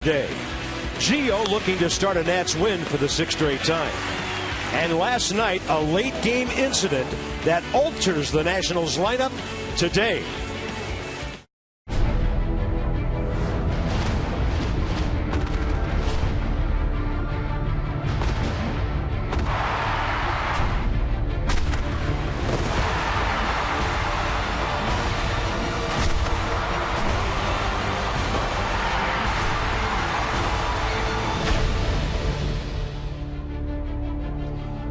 Day. Gio looking to start a Nats win for the 6th straight time. And last night, a late game incident that alters the Nationals lineup today.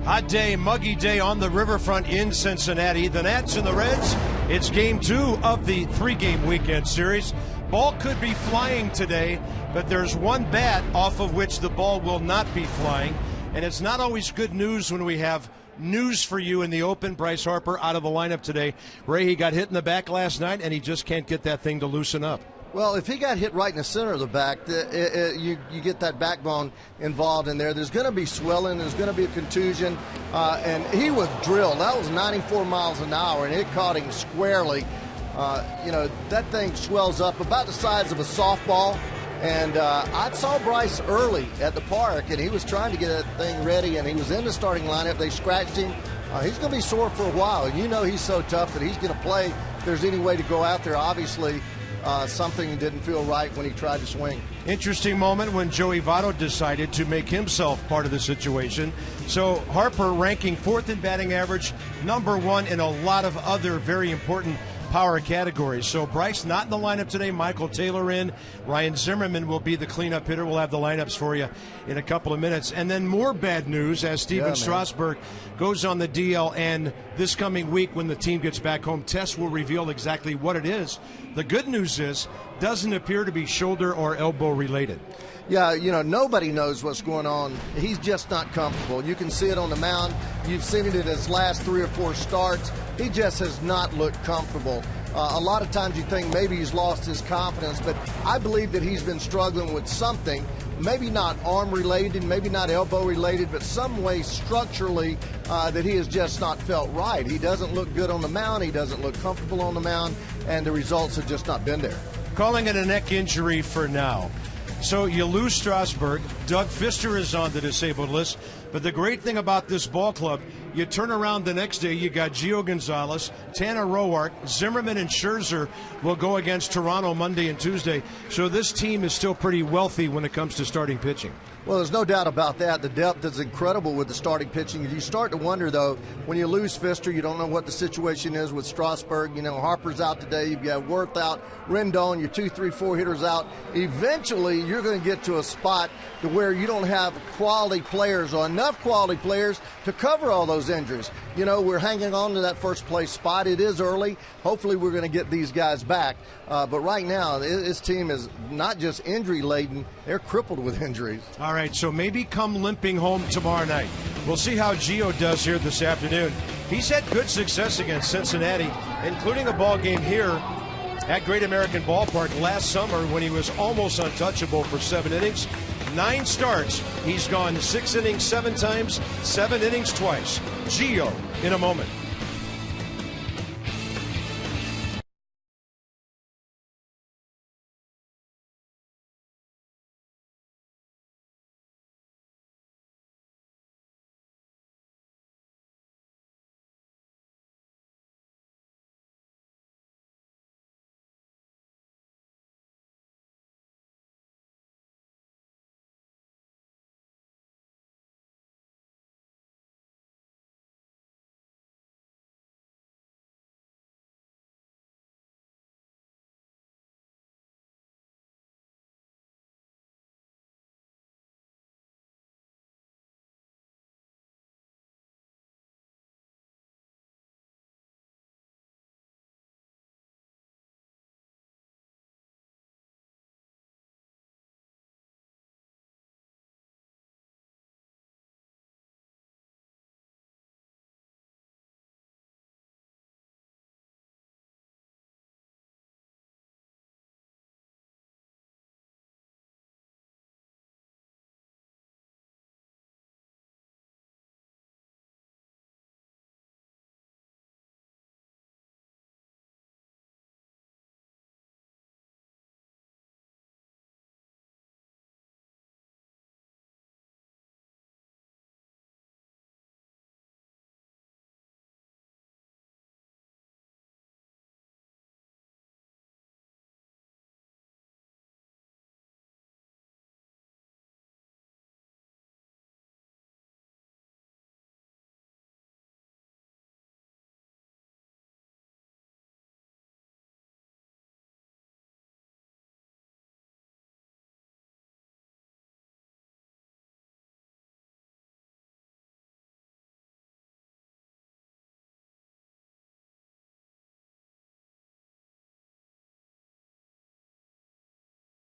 Hot day, muggy day on the riverfront in Cincinnati. The Nats and the Reds, it's game 2 of the 3-game weekend series. Ball could be flying today, but there's one bat off of which the ball will not be flying. And it's not always good news when we have news for you in the open. Bryce Harper out of the lineup today. Ray, he got hit in the back last night, and he just can't get that thing to loosen up. Well, if he got hit right in the center of the back, you get that backbone involved in there. There's going to be swelling. There's going to be a contusion. And he was drilled. That was 94 miles an hour, and it caught him squarely. That thing swells up about the size of a softball. And I saw Bryce early at the park, and he was trying to get that thing ready, and he was in the starting lineup. They scratched him. He's going to be sore for a while. And you know he's so tough that he's going to play if there's any way to go out there. Obviously, something didn't feel right when he tried to swing. Interesting moment when Joey Votto decided to make himself part of the situation. So Harper ranking 4th in batting average, number 1 in a lot of other very important power categories. So Bryce not in the lineup today. Michael Taylor in. Ryan Zimmerman will be the cleanup hitter. We'll have the lineups for you in a couple of minutes. And then more bad news as Steven Strasburg goes on the DL. And this coming week when the team gets back home, tests will reveal exactly what it is. The good news is doesn't appear to be shoulder or elbow related. Yeah, nobody knows what's going on. He's just not comfortable. You can see it on the mound. You've seen it in his last 3 or 4 starts. He just has not looked comfortable. A lot of times you think maybe he's lost his confidence, but I believe that he's been struggling with something, maybe not arm-related, maybe not elbow-related, but some way structurally that he has just not felt right. He doesn't look good on the mound. He doesn't look comfortable on the mound, and the results have just not been there. Calling it a neck injury for now. So you lose Strasburg. Doug Fister is on the disabled list. But the great thing about this ball club, you turn around the next day, you got Gio Gonzalez, Tanner Roark, Zimmerman, and Scherzer will go against Toronto Monday and Tuesday. So this team is still pretty wealthy when it comes to starting pitching. Well, there's no doubt about that. The depth is incredible with the starting pitching. You start to wonder, though, when you lose Fister, you don't know what the situation is with Strasburg. Harper's out today. You've got Worth out, Rendon, your 2, 3, 4 hitters out. Eventually, you're going to get to a spot to where you don't have quality players or enough quality players to cover all those injuries. We're hanging on to that first place spot. It is early. Hopefully, we're going to get these guys back. But right now, this team is not just injury-laden. They're crippled with injuries. All right, so maybe come limping home tomorrow night. We'll see how Gio does here this afternoon. He's had good success against Cincinnati, including a ball game here at Great American Ballpark last summer when he was almost untouchable for 7 innings. 9 starts. He's gone 6 innings 7 times, 7 innings twice. Gio in a moment.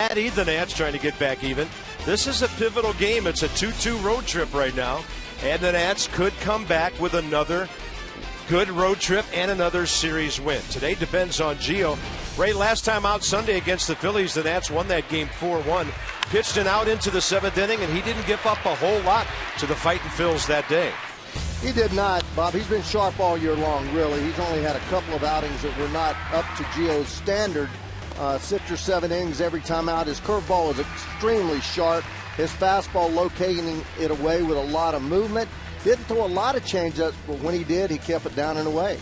Cincinnati, the Nats trying to get back even. This is a pivotal game. It's a 2-2 road trip right now, and the Nats could come back with another good road trip and another series win. Today depends on Gio. Ray, last time out Sunday against the Phillies, the Nats won that game 4-1. Pitched an out into the 7th inning, and he didn't give up a whole lot to the Fightin' Phils that day. He did not, Bob. He's been sharp all year long, really. He's only had a couple of outings that were not up to Gio's standard. 6 or 7 innings every time out. His curveball is extremely sharp. His fastball locating it away with a lot of movement. Didn't throw a lot of changeups, but when he did, he kept it down and away.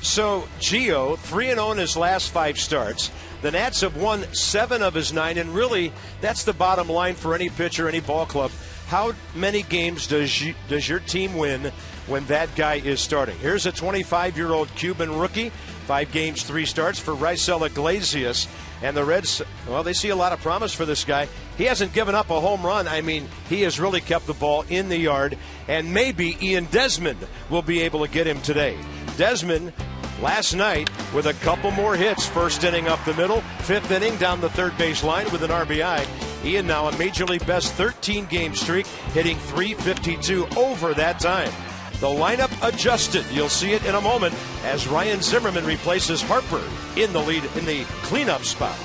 So Gio, 3-0 in his last 5 starts. The Nats have won 7 of his 9, and really, that's the bottom line for any pitcher, any ball club. How many games does your team win when that guy is starting? Here's a 25-year-old Cuban rookie, 5 games, 3 starts for Raisel Iglesias. And the Reds, well, they see a lot of promise for this guy. He hasn't given up a home run. I mean, he has really kept the ball in the yard. And maybe Ian Desmond will be able to get him today. Desmond, last night, with a couple more hits. First inning up the middle, 5th inning down the third base line with an RBI. Ian now a Major League best 13-game streak, hitting .352 over that time. The lineup adjusted. You'll see it in a moment as Ryan Zimmerman replaces Harper in the cleanup spot.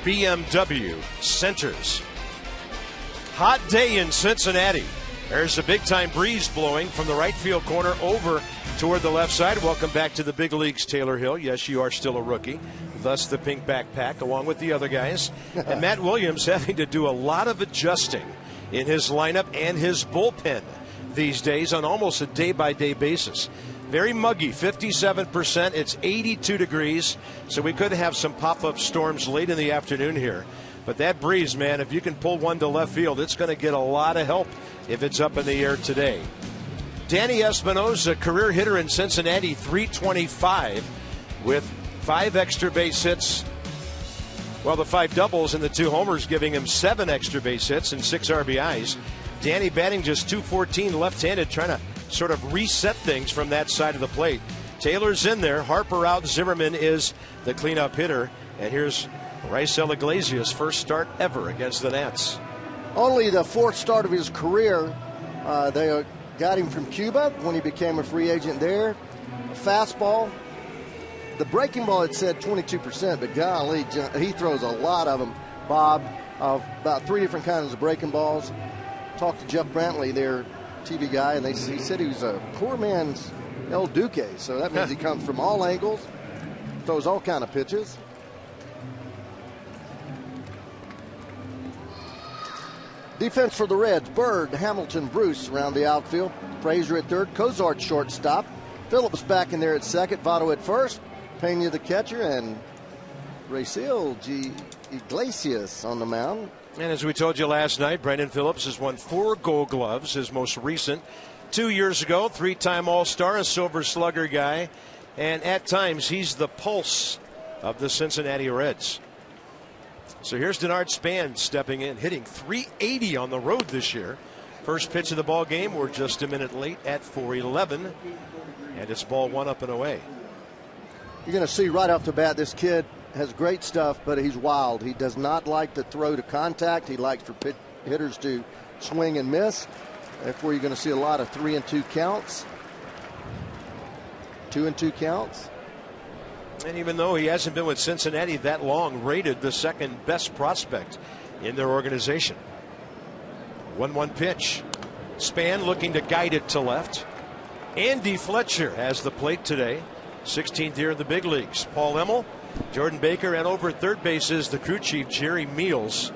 BMW centers. Hot day in Cincinnati. There's a big-time breeze blowing from the right field corner over toward the left side. Welcome back to the big leagues, Taylor Hill. Yes, you are still a rookie, thus the pink backpack along with the other guys. And Matt Williams having to do a lot of adjusting in his lineup and his bullpen these days on almost a day-by-day basis. Very muggy, 57%. It's 82 degrees, so we could have some pop-up storms late in the afternoon here. But that breeze, man, if you can pull one to left field, it's going to get a lot of help if it's up in the air today. Danny Espinosa, career hitter in Cincinnati, .325 with 5 extra base hits. Well, the 5 doubles and the 2 homers giving him 7 extra base hits and 6 RBIs. Danny batting just .214 left-handed, trying to sort of reset things from that side of the plate. Taylor's in there. Harper out. Zimmerman is the cleanup hitter. And here's Raisel Iglesias' first start ever against the Nats. Only the 4th start of his career. They got him from Cuba when he became a free agent there. Fastball. The breaking ball had said 22%, but golly, he throws a lot of them, Bob. About 3 different kinds of breaking balls. Talked to Jeff Brantley, their TV guy, and he said he was a poor man's El Duque. So that means he comes from all angles, throws all kind of pitches. Defense for the Reds: Bird, Hamilton, Bruce around the outfield. Frazier at third, Cozart shortstop. Phillips back in there at second, Votto at first. Pena the catcher, and Raciel Iglesias on the mound. And as we told you last night, Brandon Phillips has won 4 Gold Gloves, his most recent 2 years ago. 3-time All-Star, a Silver Slugger guy, and at times he's the pulse of the Cincinnati Reds. So here's Denard Span stepping in, hitting .380 on the road this year. First pitch of the ball game. We're just a minute late at 4:11, and it's ball 1 up and away. You're going to see right off the bat, this kid has great stuff, but he's wild. He does not like to throw to contact. He likes for hitters to swing and miss. Therefore, you're going to see a lot of 3-2 counts, 2-2 counts. And even though he hasn't been with Cincinnati that long, rated the second best prospect in their organization. 1-1 pitch. Span looking to guide it to left. Andy Fletcher has the plate today. 16th year in the big leagues. Paul Emmel, Jordan Baker, and over at third base is the crew chief, Jerry Meals.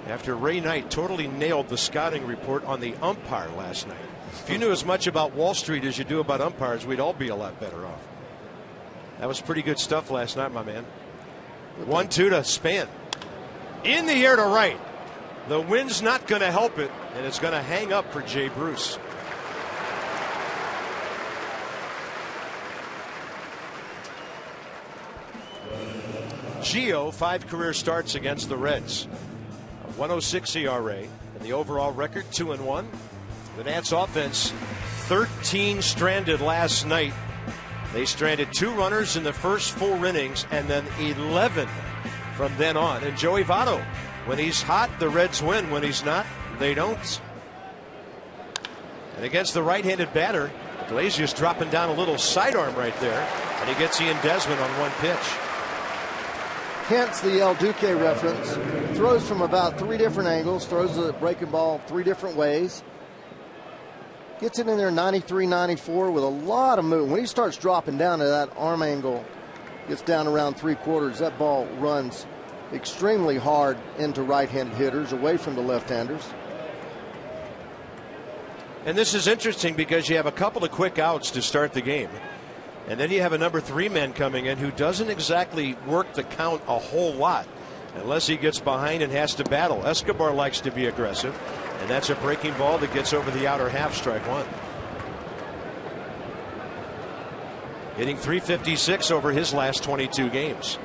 After Ray Knight totally nailed the scouting report on the umpire last night. If you knew as much about Wall Street as you do about umpires, we'd all be a lot better off. That was pretty good stuff last night, my man. 1-2 to Span. In the air to right. The wind's not going to help it, and it's going to hang up for Jay Bruce. Gio, 5 career starts against the Reds. A 1.06 ERA, and the overall record 2-1. The Nats offense 13 stranded last night. They stranded 2 runners in the first 4 innings, and then 11 from then on. And Joey Votto, when he's hot, the Reds win. When he's not, they don't. And against the right-handed batter, Iglesias dropping down a little sidearm right there, and he gets Ian Desmond on 1 pitch. Hence the El Duque reference. Throws from about 3 different angles, throws the breaking ball 3 different ways. Gets it in there 93, 94 with a lot of movement. When he starts dropping down to that arm angle, gets down around 3/4, that ball runs extremely hard into right-handed hitters, away from the left-handers. And this is interesting because you have a couple of quick outs to start the game. And then you have a number 3 man coming in who doesn't exactly work the count a whole lot unless he gets behind and has to battle. Escobar likes to be aggressive, and that's a breaking ball that gets over the outer half, strike 1. Hitting .356 over his last 22 games.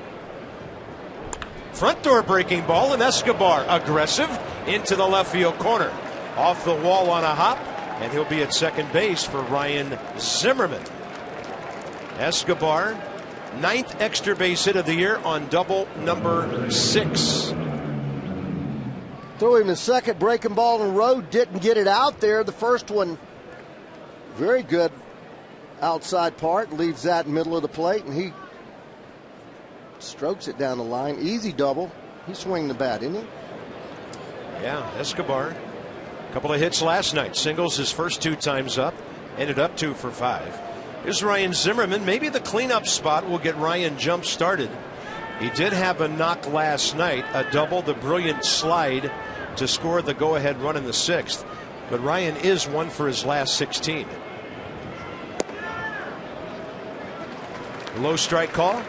Front door breaking ball, and Escobar aggressive into the left field corner. Off the wall on a hop, and he'll be at second base for Ryan Zimmerman. Escobar, 9th extra base hit of the year on double number 6. Threw him the second breaking ball in a row, didn't get it out there. The first one, very good outside part, leaves that in the middle of the plate, and he strokes it down the line. Easy double. He's swinging the bat, isn't he? Yeah, Escobar. A couple of hits last night. Singles his first 2 times up. Ended up 2 for 5. Here's Ryan Zimmerman. Maybe the cleanup spot will get Ryan jump started. He did have a knock last night, a double, the brilliant slide to score the go-ahead run in the 6th. But Ryan is 1 for his last 16. Low strike call.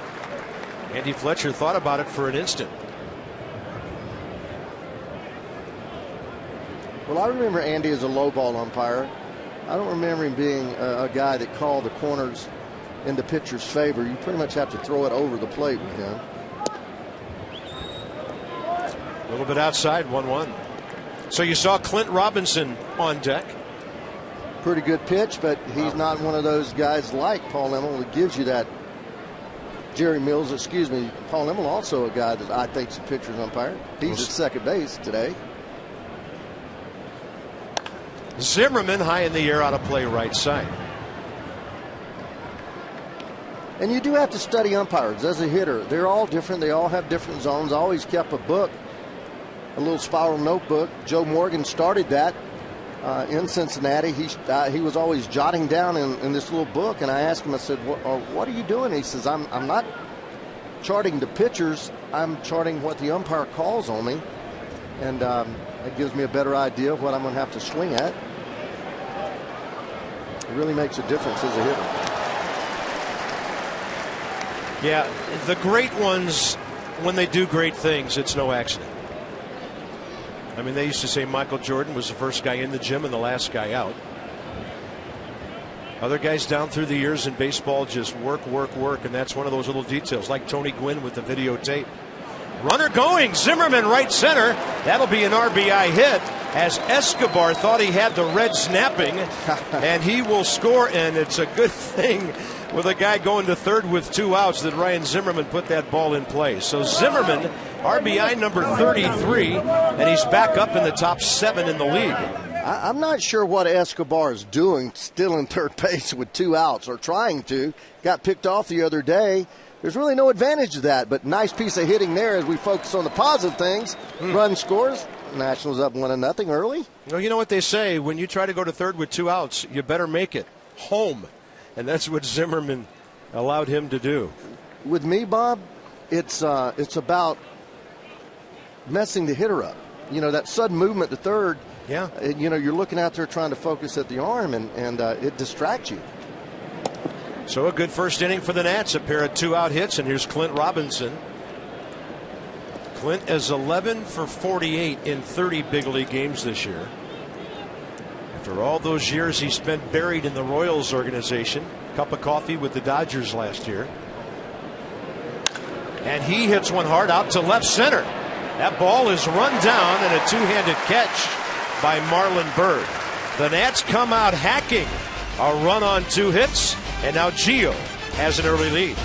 Andy Fletcher thought about it for an instant. Well, I remember Andy as a low ball umpire. I don't remember him being a guy that called the corners in the pitcher's favor. You pretty much have to throw it over the plate with him. A little bit outside, 1-1. So you saw Clint Robinson on deck. Pretty good pitch, but he's not one of those guys like Paul Emmel that gives you that. Jerry Mills, excuse me. Paul Emmel also a guy that I think is a pitcher's umpire. He's at second base today. Zimmerman high in the air out of play right side. And you do have to study umpires as a hitter. They're all different. They all have different zones. I always kept a book, a little spiral notebook. Joe Morgan started that in Cincinnati. He was always jotting down in this little book. And I asked him, I said, what are you doing? He says, I'm not charting the pitchers. I'm charting what the umpire calls on me. And it gives me a better idea of what I'm going to have to swing at. It really makes a difference as a hitter. Yeah, the great ones, when they do great things, it's no accident. I mean, they used to say Michael Jordan was the first guy in the gym and the last guy out. Other guys down through the years in baseball just work, and that's one of those little details, like Tony Gwynn with the videotape. Runner going, Zimmerman right center. That'll be an RBI hit, as Escobar thought he had the red snapping, and he will score, and it's a good thing with a guy going to third with 2 outs that Ryan Zimmerman put that ball in play. So Zimmerman, RBI number 33, and he's back up in the top 7 in the league. I'm not sure what Escobar is doing still in third base with 2 outs, or trying to. Got picked off the other day. There's really no advantage to that, but nice piece of hitting there as we focus on the positive things. Run scores. Nationals up 1-0 early. Well, you know what they say, when you try to go to third with 2 outs, you better make it home. And that's what Zimmerman allowed him to do. With me, Bob, it's about messing the hitter up. You know, that sudden movement to third. Yeah. You know, you're looking out there trying to focus at the arm, and it distracts you. So a good first inning for the Nats, a pair of 2-out hits, and here's Clint Robinson. Clint is 11 for 48 in 30 big league games this year. After all those years he spent buried in the Royals organization, cup of coffee with the Dodgers last year. And he hits one hard out to left center. That ball is run down, and a 2-handed catch by Marlon Byrd. The Nats come out hacking. A run on 2 hits, and now Gio has an early lead.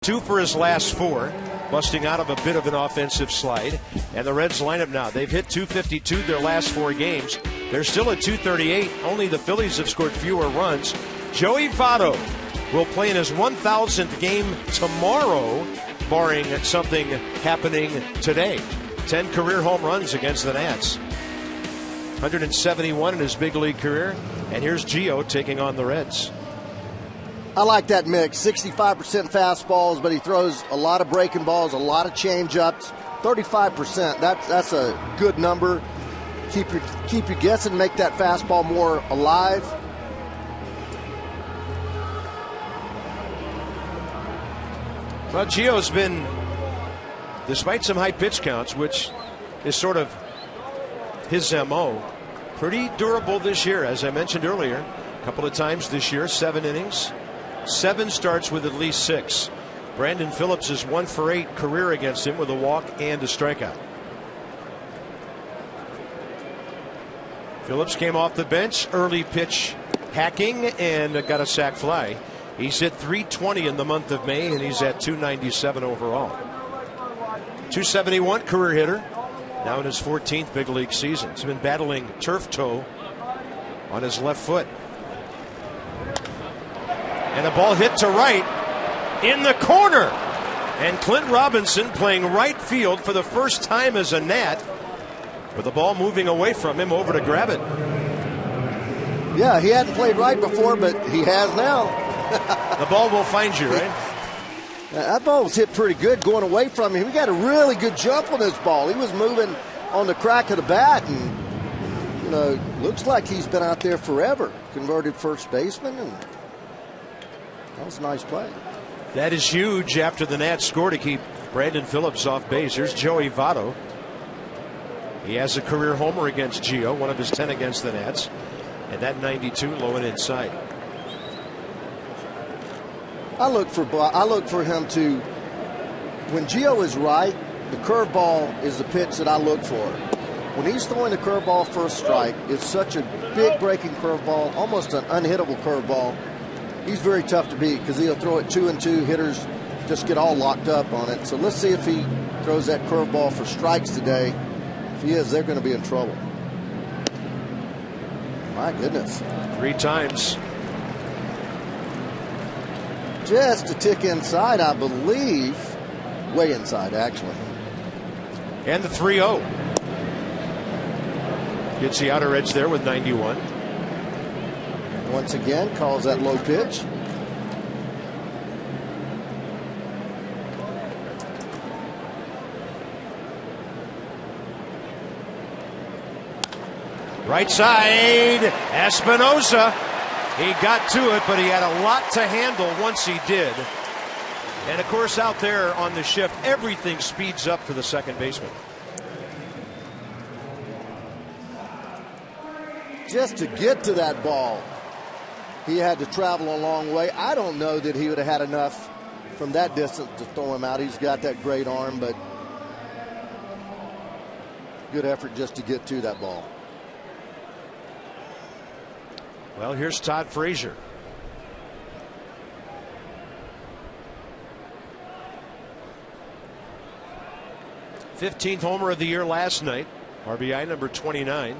Two for his last 4, busting out of a bit of an offensive slide. And the Reds lineup now, they've hit .252 their last 4 games. They're still at .238. Only the Phillies have scored fewer runs. Joey Votto will play in his 1,000th game tomorrow, barring something happening today. 10 career home runs against the Nats. 171 in his big league career. And here's Gio taking on the Reds. I like that mix. 65% fastballs, but he throws a lot of breaking balls, a lot of change-ups. 35%. That's a good number. Keep you guessing, make that fastball more alive. Well, Gio's been, despite some high pitch counts, which is sort of his MO, pretty durable this year, as I mentioned earlier. A couple of times this year, 7 innings. 7 starts with at least 6. Brandon Phillips is 1 for 8 career against him with a walk and a strikeout. Phillips came off the bench, early pitch hacking, and got a sac fly. He's hit .320 in the month of May, and he's at .297 overall. .271 career hitter, now in his 14th big league season. He's been battling turf toe on his left foot. And the ball hit to right in the corner. And Clint Robinson playing right field for the first time as a Nat, with the ball moving away from him over to grab it. Yeah, he hadn't played right before, but he has now. The ball will find you, right? That ball was hit pretty good going away from him. He got a really good jump on this ball. He was moving on the crack of the bat, and, you know, looks like he's been out there forever. Converted first baseman, and that was a nice play. That is huge after the Nats score to keep Brandon Phillips off base. Here's Joey Votto. He has a career homer against Gio, one of his 10 against the Nats. And that 92 low and inside. I look for him to, when Gio is right, the curveball is the pitch that I look for. When he's throwing the curveball for a strike, it's such a big breaking curveball, almost an unhittable curveball. He's very tough to beat because he'll throw it 2-2. Hitters just get all locked up on it. So let's see if he throws that curveball for strikes today. If he is, they're going to be in trouble. My goodness. 3 times. Just a tick inside, I believe. Way inside, actually. And the 3-0. Gets the outer edge there with 91. Once again, calls that low pitch. Right side, Espinosa. He got to it, but he had a lot to handle once he did. And of course, out there on the shift, everything speeds up for the second baseman. Just to get to that ball, he had to travel a long way. I don't know that he would have had enough from that distance to throw him out. He's got that great arm, but good effort just to get to that ball. Well, here's Todd Frazier. '15th homer of the year last night. RBI number 29.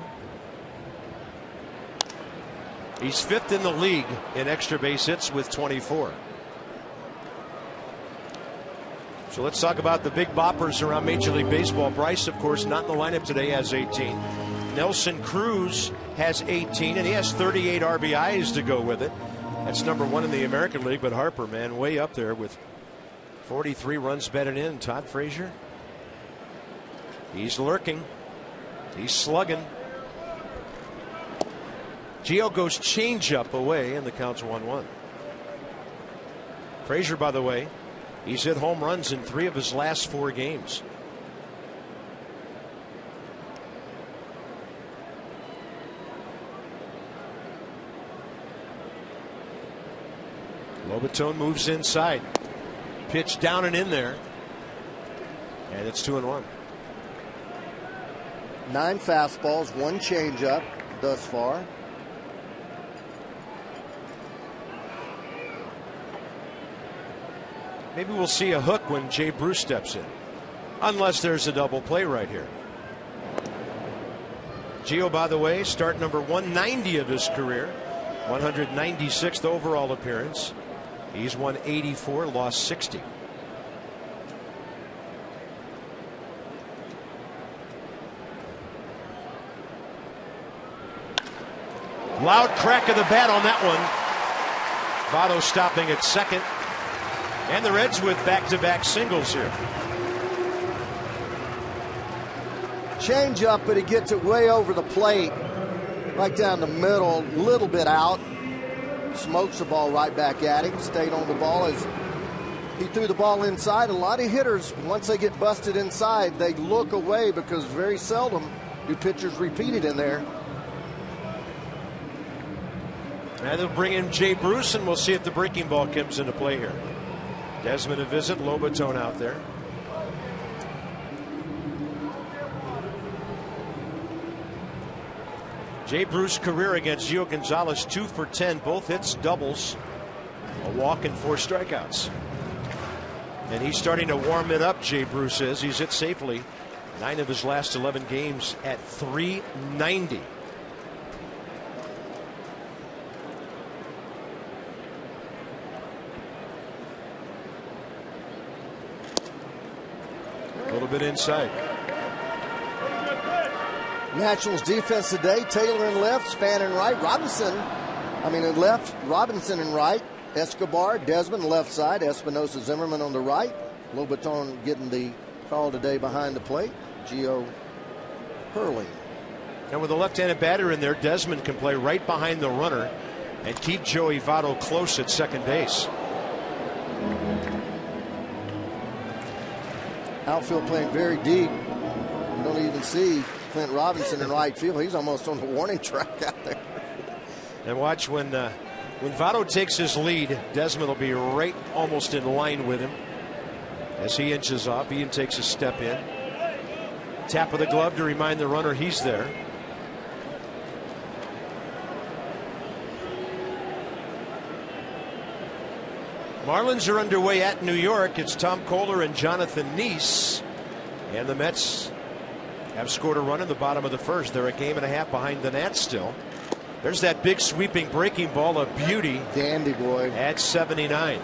He's 5th in the league in extra base hits with 24. So let's talk about the big boppers around Major League Baseball. Bryce, of course, not in the lineup today, has 18. Nelson Cruz has 18, and he has 38 RBIs to go with it. That's number 1 in the American League, but Harper, man, way up there with 43 runs batted in. Todd Frazier, he's lurking. He's slugging. Gio goes changeup away, and the count's 1-1. Frazier, by the way, he's hit home runs in 3 of his last 4 games. Lobaton moves inside. Pitch down and in there. And it's 2-1. 9 fastballs, 1 changeup thus far. Maybe we'll see a hook when Jay Bruce steps in. Unless there's a double play right here. Gio, by the way, start number 190 of his career. 196th overall appearance. He's won 84, lost 60. Loud crack of the bat on that one. Votto stopping at second. And the Reds with back-to-back singles here. Change up, but he gets it way over the plate. Right down the middle, a little bit out. Smokes the ball right back at him. Stayed on the ball as he threw the ball inside. A lot of hitters, once they get busted inside, they look away because very seldom do pitchers repeat it in there. And they'll bring in Jay Bruce, and we'll see if the breaking ball comes into play here. Desmond a visit, Lobaton out there. Jay Bruce career against Gio Gonzalez, 2 for 10, both hits doubles, a walk and 4 strikeouts. And he's starting to warm it up, Jay Bruce is. He's hit safely 9 of his last 11 games at .390. A little bit inside. Nationals defense today. Taylor in left, Span in right, in left, Robinson in right, Escobar, Desmond left side, Espinosa, Zimmerman on the right. Lobaton getting the call today behind the plate. Gio hurling. And with a left-handed batter in there, Desmond can play right behind the runner and keep Joey Votto close at second base. Outfield playing very deep. You don't even see Clint Robinson in right field. He's almost on the warning track out there. And watch when Votto takes his lead, Desmond will be right almost in line with him. As he inches off, Ian takes a step in. Tap of the glove to remind the runner he's there. Marlins are underway at New York. It's Tom Kohler and Jonathan Neese. And the Mets have scored a run in the bottom of the first. They're a game and a half behind the Nats still. There's that big sweeping breaking ball, a beauty. Dandy boy. At 79.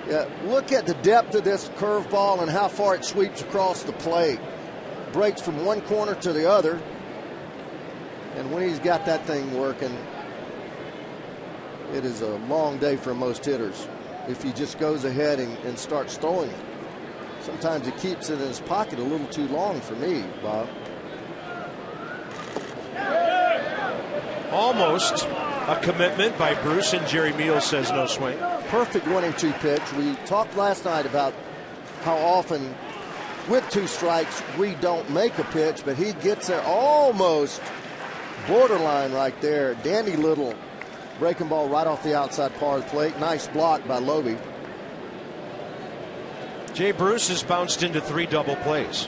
Yeah, look at the depth of this curveball and how far it sweeps across the plate. Breaks from one corner to the other. And when he's got that thing working, it is a long day for most hitters if he just goes ahead and starts throwing it. Sometimes he keeps it in his pocket a little too long for me, Bob. Almost a commitment by Bruce, and Jerry Meals says no swing. Perfect 1-2 pitch. We talked last night about how often with 2 strikes we don't make a pitch, but he gets there almost borderline right there. Dandy little breaking ball right off the outside part of the plate. Nice block by Lobe. Jay Bruce has bounced into 3 double plays.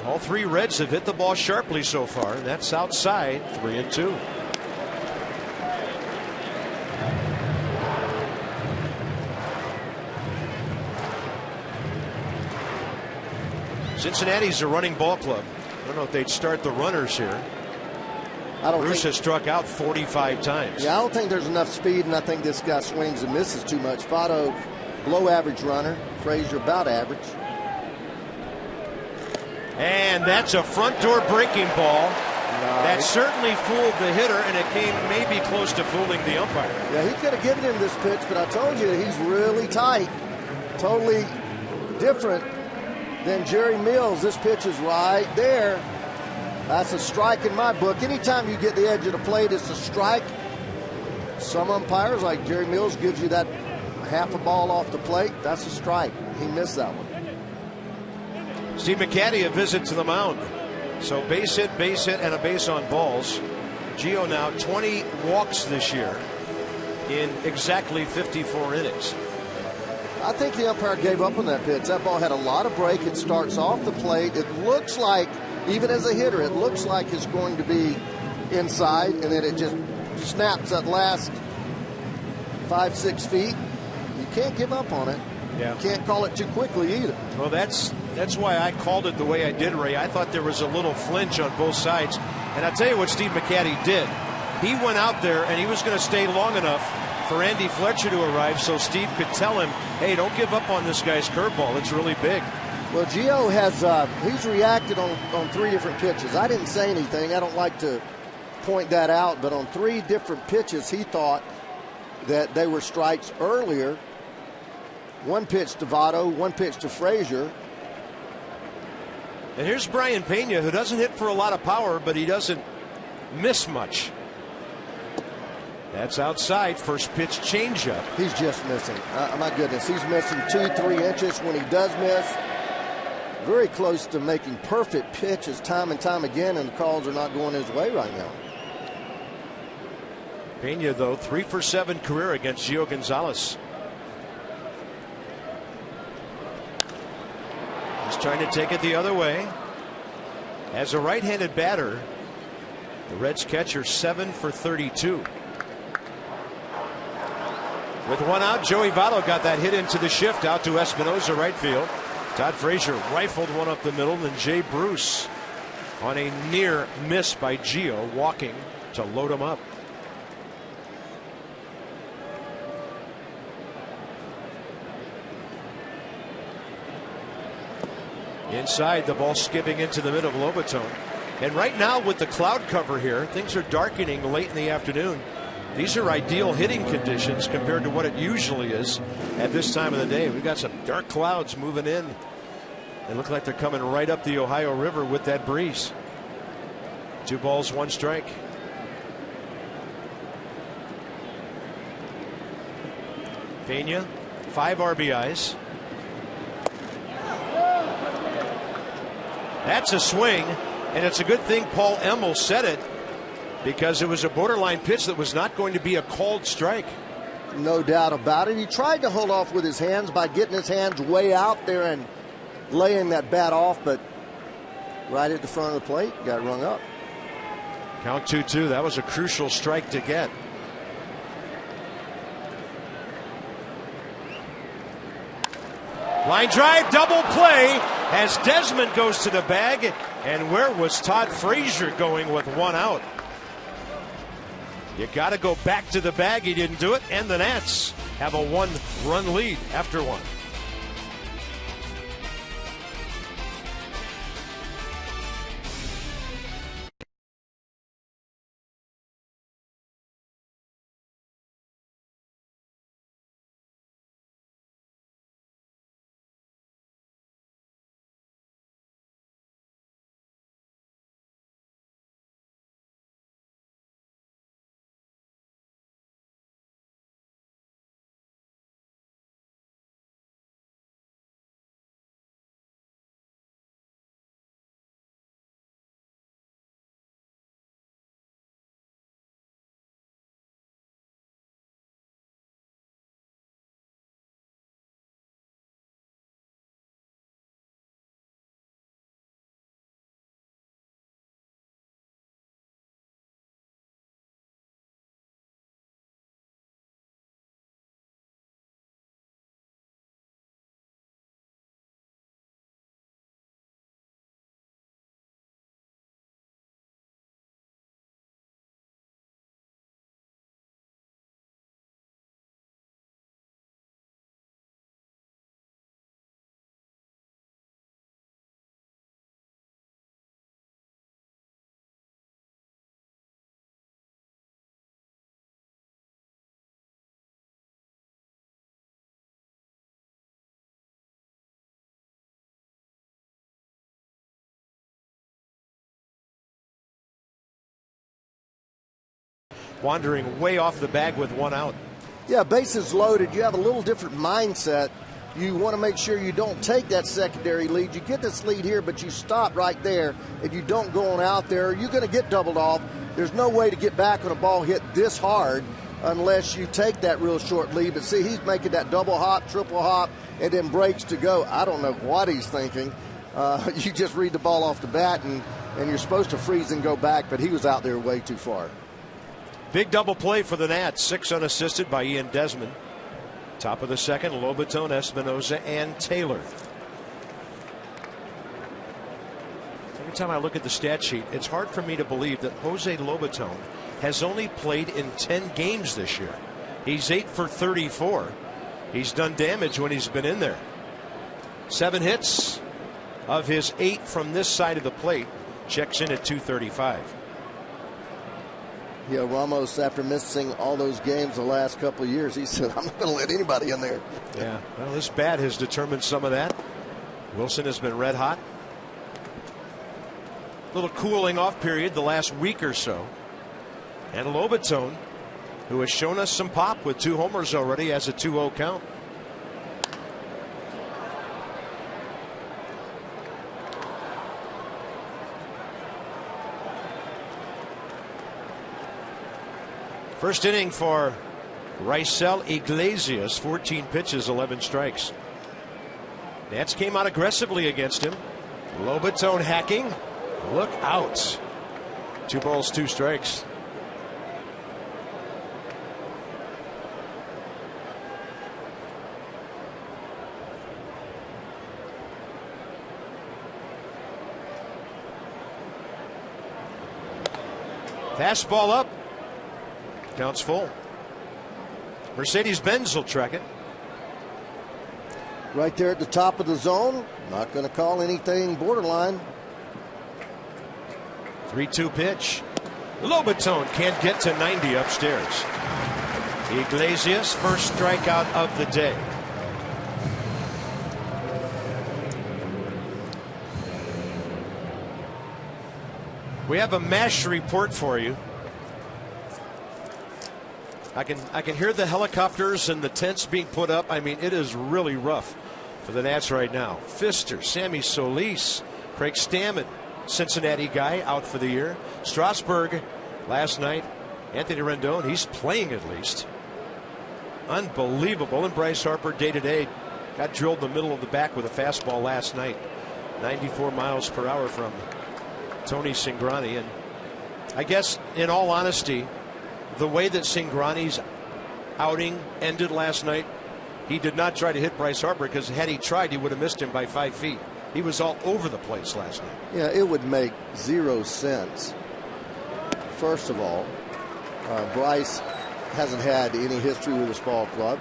All 3 Reds have hit the ball sharply so far, and that's outside. 3-2. Cincinnati's a running ball club. I don't know if they'd start the runners here. Bruce has struck out 45 times. Yeah, I don't think there's enough speed, and I think this guy swings and misses too much. Votto, below average runner. Frazier, about average. And that's a front door breaking ball. Nice. That certainly fooled the hitter, and it came maybe close to fooling the umpire. Yeah, he could have given him this pitch, but I told you he's really tight. Totally different than Jerry Mills. This pitch is right there. That's a strike in my book. Anytime you get the edge of the plate, it's a strike. Some umpires, like Jerry Mills, gives you that half a ball off the plate. That's a strike. He missed that one. Steve McCatty a visit to the mound. So base hit, and a base on balls. Gio now 20 walks this year in exactly 54 innings. I think the umpire gave up on that pitch. That ball had a lot of break. It starts off the plate. It looks like, even as a hitter, it looks like it's going to be inside, and then it just snaps that last 5-6 feet. You can't give up on it. Yeah. You can't call it too quickly either. Well, that's why I called it the way I did, Ray. I thought there was a little flinch on both sides. And I'll tell you what Steve McCatty did. He went out there, and he was going to stay long enough for Andy Fletcher to arrive so Steve could tell him, hey, don't give up on this guy's curveball. It's really big. Well, Gio has he's reacted on 3 different pitches. I didn't say anything. I don't like to point that out. But on 3 different pitches, he thought that they were strikes earlier. 1 pitch to Votto, 1 pitch to Frazier. And here's Brian Pena, who doesn't hit for a lot of power, but he doesn't miss much. That's outside. First pitch changeup. He's just missing. My goodness, he's missing 2-3 inches when he does miss. Very close to making perfect pitches time and time again, and the calls are not going his way right now. Pena, though, 3 for 7 career against Gio Gonzalez. He's trying to take it the other way. As a right-handed batter, the Reds catcher 7 for 32. With 1 out, Joey Votto got that hit into the shift out to Espinosa right field. Todd Frazier rifled one up the middle, and Jay Bruce on a near miss by Gio, walking to load him up. Inside, the ball skipping into the middle of Lobotone. And right now with the cloud cover here, things are darkening late in the afternoon. These are ideal hitting conditions compared to what it usually is at this time of the day. We've got some dark clouds moving in. They look like they're coming right up the Ohio River with that breeze. 2 balls, 1 strike. Pena, 5 RBIs. That's a swing, and it's a good thing Paul Emmel said it, because it was a borderline pitch that was not going to be a called strike. No doubt about it. He tried to hold off with his hands by getting his hands way out there and laying that bat off, but right at the front of the plate, got rung up. Count 2-2. That was a crucial strike to get. Line drive, double play as Desmond goes to the bag. And where was Todd Frazier going with 1 out? You got to go back to the bag. He didn't do it. And the Nats have a 1-run lead after 1. Wandering way off the bag with 1 out. Yeah, bases loaded. You have a little different mindset. You want to make sure you don't take that secondary lead. You get this lead here, but you stop right there. If you don't go on out there, you're going to get doubled off. There's no way to get back on a ball hit this hard unless you take that real short lead. But see, he's making that double hop, triple hop, and then breaks to go. I don't know what he's thinking. You just read the ball off the bat, and you're supposed to freeze and go back, but he was out there way too far. Big double play for the Nats. 6 unassisted by Ian Desmond. Top of the second, Lobotone, Espinosa, and Taylor. Every time I look at the stat sheet, it's hard for me to believe that Jose Lobotone has only played in 10 games this year. He's 8 for 34. He's done damage when he's been in there. 7 hits of his 8 from this side of the plate. Checks in at 235. Yeah, Ramos, after missing all those games the last couple of years, he said, I'm not going to let anybody in there. Yeah, well, this bat has determined some of that. Wilson has been red hot. Little cooling off period the last week or so. And Lobotone, who has shown us some pop with 2 homers already, has a 2-0 count. First inning for Raisel Iglesias, 14 pitches, 11 strikes. Nats came out aggressively against him. Lobotone hacking. Look out. 2 balls, 2 strikes. Fastball up. Counts full. Mercedes-Benz will track it. Right there at the top of the zone. Not going to call anything borderline. 3-2 pitch. Lobaton can't get to 90 upstairs. Iglesias, first strikeout of the day. We have a MASH report for you. I can hear the helicopters and the tents being put up. I mean, it is really rough for the Nats right now. Pfister, Sammy Solis, Craig Stammen, Cincinnati guy, out for the year. Strasburg last night. Anthony Rendon, he's playing at least. Unbelievable. And Bryce Harper, day to day, got drilled in the middle of the back with a fastball last night. 94 miles per hour from Tony Cingrani. And I guess, in all honesty, the way that Cingrani's outing ended last night, he did not try to hit Bryce Harper, because had he tried, he would have missed him by 5 feet. He was all over the place last night. Yeah, it would make zero sense. First of all, Bryce hasn't had any history with this ball club.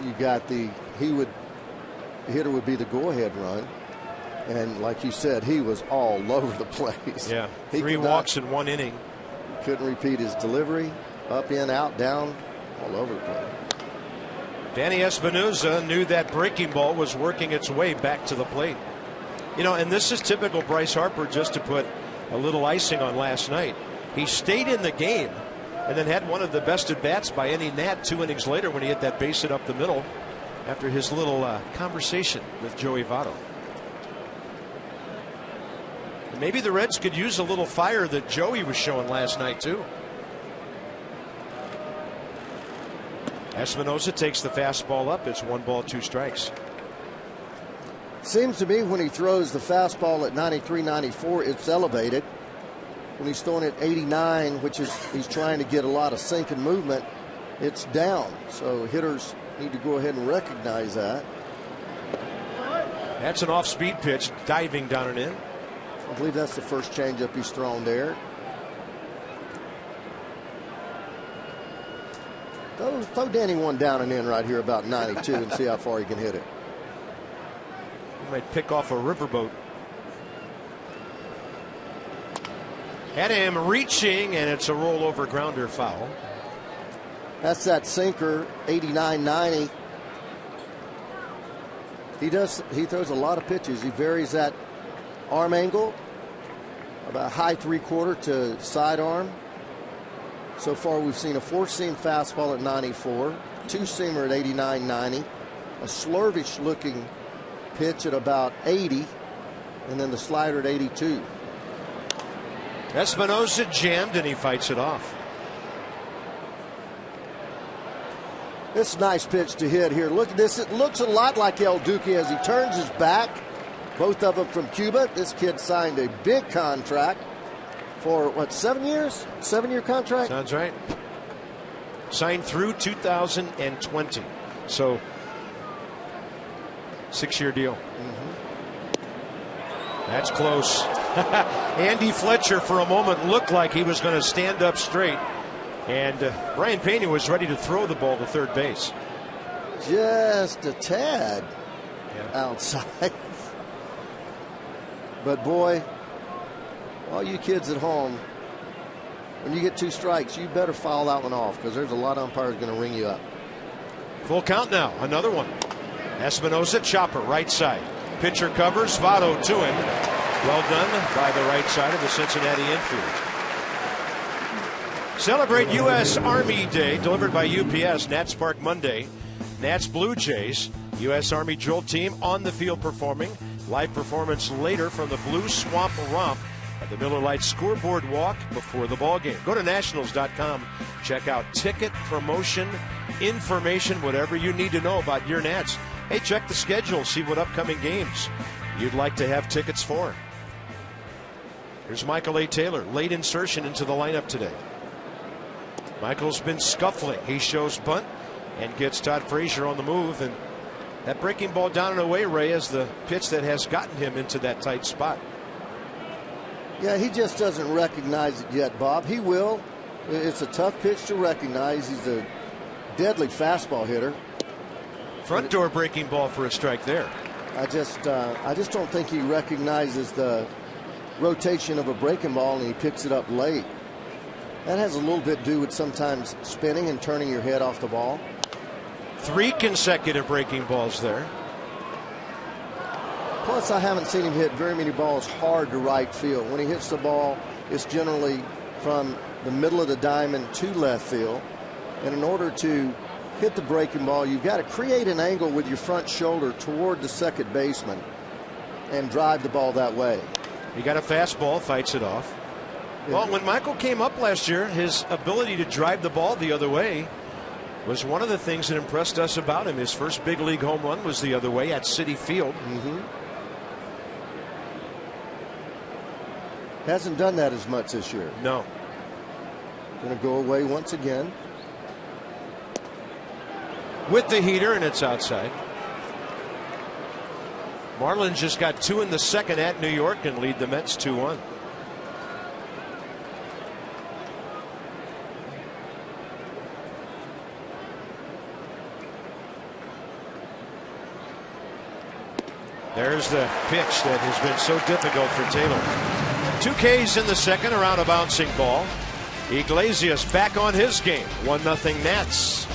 You got the hitter would be the go-ahead run. And like you said, he was all over the place. Yeah, 3 walks in 1 inning. Couldn't repeat his delivery. Up, in, out, down, all over the place. Danny Espinosa knew that breaking ball was working its way back to the plate. You know, and this is typical Bryce Harper, just to put a little icing on last night. He stayed in the game and then had one of the best at bats by any Nat 2 innings later, when he hit that base hit up the middle after his little conversation with Joey Votto. And maybe the Reds could use a little fire that Joey was showing last night too. Espinosa takes the fastball up. It's 1 ball, 2 strikes. Seems to me when he throws the fastball at 93, 94, it's elevated. When he's throwing it 89, which is he's trying to get a lot of sink and movement, it's down. So hitters need to go ahead and recognize that. That's an off-speed pitch, diving down and in. I believe that's the first changeup he's thrown there. Throw Danny one down and in right here about 92 and see how far he can hit it. He might pick off a riverboat. Had him reaching, and it's a rollover grounder foul. That's that sinker, 89-90. He throws a lot of pitches. He varies that arm angle, about high 3/4 to sidearm. So far, we've seen a 4-seam fastball at 94, 2-seamer at 89-90, a slurvish-looking pitch at about 80, and then the slider at 82. Espinosa jammed, and he fights it off. It's a nice pitch to hit here. Look at this. It looks a lot like El Duque as he turns his back. Both of them from Cuba. This kid signed a big contract for, what, 7 years? 7-year contract? Sounds right. Signed through 2020. So, 6-year deal. That's close. Andy Fletcher, for a moment, looked like he was going to stand up straight. And Brian Pena was ready to throw the ball to third base. Just a tad outside. But boy, all you kids at home, when you get 2 strikes, you better foul that one off, because there's a lot of umpires going to ring you up. Full count now. Another one. Espinosa, chopper, right side. Pitcher covers. Votto to him. Well done by the right side of the Cincinnati infield. Celebrate U.S. Army Day, delivered by UPS. Nats Park Monday. Nats Blue Jays. U.S. Army drill team on the field performing. Live performance later from the Blue Swamp Romp at the Miller Lite scoreboard walk before the ball game. Go to nationals.com. Check out ticket, promotion, information, whatever you need to know about your Nats. Hey, check the schedule. See what upcoming games you'd like to have tickets for. Here's Michael A. Taylor. Late insertion into the lineup today. Michael's been scuffling. He shows bunt and gets Todd Frazier on the move. And that breaking ball down and away, Ray, is the pitch that has gotten him into that tight spot. Yeah, he just doesn't recognize it yet, Bob. He will. It's a tough pitch to recognize. He's a deadly fastball hitter. Front door breaking ball for a strike there. I just don't think he recognizes the rotation of a breaking ball, and he picks it up late. That has a little bit to do with sometimes spinning and turning your head off the ball. 3 consecutive breaking balls there. Plus, I haven't seen him hit very many balls hard to right field. When he hits the ball, it's generally from the middle of the diamond to left field. And in order to hit the breaking ball, you've got to create an angle with your front shoulder toward the second baseman and drive the ball that way. He got a fastball, fights it off. Well, when Michael came up last year, his ability to drive the ball the other way was one of the things that impressed us about him. His first big league home run was the other way at Citi Field. Hasn't done that as much this year. No. Going to go away once again. With the heater, and it's outside. Marlins just got 2 in the second at New York and lead the Mets 2-1. There's the pitch that has been so difficult for Taylor. 2 Ks in the second around a bouncing ball. Iglesias back on his game. 1-0 Nats.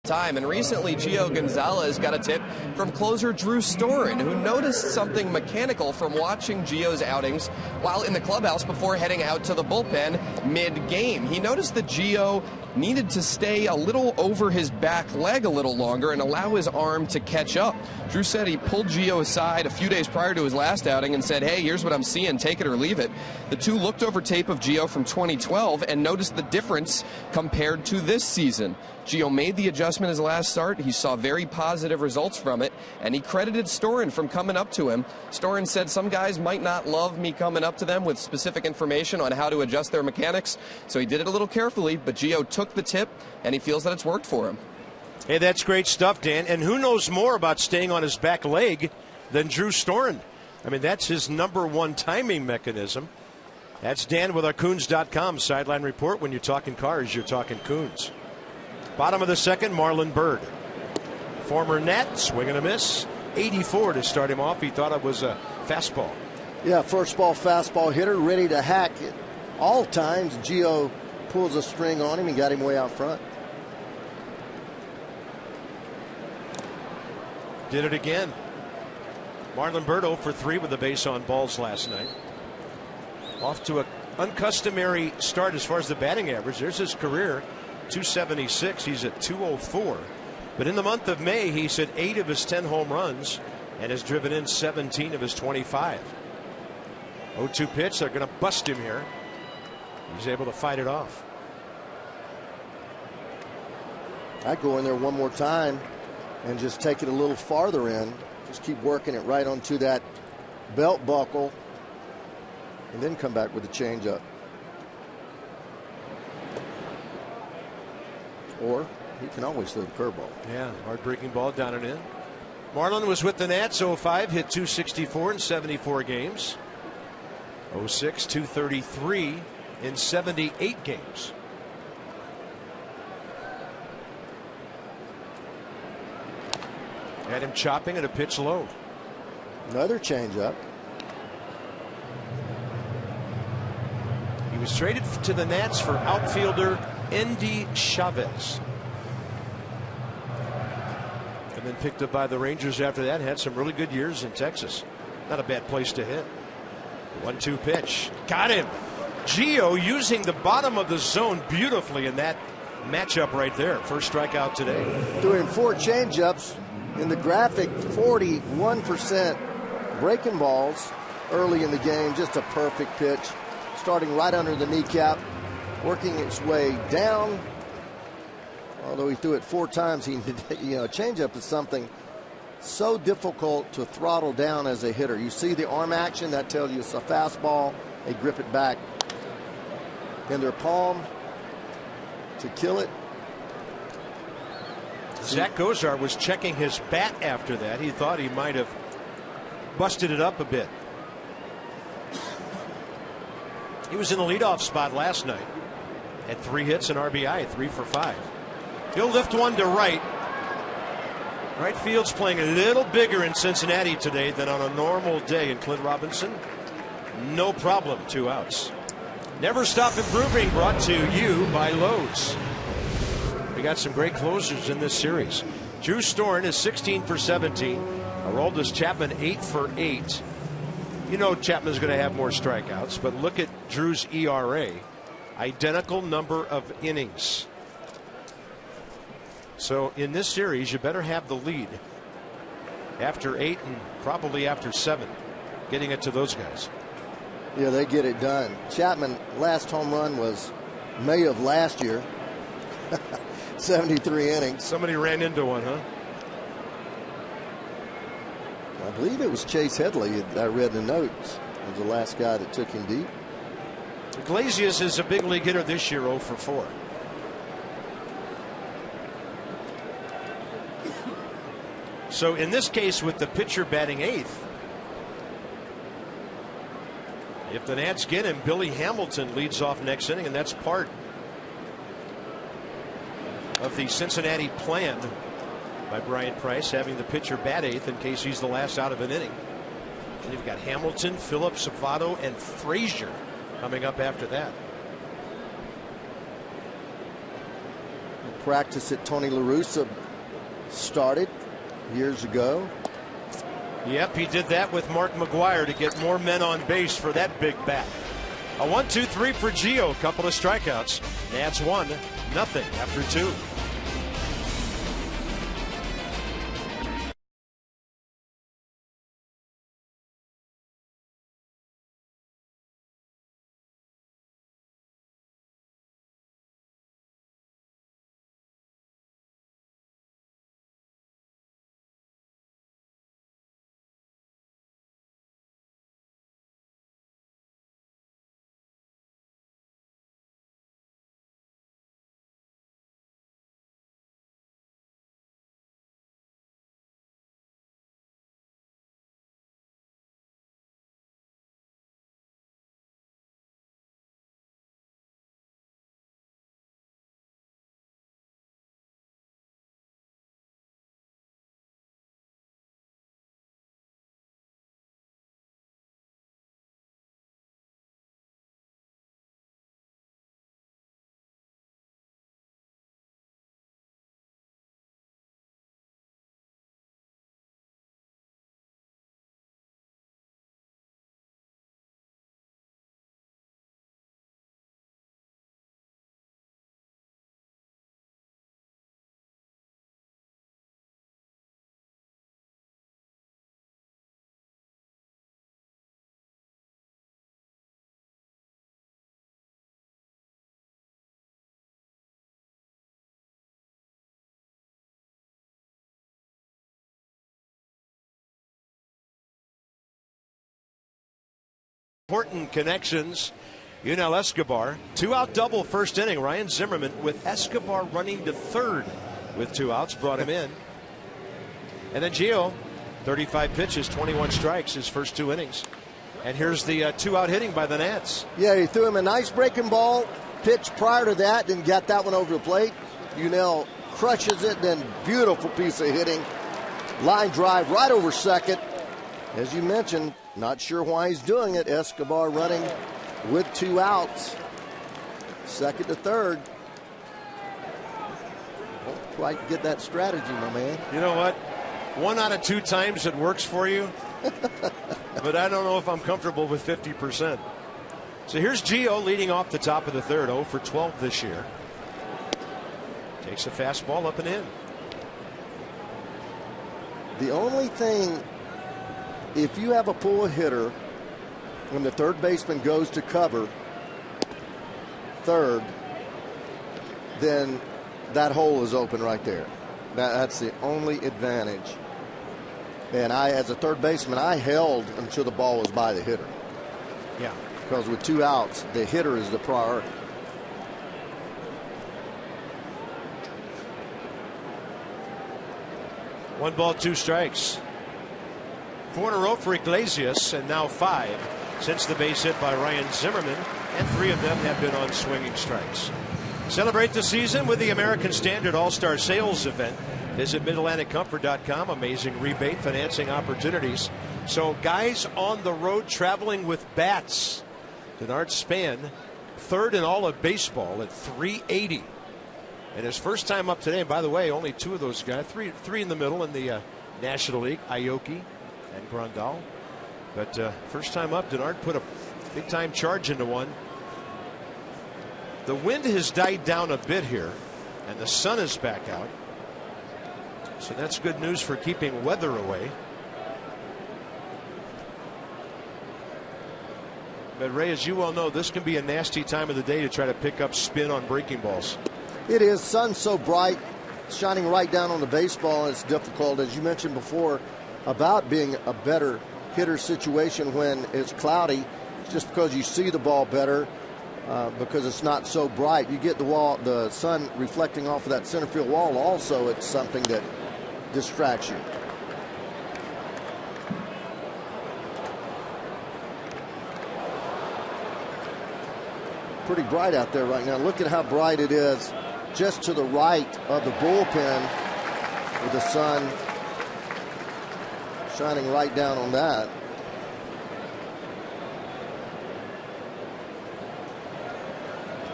Time. And recently, Gio Gonzalez got a tip from closer Drew Storen, who noticed something mechanical from watching Gio's outings while in the clubhouse before heading out to the bullpen mid-game. He noticed that Gio needed to stay a little over his back leg a little longer and allow his arm to catch up. Drew said he pulled Gio aside a few days prior to his last outing and said, "Hey, here's what I'm seeing, take it or leave it." The two looked over tape of Gio from 2012 and noticed the difference compared to this season. Gio made the adjustment his last start. He saw very positive results from it, and he credited Storen from coming up to him. Storen said, "Some guys might not love me coming up to them with specific information on how to adjust their mechanics," so he did it a little carefully, but Gio took the tip, and he feels that it's worked for him. Hey, that's great stuff, Dan. And who knows more about staying on his back leg than Drew Storen? I mean, that's his #1 timing mechanism. That's Dan with our Coons.com sideline report. When you're talking cars, you're talking Coons. Bottom of the second, Marlon Byrd. Former Nat, swing and a miss. 84 to start him off. He thought it was a fastball. Yeah, first ball fastball hitter, ready to hack it. All times, Gio pulls a string on him and got him way out front. Did it again. Marlon Byrd 0 for 3 with the base on balls last night. Off to an uncustomary start as far as the batting average. There's his career. 276. He's at 204. But in the month of May, he's hit 8 of his 10 home runs and has driven in 17 of his 25. 0-2 pitch. They're going to bust him here. He's able to fight it off. I'd go in there one more time and just take it a little farther in. Just keep working it right onto that belt buckle. and then come back with a changeup. Or he can always throw the curveball. Yeah, hard-breaking ball down and in. Marlin was with the Nats 05, hit 264 in 74 games. 06, 233 in 78 games. Had him chopping at a pitch low. Another changeup. He was traded to the Nats for outfielder Endy Chavez. And then picked up by the Rangers after that. Had some really good years in Texas. Not a bad place to hit. 1-2 pitch. Got him. Gio using the bottom of the zone beautifully in that matchup right there. First strikeout today. Doing 4 changeups. In the graphic, 41% breaking balls early in the game. Just a perfect pitch. Starting right under the kneecap. Working its way down. Although he threw it 4 times, changeup is something so difficult to throttle down as a hitter. You see the arm action, that tells you it's a fastball. They grip it back in their palm to kill it. Zach Gozar was checking his bat after that. He thought he might have busted it up a bit. He was in the leadoff spot last night. Had 3 hits and RBI, 3 for 5. He'll lift one to right. Right field's playing a little bigger in Cincinnati today than on a normal day. And Clint Robinson, no problem, 2 outs. Never Stop Improving, brought to you by Lowe's. We got some great closers in this series. Drew Storen is 16 for 17. Aroldis Chapman 8 for 8. You know Chapman's going to have more strikeouts, but look at Drew's ERA. Identical number of innings. So in this series, you better have the lead after 8 and probably after 7, getting it to those guys. Yeah, they get it done. Chapman, last home run was May of last year. 73 innings. Somebody ran into one, huh? I believe it was Chase Headley. I read the notes. Was the last guy that took him deep. Iglesias is a big league hitter this year, 0 for 4. So in this case, with the pitcher batting 8th, if the Nats get him, Billy Hamilton leads off next inning, and that's part of the Cincinnati plan by Brian Price, having the pitcher bat 8th in case he's the last out of an inning. And you've got Hamilton, Phillips, Votto, and Frazier coming up after that. Practice that Tony La Russa started years ago. Yep, he did that with Mark McGwire to get more men on base for that big bat. A 1-2-3 for Gio, a couple of strikeouts. Nats 1-0 after 2. Important connections. Yunel Escobar, 2-out double first inning. Ryan Zimmerman with Escobar running to third with 2 outs brought him in. And then Gio, 35 pitches, 21 strikes his first 2 innings. And here's the 2-out hitting by the Nats. Yeah, he threw him a nice breaking ball pitch prior to that, then got that one over the plate. Yunel crushes it, then beautiful piece of hitting. Line drive right over second. As you mentioned, not sure why he's doing it. Escobar running with 2 outs. Second to third. Won't quite get that strategy, my man. You know what? 1 out of 2 times it works for you. But I don't know if I'm comfortable with 50%. So here's Gio leading off the top of the third. 0 for 12 this year. Takes a fastball up and in. The only thing, if you have a pull hitter when the third baseman goes to cover third, then that hole is open right there. That's the only advantage. And as a third baseman, I held until the ball was by the hitter. Yeah. Because with 2 outs, the hitter is the priority. One ball, 2 strikes. 4 in a row for Iglesias, and now 5 since the base hit by Ryan Zimmerman, and 3 of them have been on swinging strikes. Celebrate the season with the American Standard All-Star Sales Event. Visit MidAtlanticComfort.com. Amazing rebate financing opportunities. So guys on the road traveling with bats. Denard Span, 3rd in all of baseball at 380. And his first time up today, and by the way, only 2 of those guys, three in the middle in the National League, Aoki and Grandal. But first time up, Denard put a big-time charge into one. The wind has died down a bit here, and the sun is back out. So that's good news for keeping weather away. But Ray, as you well know, this can be a nasty time of the day to try to pick up spin on breaking balls. It is. Sun's so bright, shining right down on the baseball. It's difficult, as you mentioned before, about being a better hitter situation when it's cloudy. It's just because you see the ball better, because it's not so bright. You get the sun reflecting off of that center field wall. Also, it's something that distracts you. Pretty bright out there right now. Look at how bright it is just to the right of the bullpen, with the sun shining right down on that.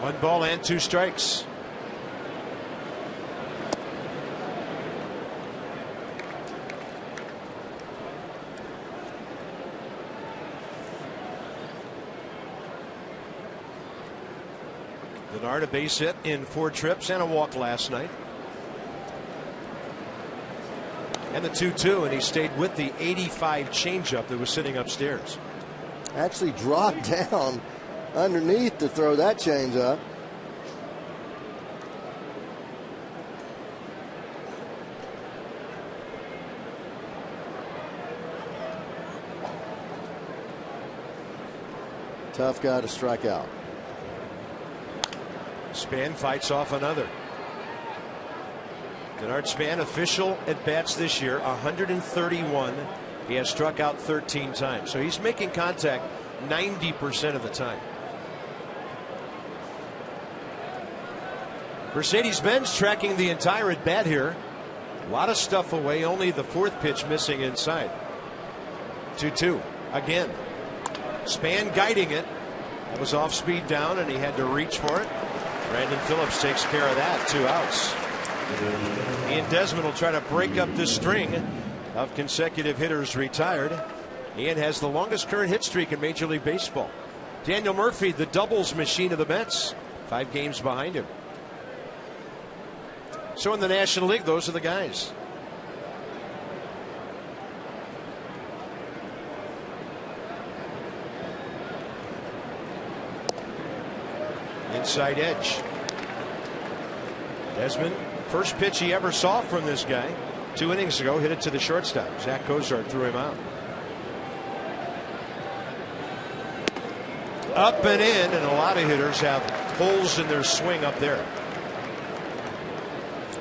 One ball and 2 strikes. Denard, a base hit in 4 trips and a walk last night. And the 2-2, and he stayed with the 85 changeup that was sitting upstairs. Actually dropped down underneath to throw that changeup. Tough guy to strike out. Span fights off another. Denard Span, official at bats this year, 131. He has struck out 13 times. So he's making contact 90% of the time. Mercedes-Benz tracking the entire at bat here. A lot of stuff away, only the 4th pitch missing inside. 2-2 again. Span guiding it. That was off speed down, and he had to reach for it. Brandon Phillips takes care of that. 2 outs. Ian Desmond will try to break up this string of consecutive hitters retired. Ian has the longest current hit streak in Major League Baseball. Daniel Murphy, the doubles machine of the Mets, 5 games behind him. So in the National League, those are the guys. Inside edge. Desmond, first pitch he ever saw from this guy 2 innings ago, hit it to the shortstop. Zach Cozart threw him out. Up and in, and a lot of hitters have holes in their swing up there.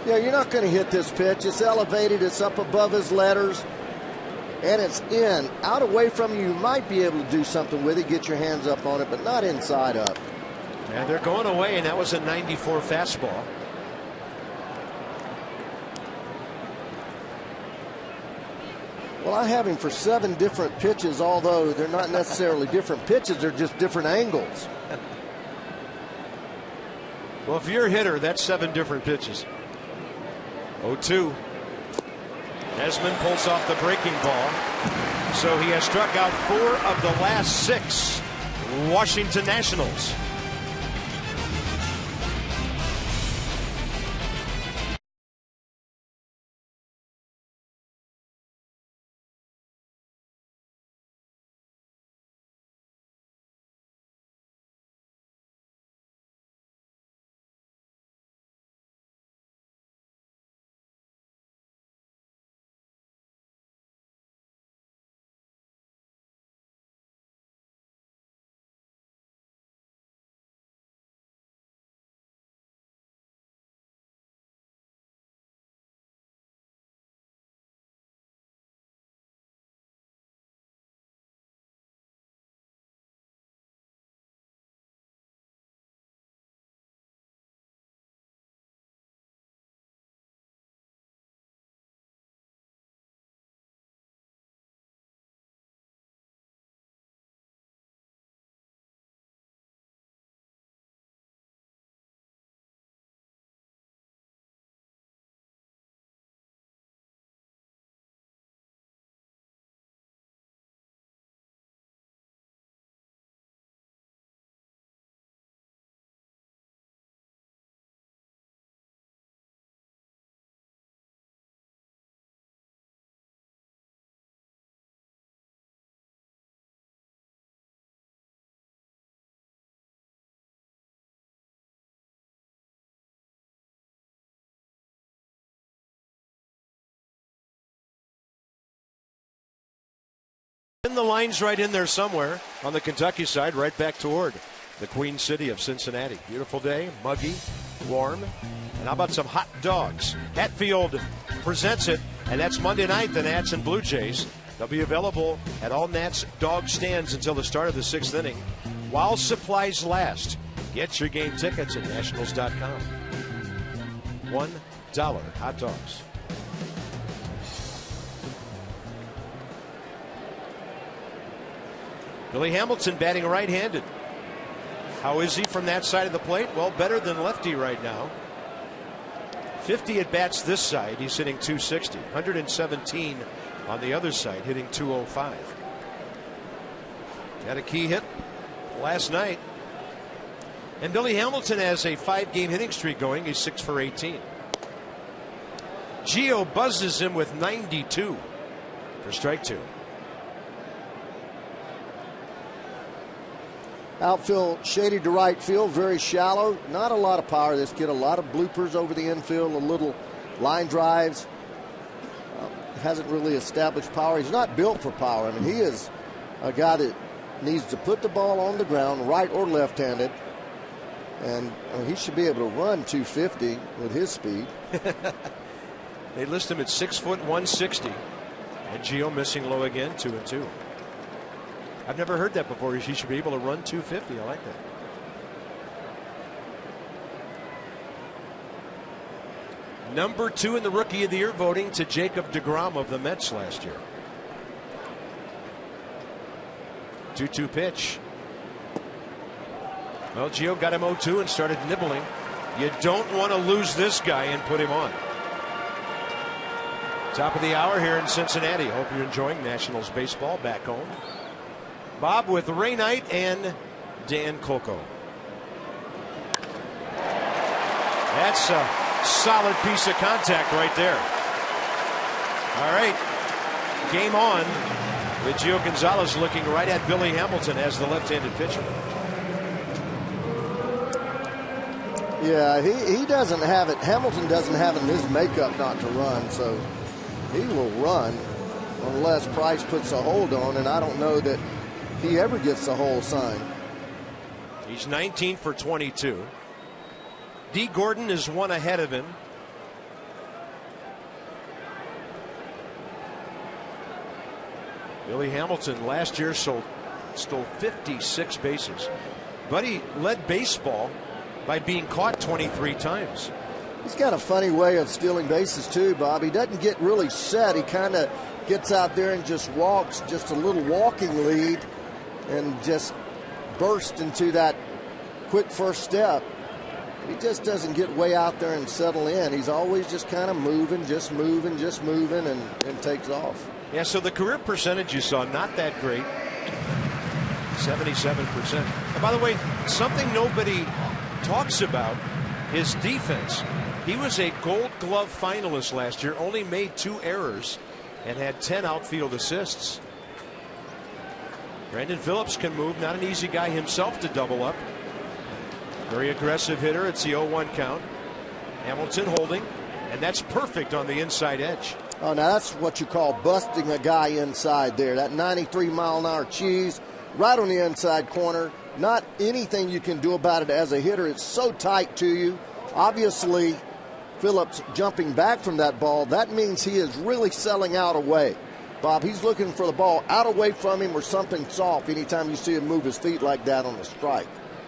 Yeah, you're not going to hit this pitch. It's elevated. It's up above his letters. And it's in. Out away from you, you might be able to do something with it, get your hands up on it, but not inside up. And they're going away, and that was a 94 fastball. Well, I have him for 7 different pitches, although they're not necessarily different pitches, they're just different angles. Well, if you're a hitter, that's 7 different pitches. 0-2. Nesman pulls off the breaking ball. So he has struck out 4 of the last 6 Washington Nationals. The line's right in there somewhere on the Kentucky side, right back toward the Queen City of Cincinnati. Beautiful day, muggy, warm, and how about some hot dogs? Hatfield presents it, and that's Monday night, the Nats and Blue Jays. They'll be available at all Nats dog stands until the start of the 6th inning, while supplies last. Get your game tickets at nationals.com. $1 hot dogs. Billy Hamilton batting right-handed. How is he from that side of the plate? Well, better than lefty right now. 50 at bats this side. He's hitting .260. 117 on the other side, hitting .205. Had a key hit last night. And Billy Hamilton has a 5-game hitting streak going. He's 6 for 18. Gio buzzes him with 92 for strike 2. Outfield shaded to right field, very shallow. Not a lot of power. This kid, a lot of bloopers over the infield, a little line drives. Hasn't really established power. He's not built for power. I mean, he is a guy that needs to put the ball on the ground, right or left-handed. And he should be able to run 250 with his speed. They list him at 6 foot 160. And Gio missing low again, 2-2. I've never heard that before. He should be able to run 250. I like that. Number 2 in the Rookie of the Year voting to Jacob deGrom of the Mets last year. 2-2 pitch. Well, Gio got him 0-2 and started nibbling. You don't want to lose this guy and put him on. Top of the hour here in Cincinnati. Hope you're enjoying Nationals baseball back home. Bob with Ray Knight and Dan Coco. That's a solid piece of contact right there. All right. Game on with Gio Gonzalez looking right at Billy Hamilton as the left-handed pitcher. Yeah, he doesn't have it. Hamilton doesn't have it in his makeup not to run, so he will run unless Price puts a hold on, and I don't know that he ever gets the hole signed. He's 19 for 22. D. Gordon is one ahead of him. Billy Hamilton last year stole 56 bases, but he led baseball by being caught 23 times. He's got a funny way of stealing bases too, Bob. He doesn't get really set. He kind of gets out there and just walks, just a little walking lead, and just bursts into that quick first step. He just doesn't get way out there and settle in. He's always just kind of moving, and takes off. Yeah, so the career percentage you saw, not that great. 77%. And by the way, something nobody talks about, his defense. He was a Gold Glove finalist last year, only made 2 errors, and had 10 outfield assists. Brandon Phillips can move, not an easy guy himself to double up. Very aggressive hitter. It's the 0-1 count. Hamilton holding, and that's perfect on the inside edge. Oh, now that's what you call busting a guy inside there. That 93-mile-an-hour cheese right on the inside corner. Not anything you can do about it as a hitter. It's so tight to you. Obviously, Phillips jumping back from that ball, that means he is really selling out away. Bob, he's looking for the ball out away from him or something soft anytime you see him move his feet like that on a strike.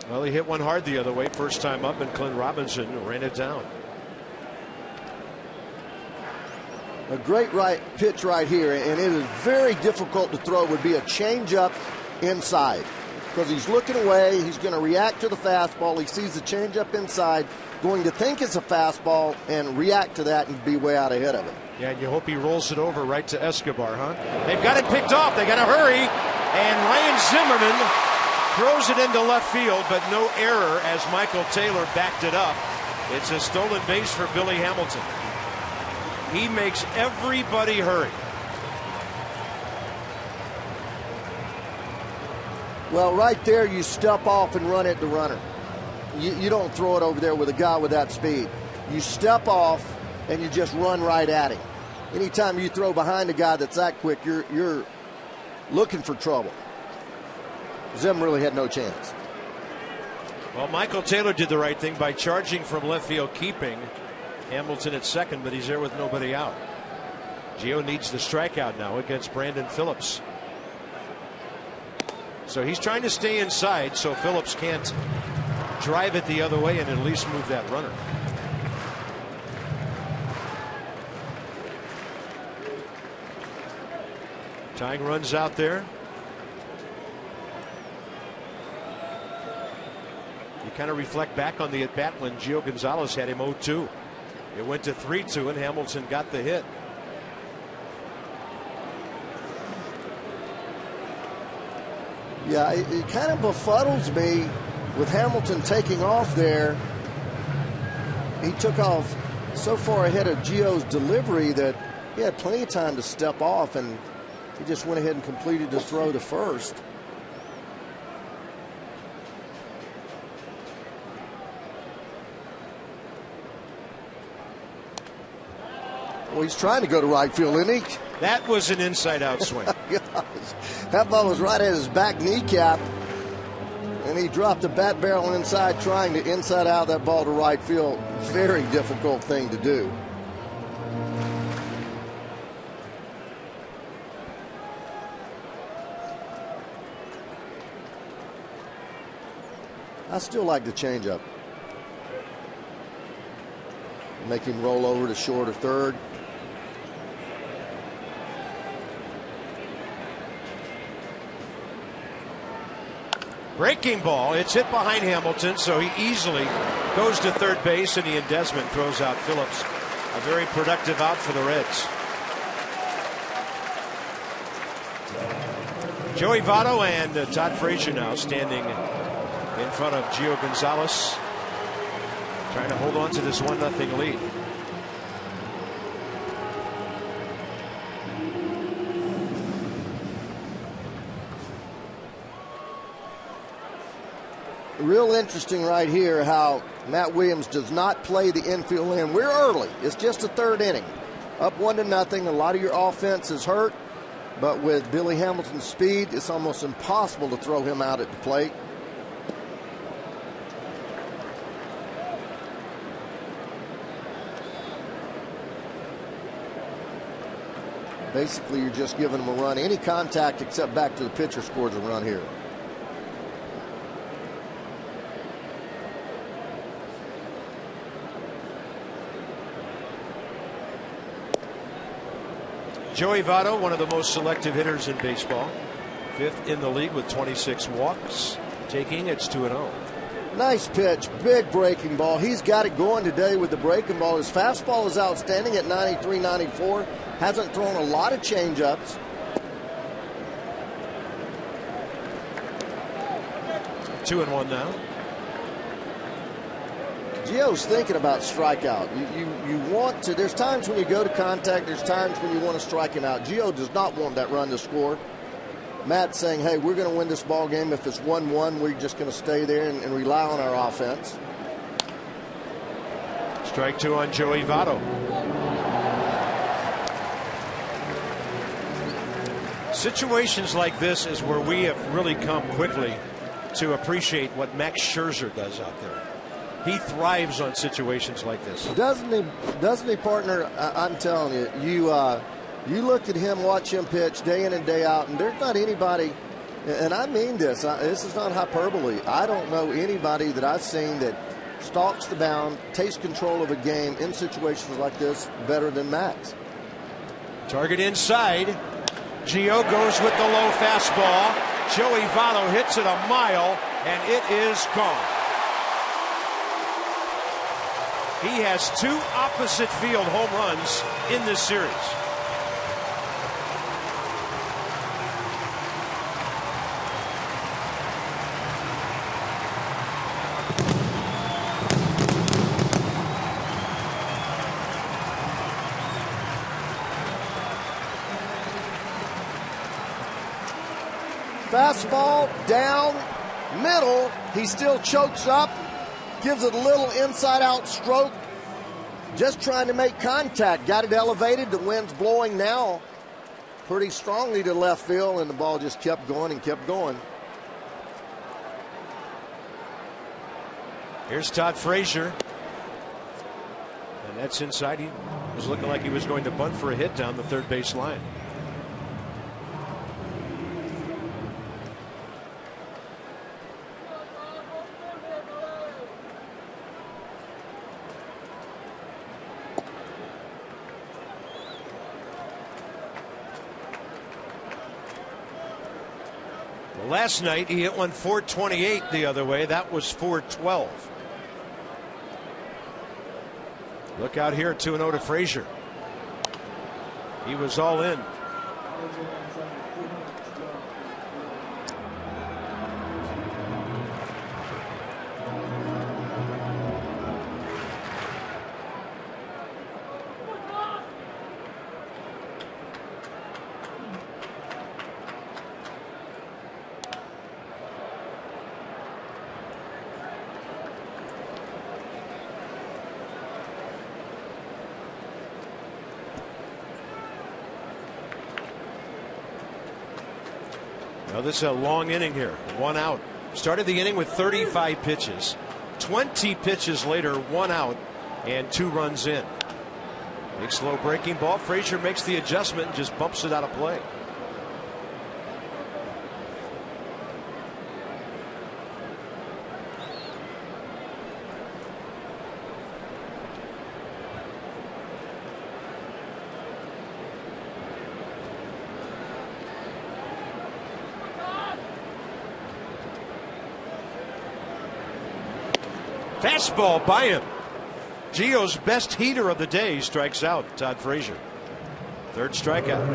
Well, he hit one hard the other way first time up, and Clint Robinson ran it down. A great pitch right here, and it is very difficult to throw. It would be a changeup inside because he's looking away. He's going to react to the fastball. He sees the changeup inside, going to think it's a fastball and react to that and be way out ahead of it. Yeah, and you hope he rolls it over right to Escobar, huh? They've got it picked off. They got to hurry, and Ryan Zimmerman throws it into left field, but no error as Michael Taylor backed it up. It's a stolen base for Billy Hamilton. He makes everybody hurry. Well, right there, you step off and run at the runner. You don't throw it over there with a guy with that speed. You step off and you just run right at him. Anytime you throw behind a guy that's that quick, you're looking for trouble. Zim really had no chance. Well, Michael Taylor did the right thing by charging from left field, keeping Hamilton at second, but he's there with nobody out. Gio needs the strikeout now against Brandon Phillips. So he's trying to stay inside so Phillips can't drive it the other way and at least move that runner. Tying runs out there. You kind of reflect back on the at-bat when Gio Gonzalez had him 0-2. It went to 3-2 and Hamilton got the hit. Yeah, it kind of befuddles me with Hamilton taking off there. He took off so far ahead of Gio's delivery that he had plenty of time to step off, and he just went ahead and completed the throw to first. Well, he's trying to go to right field, isn't he? That was an inside-out swing. That ball was right at his back kneecap, and he dropped the bat barrel inside, trying to inside out that ball to right field. Very difficult thing to do. I still like the changeup. Make him roll over to short or third. Breaking ball. It's hit behind Hamilton, so he easily goes to third base, and Ian Desmond throws out Phillips. A very productive out for the Reds. Joey Votto and Todd Frazier now standing in front of Gio Gonzalez, trying to hold on to this 1-0 lead. Real interesting right here how Matt Williams does not play the infield in. We're early. It's just the third inning. Up 1-0. A lot of your offense is hurt, but with Billy Hamilton's speed, it's almost impossible to throw him out at the plate. Basically, you're just giving them a run. Any contact except back to the pitcher scores a run here. Joey Votto, one of the most selective hitters in baseball. 5th in the league with 26 walks. Taking, it's 2-0. Nice pitch, big breaking ball. He's got it going today with the breaking ball. His fastball is outstanding at 93, 94. Hasn't thrown a lot of changeups. 2-1 now. Gio's thinking about strikeout. You want to, there's times when you go to contact, there's times when you want to strike him out. Gio does not want that run to score. Matt's saying, hey, we're going to win this ball game. If it's 1-1, we're just going to stay there and rely on our offense. Strike 2 on Joey Votto. Situations like this is where we have really come quickly to appreciate what Max Scherzer does out there. He thrives on situations like this. Doesn't he, partner? I'm telling you, you look at him, watch him pitch day in and day out, and there's not anybody, and I mean this, this is not hyperbole. I don't know anybody that I've seen that stalks the mound, takes control of a game in situations like this better than Max. Target inside. Gio goes with the low fastball. Joey Votto hits it a mile, and it is gone. He has 2 opposite field home runs in this series. Fastball down middle. He still chokes up, gives it a little inside-out stroke. Just trying to make contact. Got it elevated. The wind's blowing now pretty strongly to left field, and the ball just kept going and kept going. Here's Todd Frazier. And that's inside. He was looking like he was going to bunt for a hit down the third base line. Last night he hit one 428 the other way. That was 412. Look out here, 2-0 to Frazier. He was all in. Now this is a long inning here. 1 out. Started the inning with 35 pitches. 20 pitches later, 1 out and 2 runs in. Big slow breaking ball. Frazier makes the adjustment and just bumps it out of play. Fastball by him. Gio's best heater of the day strikes out Todd Frazier. 3rd strikeout.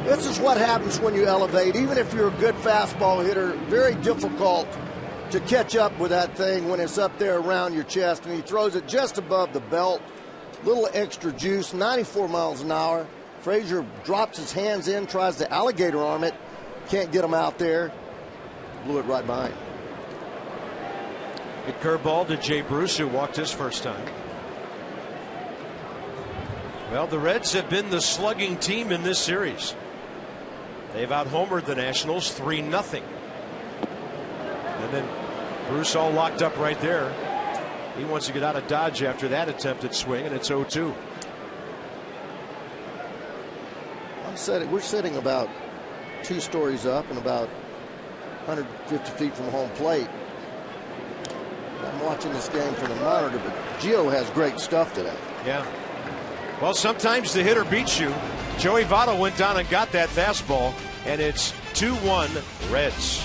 This is what happens when you elevate. Even if you're a good fastball hitter, very difficult to catch up with that thing when it's up there around your chest, and he throws it just above the belt. Little extra juice, 94 miles an hour. Frazier drops his hands in, tries to alligator arm it. Can't get him out there. Blew it right by him. Hit curveball to Jay Bruce, who walked his first time. Well, the Reds have been the slugging team in this series. They've out-homered the Nationals 3-0. And then Bruce all locked up right there. He wants to get out of Dodge after that attempted swing, and it's 0-2. We're sitting about 2 stories up and about 150 feet from home plate. I'm watching this game from the monitor, but Gio has great stuff today. Yeah. Well, sometimes the hitter beats you. Joey Votto went down and got that fastball, and it's 2-1 Reds.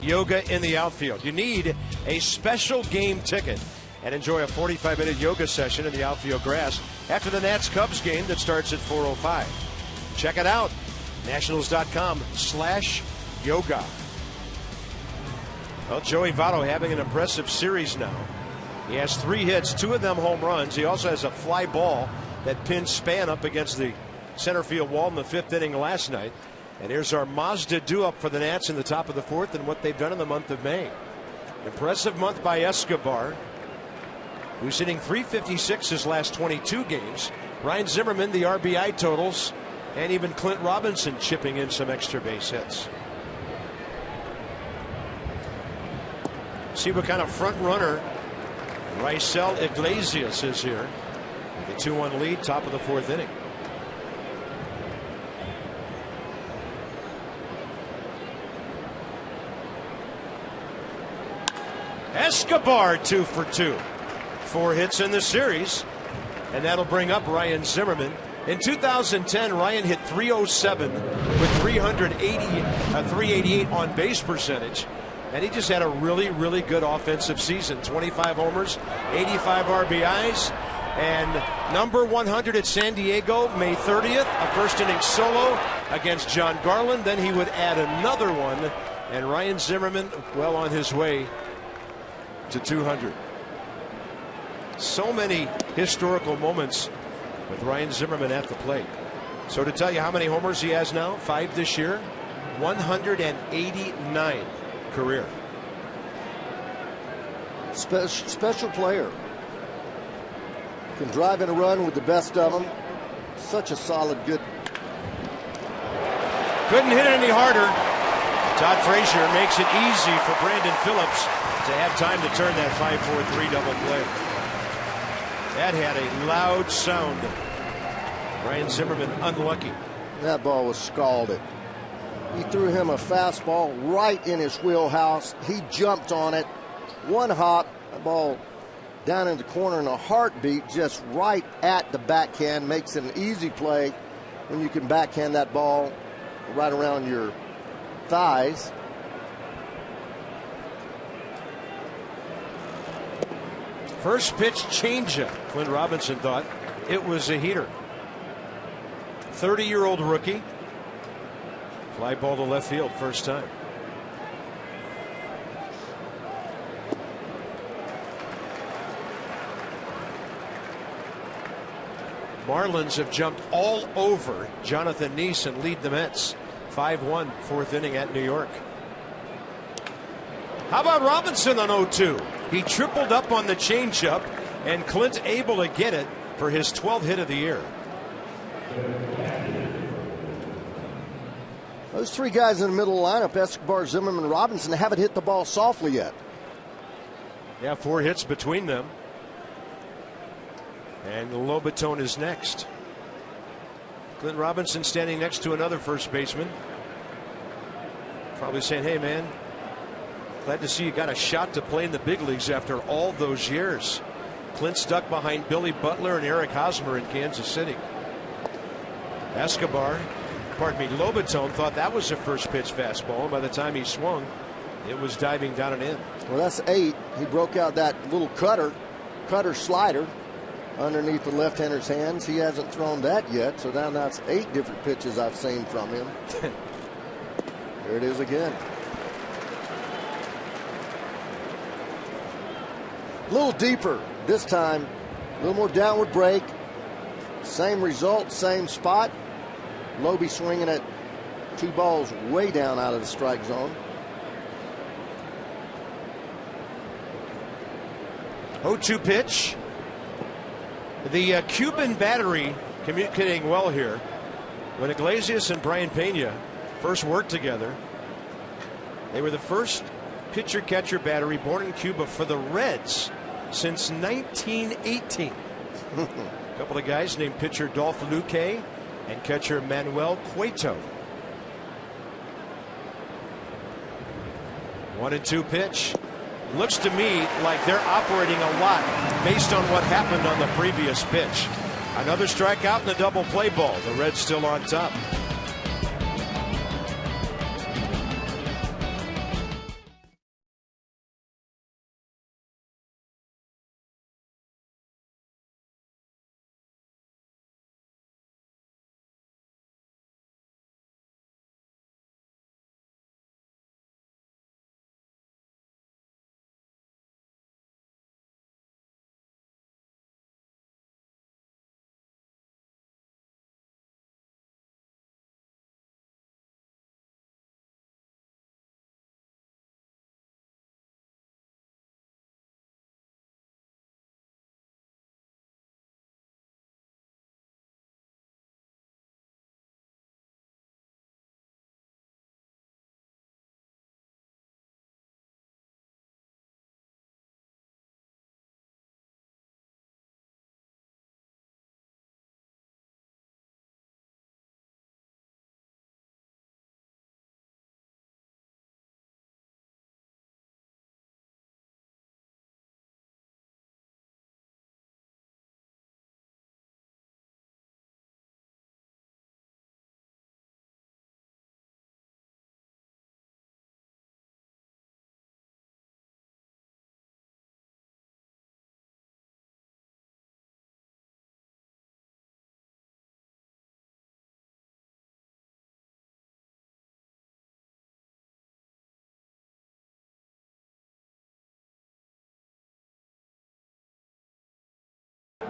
Yoga in the outfield. You need a special game ticket and enjoy a 45-minute yoga session in the outfield grass after the Nats-Cubs game that starts at 4:05. Check it out. Nationals.com/yoga. Well, Joey Votto having an impressive series now. He has 3 hits, 2 of them home runs. He also has a fly ball that pinned Span up against the center field wall in the 5th inning last night. And here's our Mazda do-up for the Nats in the top of the 4th and what they've done in the month of May. Impressive month by Escobar, who's hitting .356 his last 22 games. Ryan Zimmerman, the RBI totals, and even Clint Robinson chipping in some extra base hits. See what kind of front runner Raisel Iglesias is here. The 2-1 lead, top of the 4th inning. Escobar 2 for 2. 4 hits in the series, and that'll bring up Ryan Zimmerman. In 2010, Ryan hit .307 with 388 on base percentage, and he just had a really good offensive season. 25 homers, 85 RBIs, and number 100 at San Diego, May 30th, a first inning solo against John Garland. Then he would add another one, and Ryan Zimmerman well on his way to 200. So many historical moments with Ryan Zimmerman at the plate. So to tell you how many homers he has now, 5 this year, 189 career. Special player. Can drive in a run with the best of them. Such a solid, good. Couldn't hit it any harder. Todd Frazier makes it easy for Brandon Phillips to have time to turn that 5-4-3 double play. That had a loud sound. Ryan Zimmerman unlucky. That ball was scalded. He threw him a fastball right in his wheelhouse. He jumped on it. One hop, the ball down in the corner in a heartbeat, just right at the backhand. Makes it an easy play when you can backhand that ball right around your thighs. First pitch changeup. Clint Robinson thought it was a heater. 30-year-old rookie. Fly ball to left field first time. Marlins have jumped all over Jonathan Neese and lead the Mets 5-1 fourth inning at New York. How about Robinson on 0-2? He tripled up on the changeup, and Clint able to get it for his 12th hit of the year. Those three guys in the middle of the lineup, Escobar, Zimmerman, Robinson, haven't hit the ball softly yet. Yeah, 4 hits between them. And Lobaton is next. Clint Robinson standing next to another first baseman. Probably saying, hey, man, glad to see you got a shot to play in the big leagues after all those years. Clint stuck behind Billy Butler and Eric Hosmer in Kansas City. Lobaton thought that was a first pitch fastball, and by the time he swung, it was diving down and in. Well, that's 8. He broke out that little cutter slider underneath the left-hander's hands. He hasn't thrown that yet, so now that's 8 different pitches I've seen from him. There it is again. A little deeper this time, a little more downward break. Same result, same spot. Lobe swinging at 2 balls way down out of the strike zone. 0-2 pitch. The Cuban battery communicating well here. When Iglesias and Brian Pena first worked together, they were the first pitcher-catcher battery born in Cuba for the Reds since 1918. A couple of guys named pitcher Dolph Luque and catcher Manuel Cueto. 1-2 pitch. Looks to me like they're operating a lot based on what happened on the previous pitch. Another strikeout and a double play ball. The Reds still on top.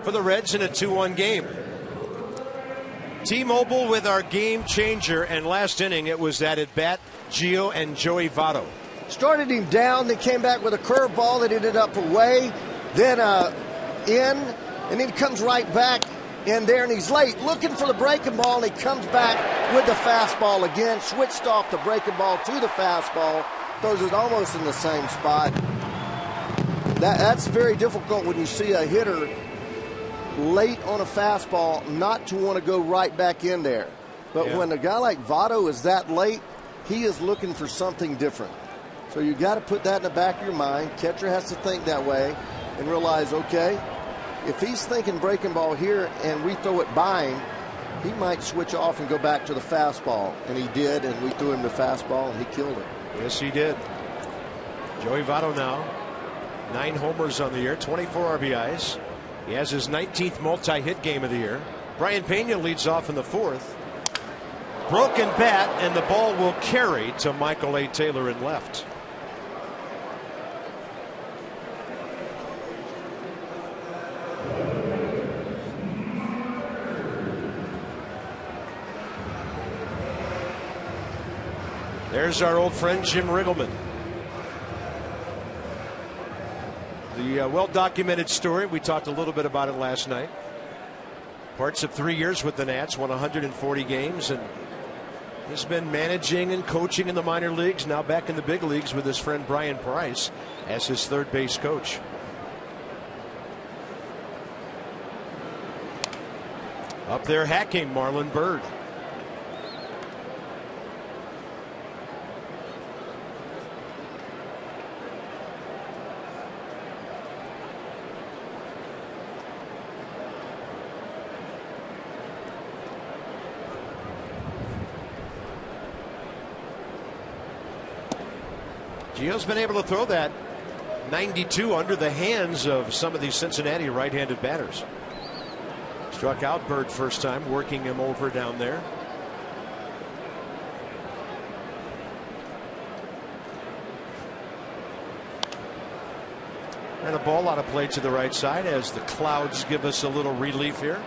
For the Reds in a 2-1 game. T-Mobile with our game changer, and last inning it was that at bat, Gio and Joey Votto. Started him down, then came back with a curveball that ended up away, then in, and then he comes right back in there, and he's late looking for the breaking ball, and he comes back with the fastball again, switched off the breaking ball to the fastball, throws it almost in the same spot. That's very difficult when you see a hitter late on a fastball not to want to go right back in there. But when a guy like Votto is that late, he is looking for something different. So you got to put that in the back of your mind. Catcher has to think that way and realize, okay, if he's thinking breaking ball here and we throw it by him, he might switch off and go back to the fastball. And he did, and we threw him the fastball, and he killed it. Yes, he did. Joey Votto now, 9 homers on the year, 24 RBIs. He has his 19th multi-hit game of the year. Brian Pena leads off in the 4th. Broken bat, and the ball will carry to Michael A. Taylor in left. There's our old friend Jim Riggleman. The well-documented story. We talked a little bit about it last night. Parts of 3 years with the Nats, won 140 games, and he's been managing and coaching in the minor leagues, now back in the big leagues with his friend Brian Price as his third base coach. Up there hacking Marlon Byrd. Gio's been able to throw that 92 under the hands of some of these Cincinnati right-handed batters. Struck out Bird first time, working him over down there. And a ball out of play to the right side as the clouds give us a little relief here.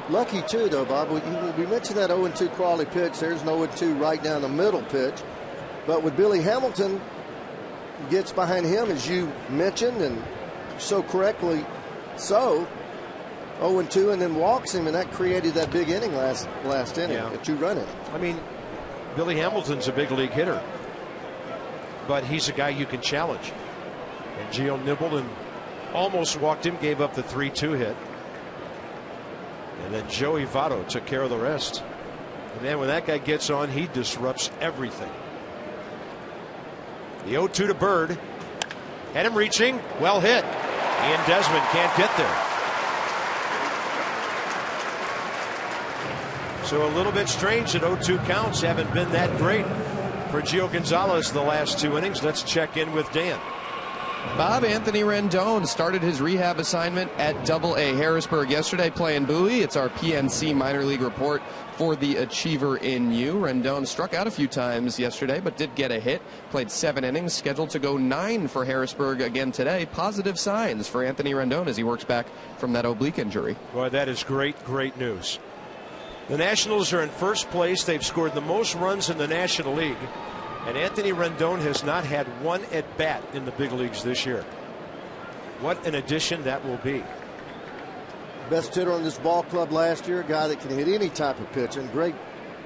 Lucky too, though, Bob. We mentioned that 0-2 Crawley pitch. There's an 0-2 right down the middle pitch. But with Billy Hamilton, gets behind him, as you mentioned, and so correctly so, 0-2, and then walks him, and that created that big inning last inning, a 2-run inning. I mean, Billy Hamilton's a big league hitter, but he's a guy you can challenge. And Gio nibbled and almost walked him, gave up the 3-2 hit. And then Joey Votto took care of the rest. And then when that guy gets on, he disrupts everything. The 0-2 to Bird. Had him reaching. Well hit. Ian Desmond can't get there. So a little bit strange that 0-2 counts haven't been that great for Gio Gonzalez the last 2 innings. Let's check in with Dan. Bob, Anthony Rendon started his rehab assignment at Double-A Harrisburg yesterday, playing buoy. It's our PNC minor league report for the Achiever in You. Rendon struck out a few times yesterday, but did get a hit. Played 7 innings, scheduled to go 9 for Harrisburg again today. Positive signs for Anthony Rendon as he works back from that oblique injury. Boy, that is great, great news. The Nationals are in first place. They've scored the most runs in the National League. And Anthony Rendon has not had one at-bat in the big leagues this year. What an addition that will be. Best hitter on this ball club last year, a guy that can hit any type of pitch, and great,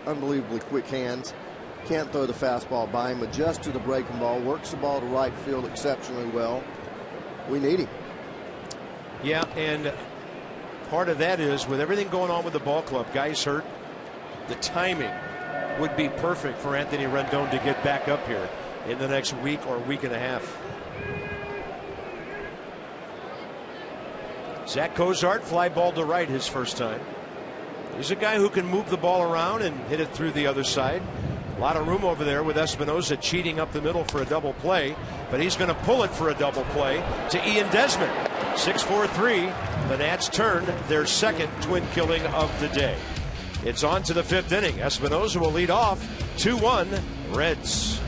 unbelievably quick hands. Can't throw the fastball by him, adjusts to the breaking ball, works the ball to right field exceptionally well. We need him. Yeah, and part of that is with everything going on with the ball club, guys hurt, the timing would be perfect for Anthony Rendon to get back up here in the next week or week and a half. Zach Cozart, fly ball to right his first time. He's a guy who can move the ball around and hit it through the other side. A lot of room over there with Espinosa cheating up the middle for a double play, but he's going to pull it for a double play to Ian Desmond. 6-4-3. The Nats turned their second twin killing of the day. It's on to the 5th inning. Espinosa will lead off 2-1 Reds.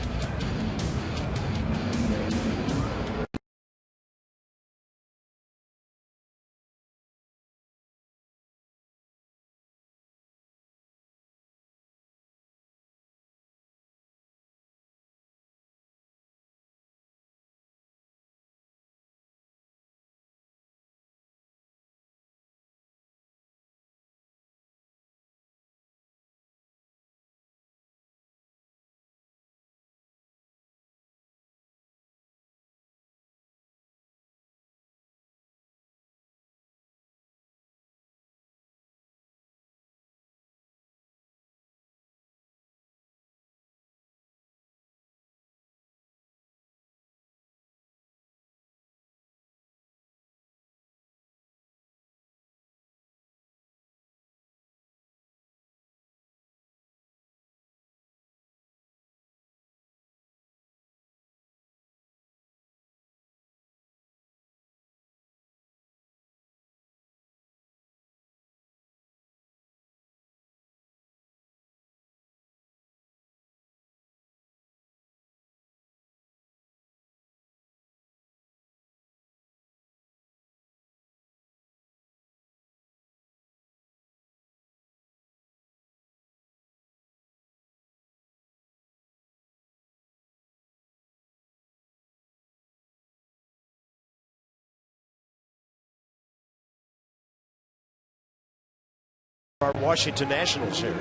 our Washington Nationals here.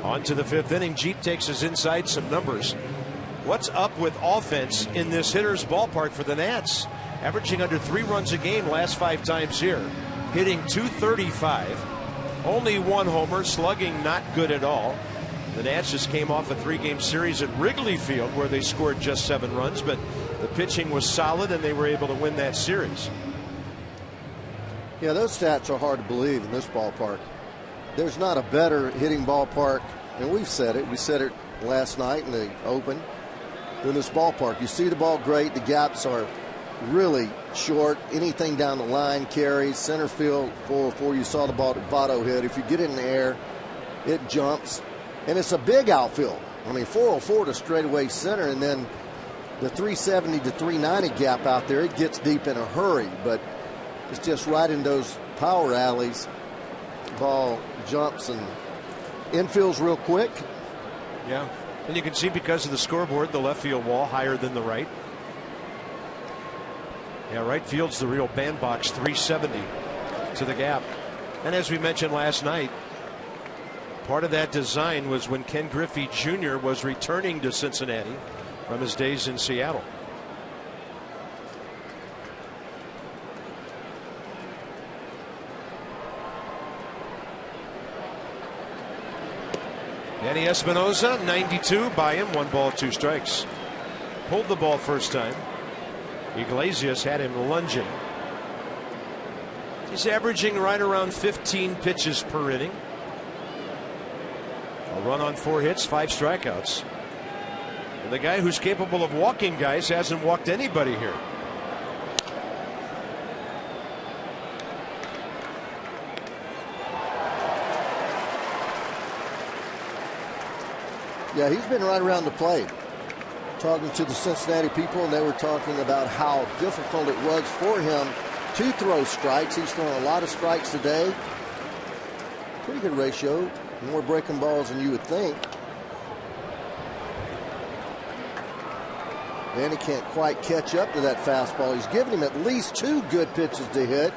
On to the 5th inning. Jeep takes us inside some numbers. What's up with offense in this hitter's ballpark for the Nats? Averaging under 3 runs a game last 5 times here. Hitting .235. Only 1 homer. Slugging not good at all. The Nats just came off a 3-game series at Wrigley Field where they scored just 7 runs, but the pitching was solid and they were able to win that series. Yeah, those stats are hard to believe in this ballpark. There's not a better hitting ballpark, and we've said it. We said it last night in the Open, than this ballpark. You see the ball great. The gaps are really short. Anything down the line carries. Center field 404. You saw the ball that Votto hit. If you get it in the air, it jumps. And it's a big outfield. I mean, 404 to straightaway center, and then the 370 to 390 gap out there, it gets deep in a hurry, but it's just right in those power alleys. Ball jumps and infield's real quick. Yeah, and you can see because of the scoreboard, the left field wall higher than the right. Yeah, right field's the real bandbox, 370 to the gap. And as we mentioned last night, part of that design was when Ken Griffey Jr. was returning to Cincinnati from his days in Seattle. Danny Espinosa, 92 by him, 1 ball, 2 strikes. Pulled the ball first time. Iglesias had him lunging. He's averaging right around 15 pitches per inning. A run on 4 hits, 5 strikeouts. And the guy who's capable of walking guys hasn't walked anybody here. Yeah, he's been right around the plate. Talking to the Cincinnati people, and they were talking about how difficult it was for him to throw strikes. He's thrown a lot of strikes today. Pretty good ratio. More breaking balls than you would think. Danny can't quite catch up to that fastball. He's given him at least 2 good pitches to hit.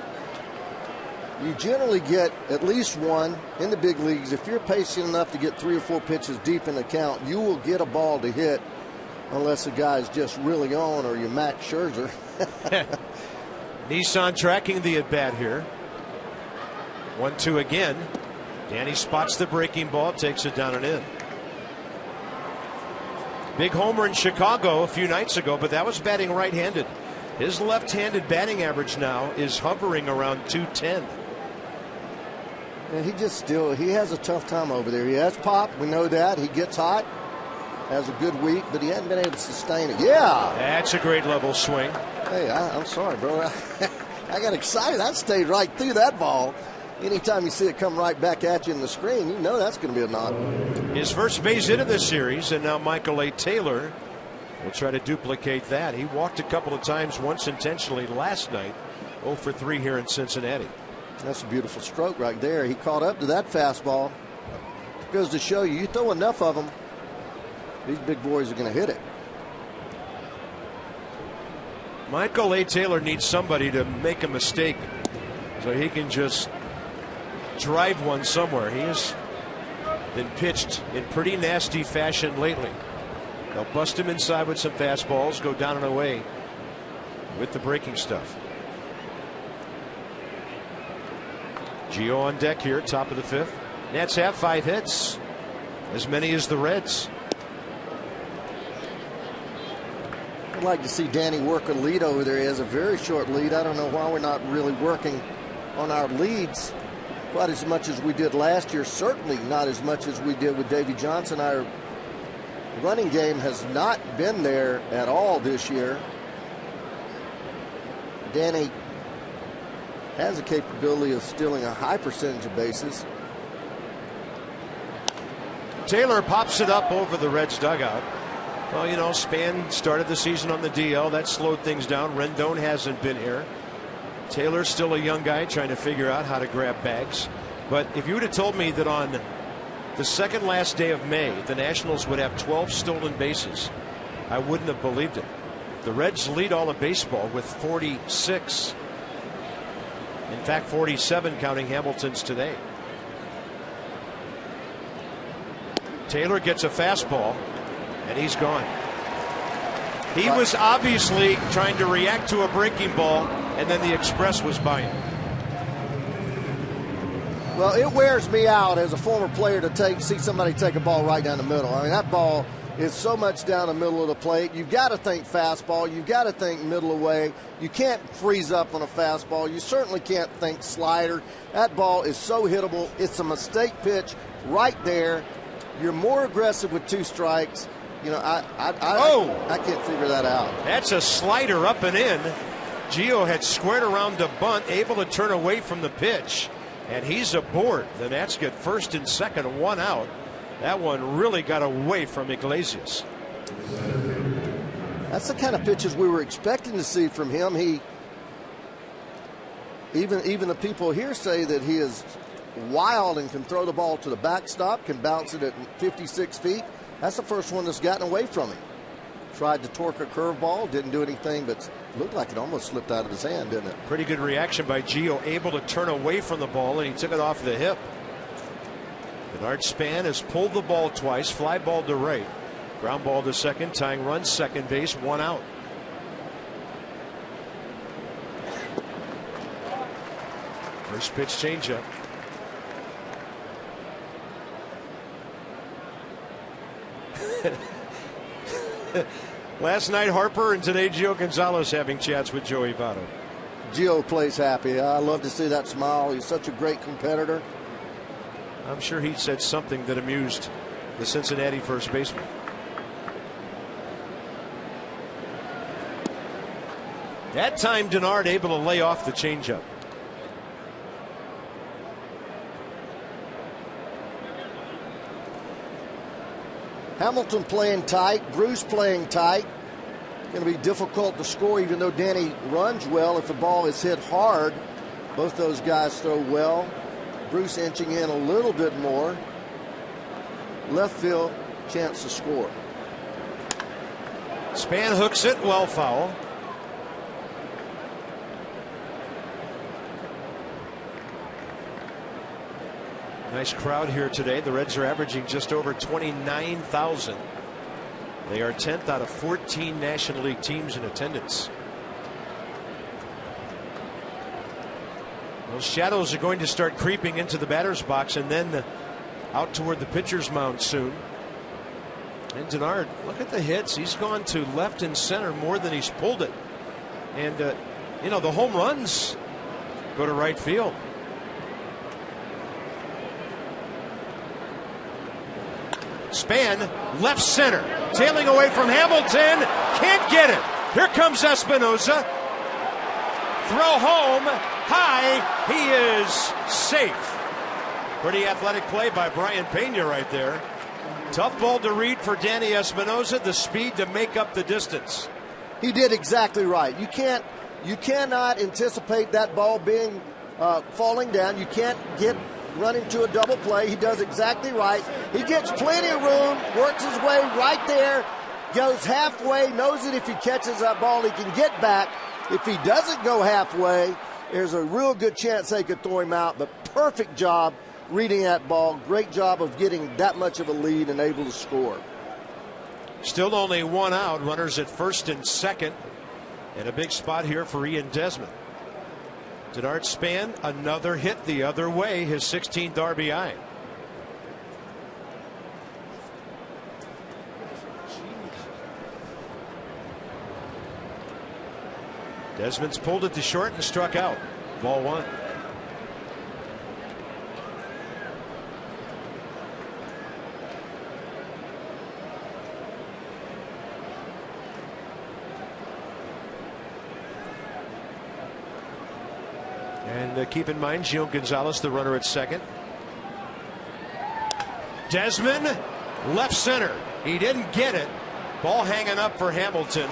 You generally get at least 1 in the big leagues. If you're patient enough to get 3 or 4 pitches deep in the count, you will get a ball to hit unless the guy's just really on, or you're Max Scherzer. Nissan tracking the at-bat here. 1-2 again. Danny spots the breaking ball, takes it down and in. Big homer in Chicago a few nights ago, but that was batting right-handed. His left-handed batting average now is hovering around 210. And he has a tough time over there. He has pop, we know that. He gets hot, has a good week, but he hasn't been able to sustain it. Yeah! That's a great level swing. Hey, I'm sorry, bro. I got excited. I stayed right through that ball. Anytime you see it come right back at you in the screen, you know that's going to be a knock. His first base hit of this series, and now Michael A. Taylor will try to duplicate that. He walked a couple of times, once intentionally last night. 0 for 3 here in Cincinnati. That's a beautiful stroke right there. He caught up to that fastball. Goes to show you, you throw enough of them, these big boys are going to hit it. Michael A. Taylor needs somebody to make a mistake so he can just drive one somewhere. He has been pitched in pretty nasty fashion lately. They'll bust him inside with some fastballs, go down and away with the breaking stuff. Gio on deck here, top of the 5th. Nats have 5 hits, as many as the Reds. I'd like to see Danny work a lead over there. He has a very short lead. I don't know why we're not really working on our leads quite as much as we did last year. Certainly not as much as we did with Davey Johnson. Our running game has not been there at all this year. Danny has a capability of stealing a high percentage of bases. Taylor pops it up over the Reds dugout. Well, you know, Span started the season on the DL. That slowed things down. Rendon hasn't been here. Taylor's still a young guy trying to figure out how to grab bags. But if you would have told me that on the second last day of May, the Nationals would have 12 stolen bases, I wouldn't have believed it. The Reds lead all of baseball with 46. In fact, 47 counting Hamilton's today. Taylor gets a fastball, and he's gone. He was obviously trying to react to a breaking ball, and then the Express was by him. Well, it wears me out as a former player to see somebody take a ball right down the middle. I mean, that ball is so much down the middle of the plate. You've got to think fastball. You've got to think middle away. You can't freeze up on a fastball. You certainly can't think slider. That ball is so hittable. It's a mistake pitch right there. You're more aggressive with 2 strikes. You know, I can't figure that out. That's a slider up and in. Gio had squared around to bunt, able to turn away from the pitch, and he's aboard. The Nats get first and second, 1 out. That one really got away from Iglesias. That's the kind of pitches we were expecting to see from him. Even the people here say that he is wild and can throw the ball to the backstop, can bounce it at 56 feet. That's the first one that's gotten away from him. Tried to torque a curveball, didn't do anything, but looked like it almost slipped out of his hand, didn't it? Pretty good reaction by Gio, able to turn away from the ball, and he took it off the hip. Denard Span has pulled the ball twice, fly ball to right, ground ball to second, tying run, second base, 1 out. First pitch changeup. Last night Harper and today Gio Gonzalez having chats with Joey Votto. Gio plays happy. I love to see that smile. He's such a great competitor. I'm sure he said something that amused the Cincinnati first baseman. That time Denard able to lay off the changeup. Hamilton playing tight, Bruce playing tight. Going to be difficult to score, even though Danny runs well. If the ball is hit hard, both those guys throw well. Bruce inching in a little bit more. Left field, chance to score. Span hooks it, well foul. Nice crowd here today. The Reds are averaging just over 29,000. They are 10th out of 14 National League teams in attendance. Those shadows are going to start creeping into the batter's box and then out toward the pitcher's mound soon. And Denard, look at the hits. He's gone to left and center more than he's pulled it. And, you know, the home runs go to right field. Span, left center, tailing away from Hamilton, can't get it. Here comes Espinosa. Throw home, high, he is safe. Pretty athletic play by Brian Pena right there. Tough ball to read for Danny Espinosa, the speed to make up the distance. He did exactly right. You cannot anticipate that ball being falling down. You can't run into a double play. He does exactly right. He gets plenty of room, works his way right there, goes halfway, knows that if he catches that ball, he can get back. If he doesn't go halfway, there's a real good chance they could throw him out, but perfect job reading that ball. Great job of getting that much of a lead and able to score. Still only 1 out, runners at first and second, and a big spot here for Ian Desmond. Denard Span, another hit the other way, his 16th RBI. Desmond's pulled it to short and struck out. Ball 1. And keep in mind, Gio Gonzalez, the runner at second. Desmond, left center. He didn't get it. Ball hanging up for Hamilton.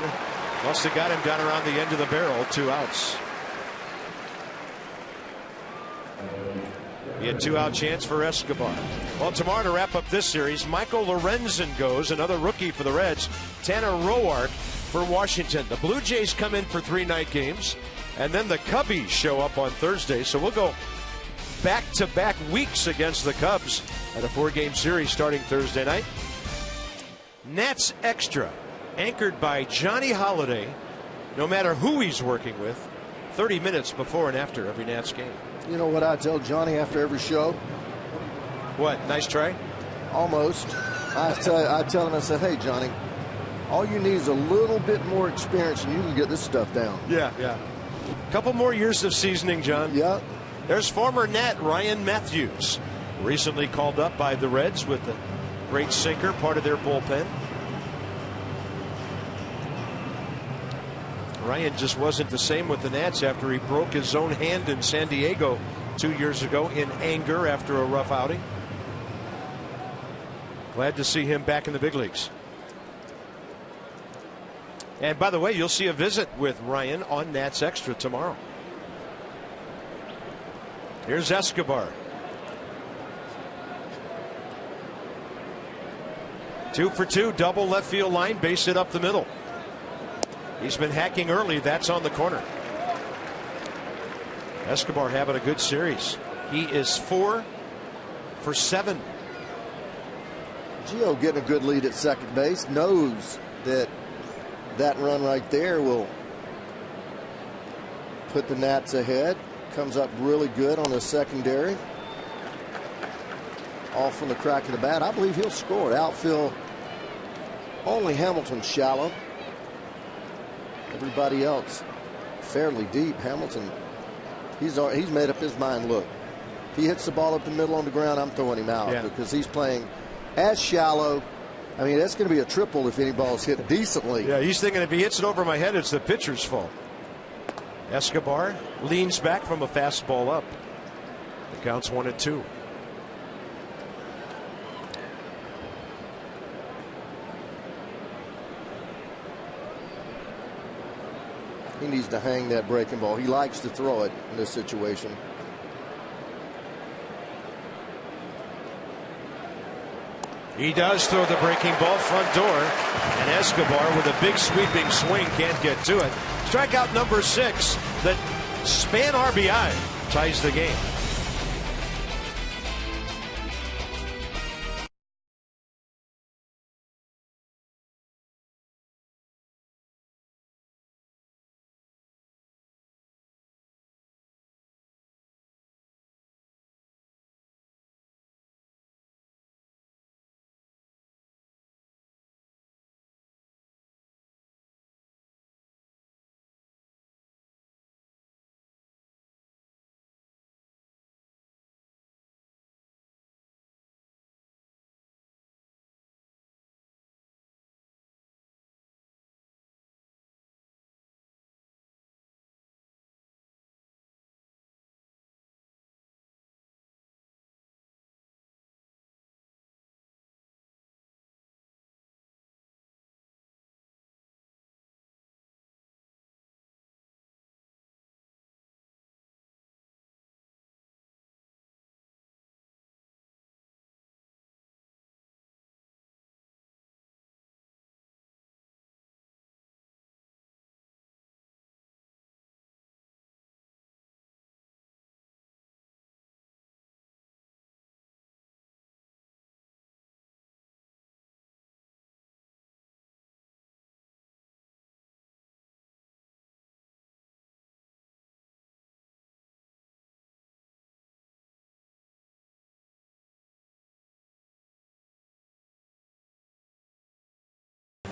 Must have got him down around the end of the barrel. 2 outs. He had 2-out chance for Escobar. Well, tomorrow to wrap up this series, Michael Lorenzen goes, another rookie for the Reds. Tanner Roark for Washington. The Blue Jays come in for 3 night games. And then the Cubbies show up on Thursday. So we'll go back-to-back weeks against the Cubs at a 4-game series starting Thursday night. Nats Extra, anchored by Johnny Holiday, no matter who he's working with, 30 minutes before and after every Nats game. You know what I tell Johnny after every show? What, nice try? Almost. I tell him, I said, hey, Johnny, all you need is a little bit more experience and you can get this stuff down. Yeah. Couple more years of seasoning, John. Yeah. There's former Nat Ryan Matthews, recently called up by the Reds with the great sinker, part of their bullpen. Ryan just wasn't the same with the Nats after he broke his own hand in San Diego 2 years ago in anger after a rough outing. Glad to see him back in the big leagues. And by the way, you'll see a visit with Ryan on Nats Extra tomorrow. Here's Escobar. 2 for 2, double left field line, base hit up the middle. He's been hacking early. That's on the corner. Escobar having a good series. He is 4 for 7. Gio getting a good lead at second base, knows that run right there will put the Nats ahead. Comes up really good on the secondary. Off from the crack of the bat. I believe he'll score. Outfield, only Hamilton shallow. Everybody else fairly deep. Hamilton, he's made up his mind. Look, if he hits the ball up the middle on the ground, I'm throwing him out because he's playing as shallow. I mean, that's going to be a triple if any ball's hit decently. Yeah, he's thinking if he hits it over my head, it's the pitcher's fault. Escobar leans back from a fastball up. The count's 1-2. He needs to hang that breaking ball. He likes to throw it in this situation. He does throw the breaking ball front door, and Escobar with a big sweeping swing can't get to it. Strikeout number 6. The span RBI ties the game.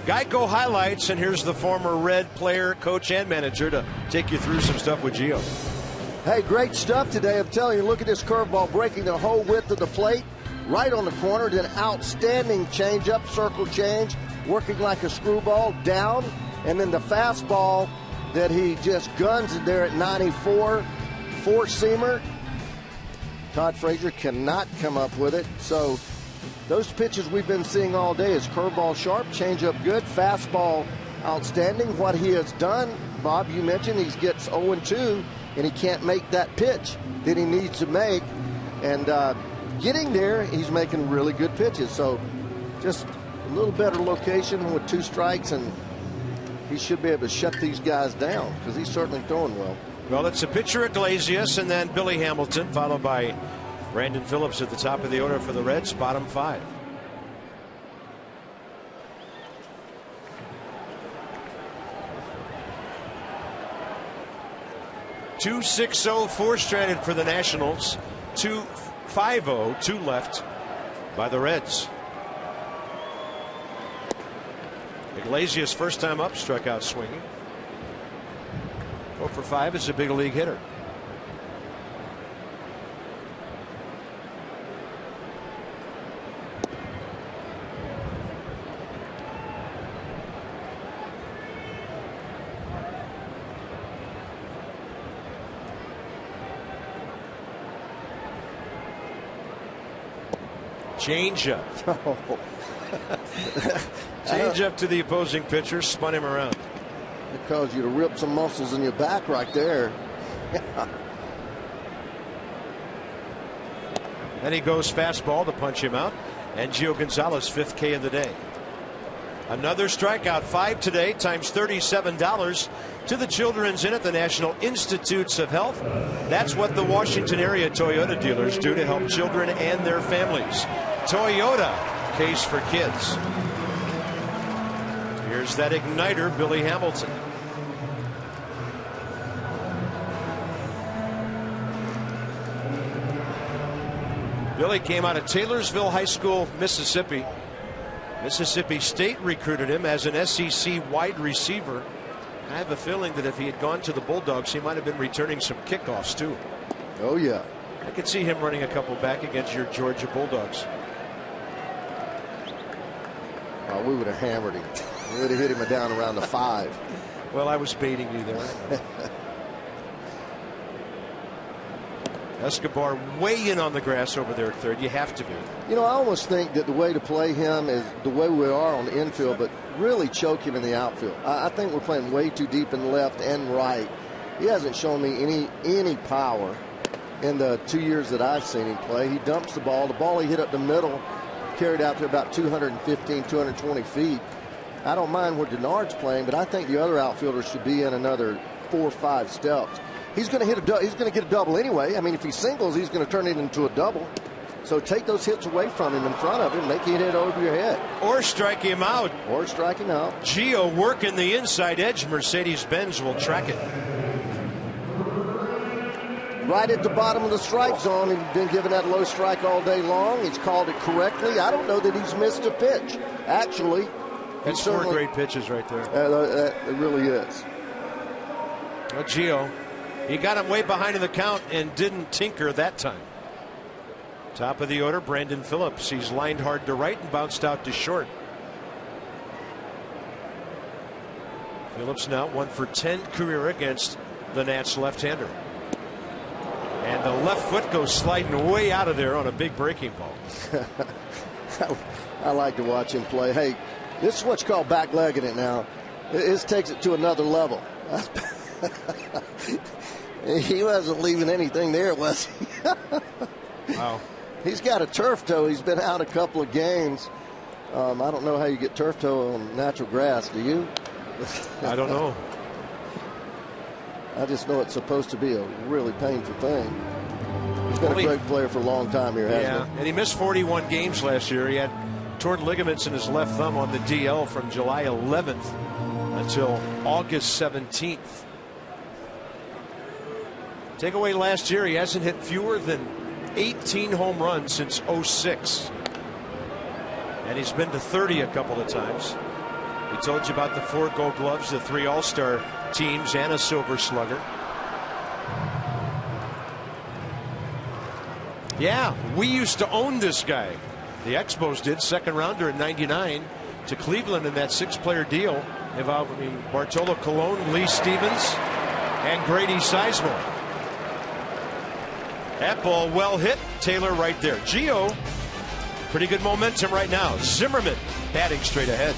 Geico highlights, and here's the former Red player, coach, and manager to take you through some stuff with Gio. Hey, great stuff today. I'm telling you, look at this curveball breaking the whole width of the plate, right on the corner. Then outstanding changeup, circle change, working like a screwball down, and then the fastball that he just guns in there at 94, four-seamer. Todd Frazier cannot come up with it. So those pitches we've been seeing all day is curveball sharp, changeup good, fastball outstanding. What he has done, Bob, you mentioned he gets 0-2, and he can't make that pitch that he needs to make. And getting there, he's making really good pitches. So just a little better location with 2 strikes, and he should be able to shut these guys down because he's certainly throwing well. Well, it's a pitcher Iglesias and then Billy Hamilton, followed by Brandon Phillips at the top of the order for the Reds, bottom 5. .260 four-stranded for the Nationals. 2.50, 2 left by the Reds. Iglesias, first time up, struck out swinging. 0 for 5 is a big league hitter. Changeup. Changeup to the opposing pitcher, spun him around. It caused you to rip some muscles in your back right there. Then he goes fastball to punch him out. And Gio Gonzalez, 5th K of the day. Another strikeout, 5 today, times $37 to the Children's Inn at the National Institutes of Health. That's what the Washington area Toyota dealers do to help children and their families. Toyota, case for kids. Here's that igniter, Billy Hamilton. Billy came out of Taylorsville High School, Mississippi. Mississippi State recruited him as an SEC wide receiver. I have a feeling that if he had gone to the Bulldogs, he might have been returning some kickoffs too. Oh yeah. I could see him running a couple back against your Georgia Bulldogs. Oh, we would have hammered him. We would have hit him down around the 5. Well, I was baiting you there. Escobar way in on the grass over there at third. You have to be. You know, I almost think that the way to play him is the way we are on the infield, but really choke him in the outfield. I think we're playing way too deep in left and right. He hasn't shown me any power in the 2 years that I've seen him play. He dumps the ball. The ball he hit up the middle, carried out to about 215, 220 feet. I don't mind where Denard's playing, but I think the other outfielders should be in another 4 or 5 steps. He's going to get a double anyway. I mean, if he singles, he's going to turn it into a double. So take those hits away from him in front of him, make it hit over your head. Or strike him out. Or strike him out. Gio working the inside edge. Mercedes-Benz will track it. Right at the bottom of the strike zone. He's been given that low strike all day long. He's called it correctly. I don't know that he's missed a pitch. Actually, that's 4 great pitches right there. It really is. Well, Gio, he got him way behind in the count and didn't tinker that time. Top of the order, Brandon Phillips. He's lined hard to right and bounced out to short. Phillips now 1 for 10 career against the Nats left-hander. And the left foot goes sliding way out of there on a big breaking ball. I like to watch him play. Hey, this is what's called backlegging it now. This takes it to another level. He wasn't leaving anything there, was he? Wow. He's got a turf toe. He's been out a couple of games. I don't know how you get turf toe on natural grass. Do you? I don't know. I just know it's supposed to be a really painful thing. He's been a great player for a long time here, hasn't he? And he missed 41 games last year. He had torn ligaments in his left thumb on the DL from July 11th until August 17th. Take away last year, he hasn't hit fewer than 18 home runs since '06. And he's been to 30 a couple of times. We told you about the 4 Gold Gloves, the 3 All-Star teams, and a Silver Slugger. Yeah, we used to own this guy. The Expos did, second rounder in '99 to Cleveland in that 6-player deal involving Bartolo Colon, Lee Stevens, and Grady Sizemore. That ball well hit. Taylor right there. Gio, pretty good momentum right now. Zimmerman batting straight ahead.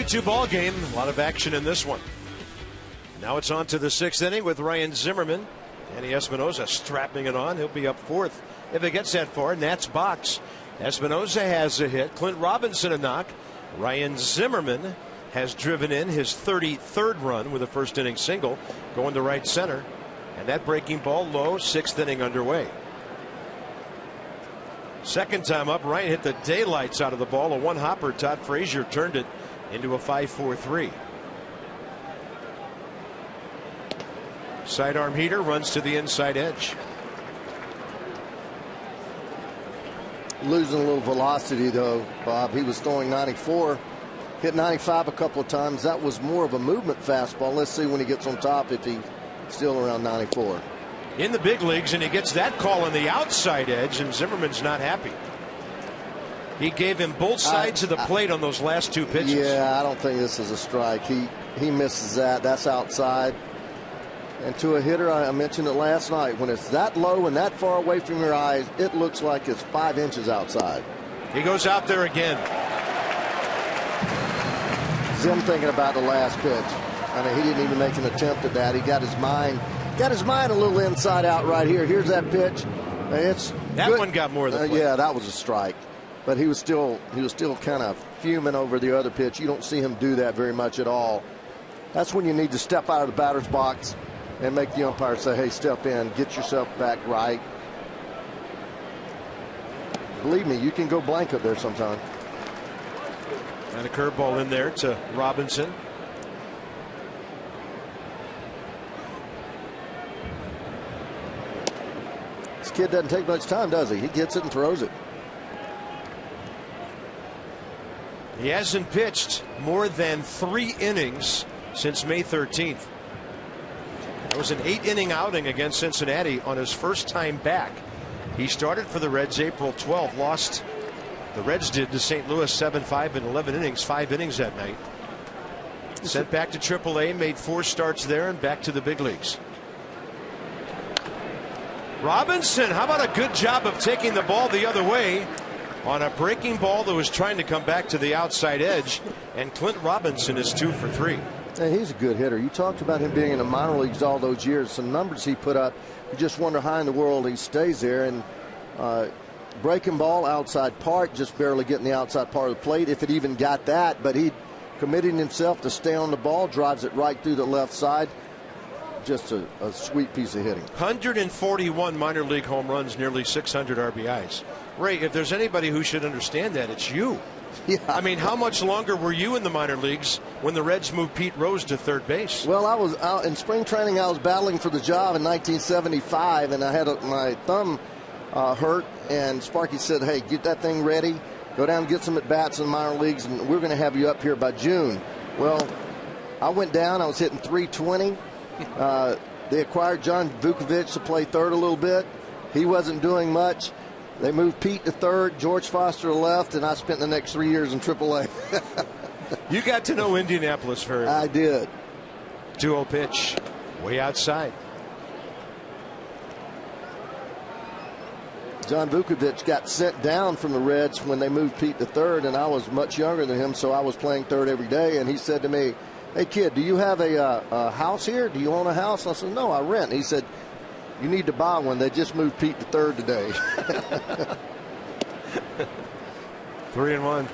2-2 ball game. A lot of action in this one. Now it's on to the 6th inning with Ryan Zimmerman. Danny Espinosa strapping it on. He'll be up 4th if it gets that far. Nats box. Espinosa has a hit. Clint Robinson a knock. Ryan Zimmerman has driven in his 33rd run with a first inning single, going to right center. And that breaking ball low, 6th inning underway. Second time up, Ryan hit the daylights out of the ball. A one hopper. Todd Frazier turned it into a 5-4-3. Sidearm heater runs to the inside edge. Losing a little velocity though, Bob. He was throwing 94, hit 95 a couple of times. That was more of a movement fastball. Let's see when he gets on top if he's still around 94. In the big leagues, and he gets that call on the outside edge, and Zimmerman's not happy. He gave him both sides of the plate on those last 2 pitches. Yeah, I don't think this is a strike. He misses that. That's outside. And to a hitter, I mentioned it last night, when it's that low and that far away from your eyes, it looks like it's 5 inches outside. He goes out there again. Zim thinking about the last pitch. I mean, he didn't even make an attempt at that. He got his mind a little inside out right here. Here's that pitch. It's that good. One got more than yeah, that was a strike. But he was still kind of fuming over the other pitch. You don't see him do that very much at all. That's when you need to step out of the batter's box and make the umpire say, hey, step in, get yourself back right. Believe me, you can go blank up there sometime. And a curveball in there to Robinson. This kid doesn't take much time, does he? He gets it and throws it. He hasn't pitched more than 3 innings since May 13th. It was an 8-inning outing against Cincinnati on his first time back. He started for the Reds April 12th, lost. The Reds did to St. Louis 7-5 in 11 innings, 5 innings that night. Sent back to AAA, made 4 starts there, and back to the big leagues. Robinson, how about a good job of taking the ball the other way on a breaking ball that was trying to come back to the outside edge, and Clint Robinson is 2 for 3. Hey, he's a good hitter. You talked about him being in the minor leagues all those years. Some numbers he put up, you just wonder how in the world he stays there. And breaking ball outside part, just barely getting the outside part of the plate, if it even got that. But he committed himself to stay on the ball, drives it right through the left side. Just a sweet piece of hitting. 141 minor league home runs, nearly 600 RBIs. Ray, if there's anybody who should understand that, it's you. Yeah. I mean, how much longer were you in the minor leagues when the Reds moved Pete Rose to third base? Well, I was out in spring training. I was battling for the job in 1975, and I had my thumb hurt. And Sparky said, "Hey, get that thing ready. Go down and get some at bats in the minor leagues, and we're going to have you up here by June." Well, I went down. I was hitting 320. They acquired John Vukovic to play third a little bit. He wasn't doing much. They moved Pete to third, George Foster to left, and I spent the next 3 years in AAA. You got to know Indianapolis very well. I did. 2-0 pitch, way outside. John Vukovic got sent down from the Reds when they moved Pete to third, and I was much younger than him, so I was playing third every day. And he said to me, "Hey, kid, do you have a house here? Do you own a house?" I said, "No, I rent." He said, "You need to buy one. They just moved Pete to third today." 3-1.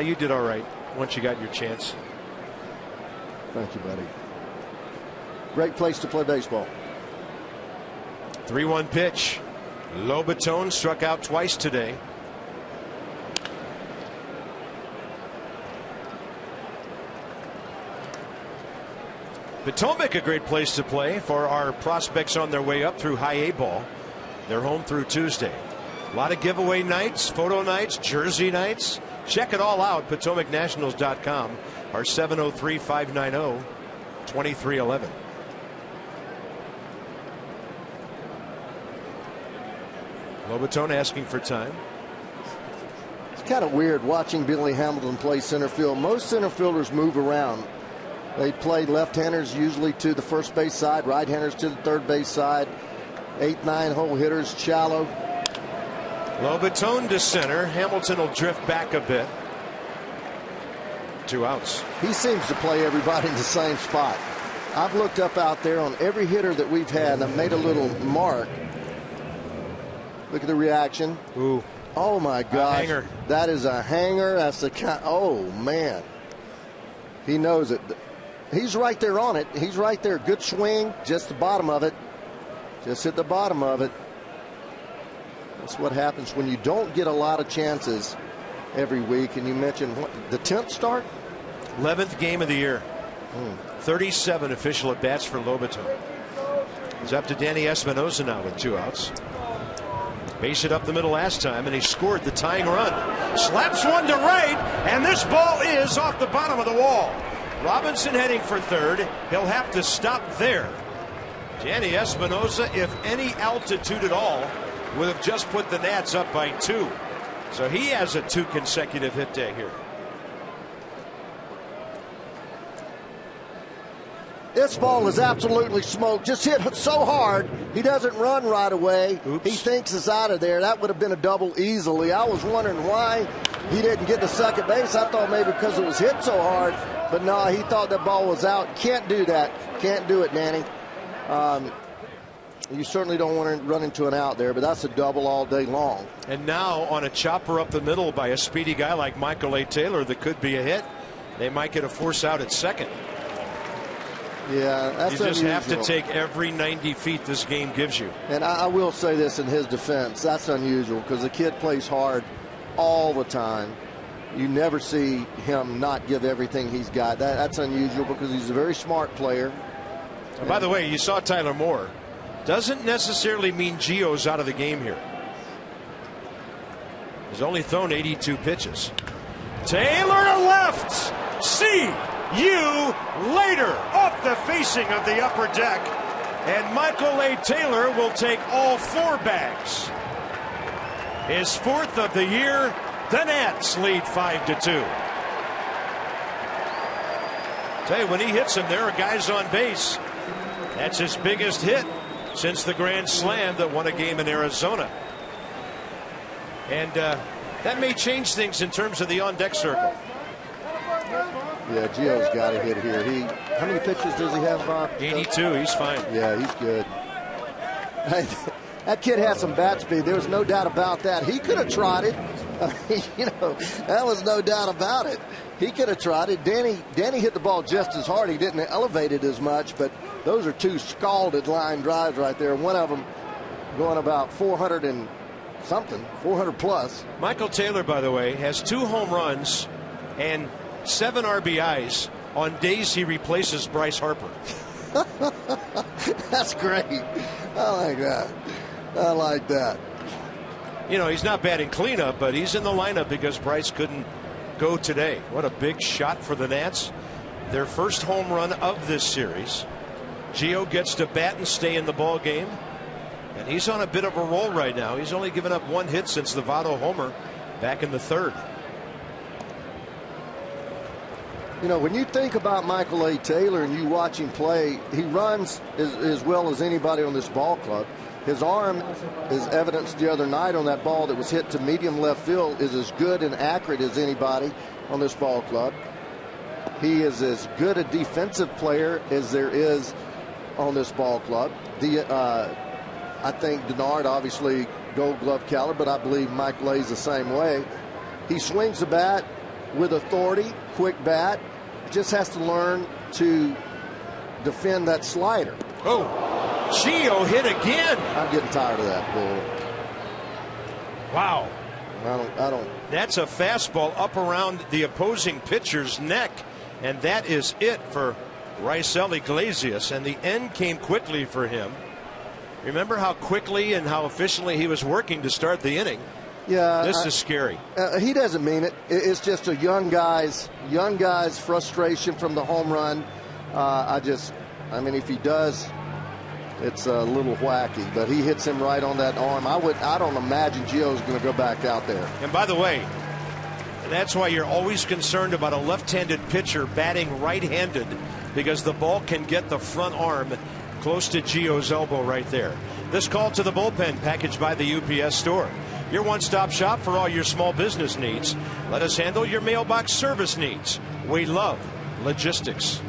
You did all right once you got your chance. Thank you, buddy. Great place to play baseball. 3-1 pitch. Lobatone struck out twice today. Potomac, a great place to play for our prospects on their way up through high A ball. They're home through Tuesday. A lot of giveaway nights, photo nights, jersey nights. Check it all out, PotomacNationals.com. Our 703-590-2311. Lobatone asking for time. It's kind of weird watching Billy Hamilton play center field. Most center fielders move around. They play left-handers usually to the first base side, right-handers to the third base side. 8-9 hole hitters, shallow. Lobaton to center. Hamilton will drift back a bit. 2 outs. He seems to play everybody in the same spot. I've looked up out there on every hitter that we've had, and I've made a little mark. Look at the reaction. Ooh. Oh, my gosh. Hanger. That is a hanger. That's the kind. Oh, man. He knows it. He's right there on it. He's right there. Good swing. Just the bottom of it. Just hit the bottom of it. That's what happens when you don't get a lot of chances every week. And you mentioned what, the 10th start? 11th game of the year. 37 official at bats for Lobaton. He's up to Danny Espinosa now with 2 outs. Base it up the middle last time, and he scored the tying run. Slaps one to right, and this ball is off the bottom of the wall. Robinson heading for third. He'll have to stop there. Danny Espinosa, if any altitude at all, would have just put the Nats up by 2. So he has a 2 consecutive hit day here. This ball is absolutely smoked. Just hit so hard, he doesn't run right away. Oops. He thinks it's out of there. That would have been a double easily. I was wondering why he didn't get to second base. I thought maybe because it was hit so hard. But no, he thought that ball was out. Can't do that. Can't do it, Danny. You certainly don't want to run into an out there, but that's a double all day long. And now on a chopper up the middle by a speedy guy like Michael A. Taylor that could be a hit, they might get a force out at second. Yeah, that's you just unusual. have to take every 90 feet this game gives you. And I will say this in his defense, that's unusual because the kid plays hard all the time. You never see him not give everything he's got. That's unusual because he's a very smart player. And by the way, you saw Tyler Moore. Doesn't necessarily mean Gio's out of the game here. He's only thrown 82 pitches. Taylor to left. See you later. Off the facing of the upper deck. And Michael A. Taylor will take all 4 bags. His 4th of the year. The Nats lead 5-2. Tell you, when he hits him, there are guys on base. That's his biggest hit since the grand slam that won a game in Arizona. And that may change things in terms of the on-deck circle. Yeah, Gio's got a hit here. How many pitches does he have, Bob? 82. He's fine. Yeah, he's good. That kid has some bat speed. There was no doubt about that. He could have tried it. You know, that was no doubt about it. He could have tried it. Danny hit the ball just as hard. He didn't elevate it as much, but those are 2 scalded line drives right there. One of them going about 400 and something, 400 plus. Michael Taylor, by the way, has 2 home runs and 7 RBIs on days he replaces Bryce Harper. That's great. I like that. I like that. You know, he's not batting cleanup, but he's in the lineup because Bryce couldn't go today. What a big shot for the Nats. Their first home run of this series. Gio gets to bat and stay in the ball game. And he's on a bit of a roll right now. He's only given up 1 hit since the Votto homer back in the 3rd. You know, when you think about Michael A. Taylor and you watch him play, he runs as well as anybody on this ball club. His arm, as evidenced the other night on that ball that was hit to medium left field, is as good and accurate as anybody on this ball club. He is as good a defensive player as there is on this ball club. I think Denard, obviously, Gold Glove caliber, but I believe Mike Lay's the same way. He swings the bat with authority, quick bat. Just has to learn to defend that slider. Oh, Gio hit again. I'm getting tired of that bull. Wow. I don't. That's a fastball up around the opposing pitcher's neck. And that is it for Raisel Iglesias. And the end came quickly for him. Remember how quickly and how efficiently he was working to start the inning? Yeah, this is scary. He doesn't mean it. It's just a young guy's frustration from the home run. I mean, if he does, it's a little wacky. But he hits him right on that arm. I don't imagine Gio's going to go back out there. And by the way, that's why you're always concerned about a left-handed pitcher batting right-handed, because the ball can get the front arm close to Gio's elbow right there. This call to the bullpen packaged by the UPS store. your one-stop shop for all your small business needs. Let us handle your mailbox service needs. We love logistics.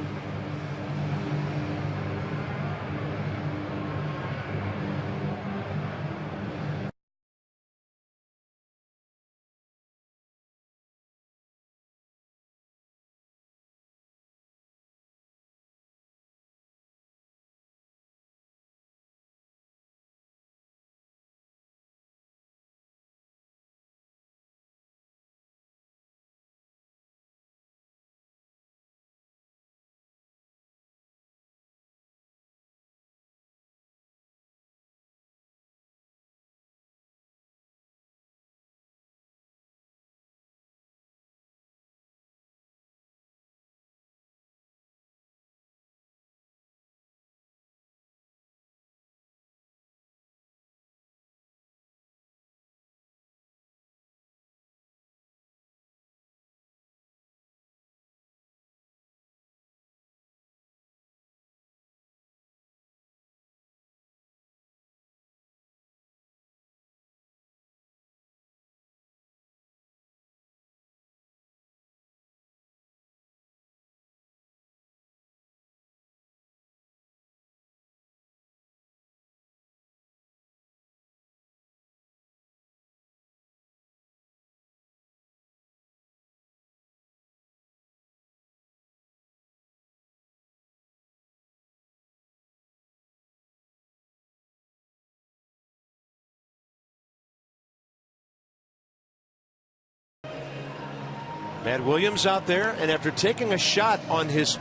Matt Williams out there, and after taking a shot on his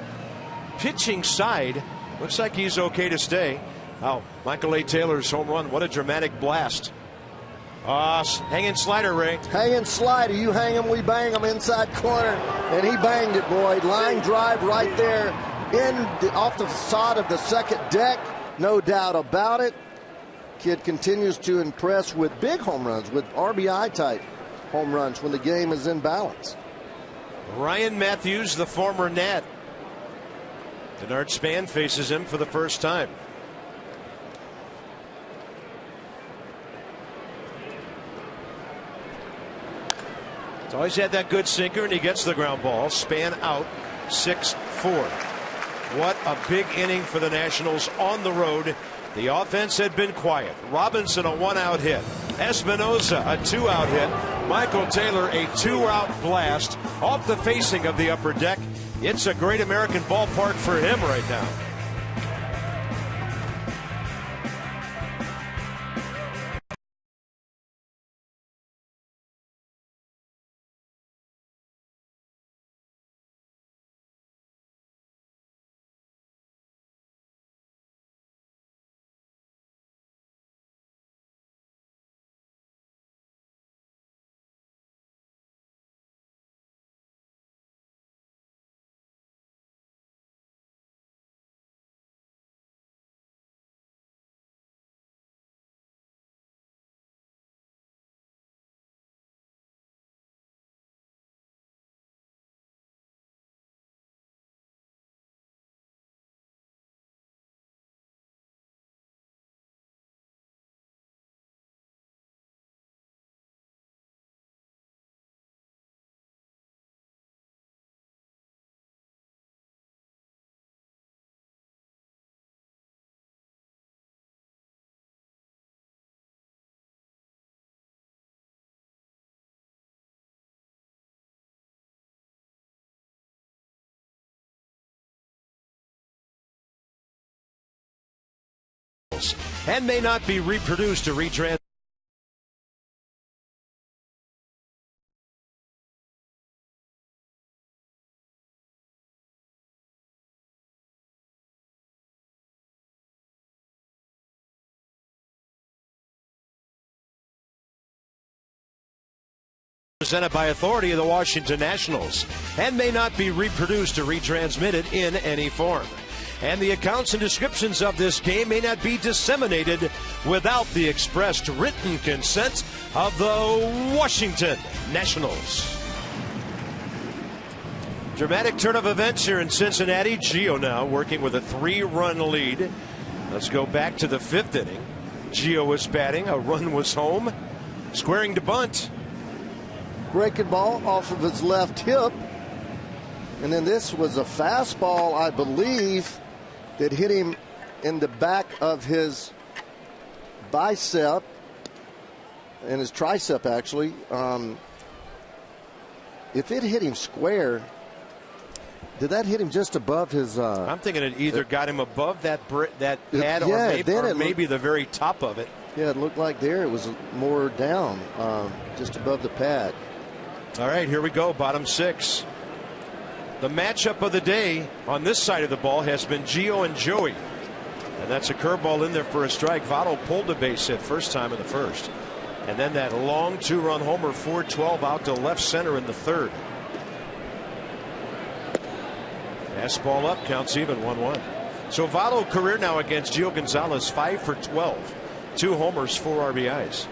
pitching side, looks like he's okay to stay. Oh, Michael A. Taylor's home run. What a dramatic blast. Hanging slider, Ray. Hanging slider. You hang him, we bang him inside corner. And he banged it, Boyd. Line drive right there off the facade of the second deck. No doubt about it. Kid continues to impress with big home runs, with RBI type home runs when the game is in balance. Ryan Matthews, the former Nat. Denard Span faces him for the first time. He's always had that good sinker, and he gets the ground ball. Span out, 6-4. What a big inning for the Nationals on the road. The offense had been quiet. Robinson, a one-out hit. Espinosa, a two-out hit. Michael Taylor, a two-out blast off the facing of the upper deck. It's a great American ballpark for him right now. And may not be reproduced or retransmitted. Presented by authority of the Washington Nationals, and may not be reproduced or retransmitted in any form. And the accounts and descriptions of this game may not be disseminated without the expressed written consent of the Washington Nationals. Dramatic turn of events here in Cincinnati. Gio now working with a 3-run lead. Let's go back to the 5th inning. Gio was batting. A run was home. Squaring to bunt. Breaking ball off of his left hip. And then this was a fastball, I believe, that hit him in the back of his bicep and his tricep, actually. If it hit him square, did that hit him just above his? I'm thinking it either got him above that pad or maybe the very top of it. Yeah, it looked like there it was more down, just above the pad. All right, here we go, bottom 6. The matchup of the day on this side of the ball has been Gio and Joey. And that's a curveball in there for a strike. Votto pulled a base hit first time in the first. And then that long 2-run homer, 4-12 out to left center in the third. Fastball up, counts even, 1-1. So Votto career now against Gio Gonzalez, 5 for 12. 2 homers, 4 RBIs.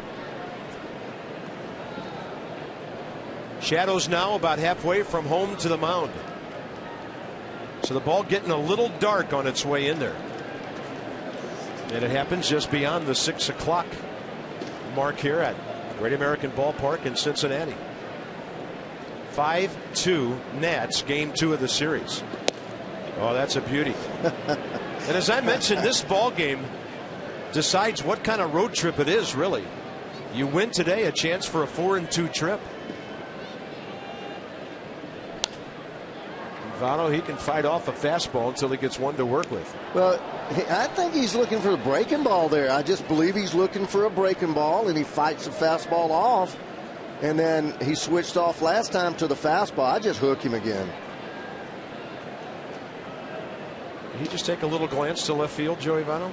Shadows now about halfway from home to the mound. So the ball getting a little dark on its way in there. And it happens just beyond the 6 o'clock mark here at Great American Ballpark in Cincinnati. 5-2 Nats, game 2 of the series. Oh, that's a beauty. And as I mentioned, this ball game decides what kind of road trip it is, really. You win today, a chance for a 4-2 trip. Votto, he can fight off a fastball until he gets one to work with. Well, I think he's looking for a breaking ball there. I just believe he's looking for a breaking ball, and he fights the fastball off. And then he switched off last time to the fastball. I just hook him again. Did he just take a little glance to left field, Joey Votto?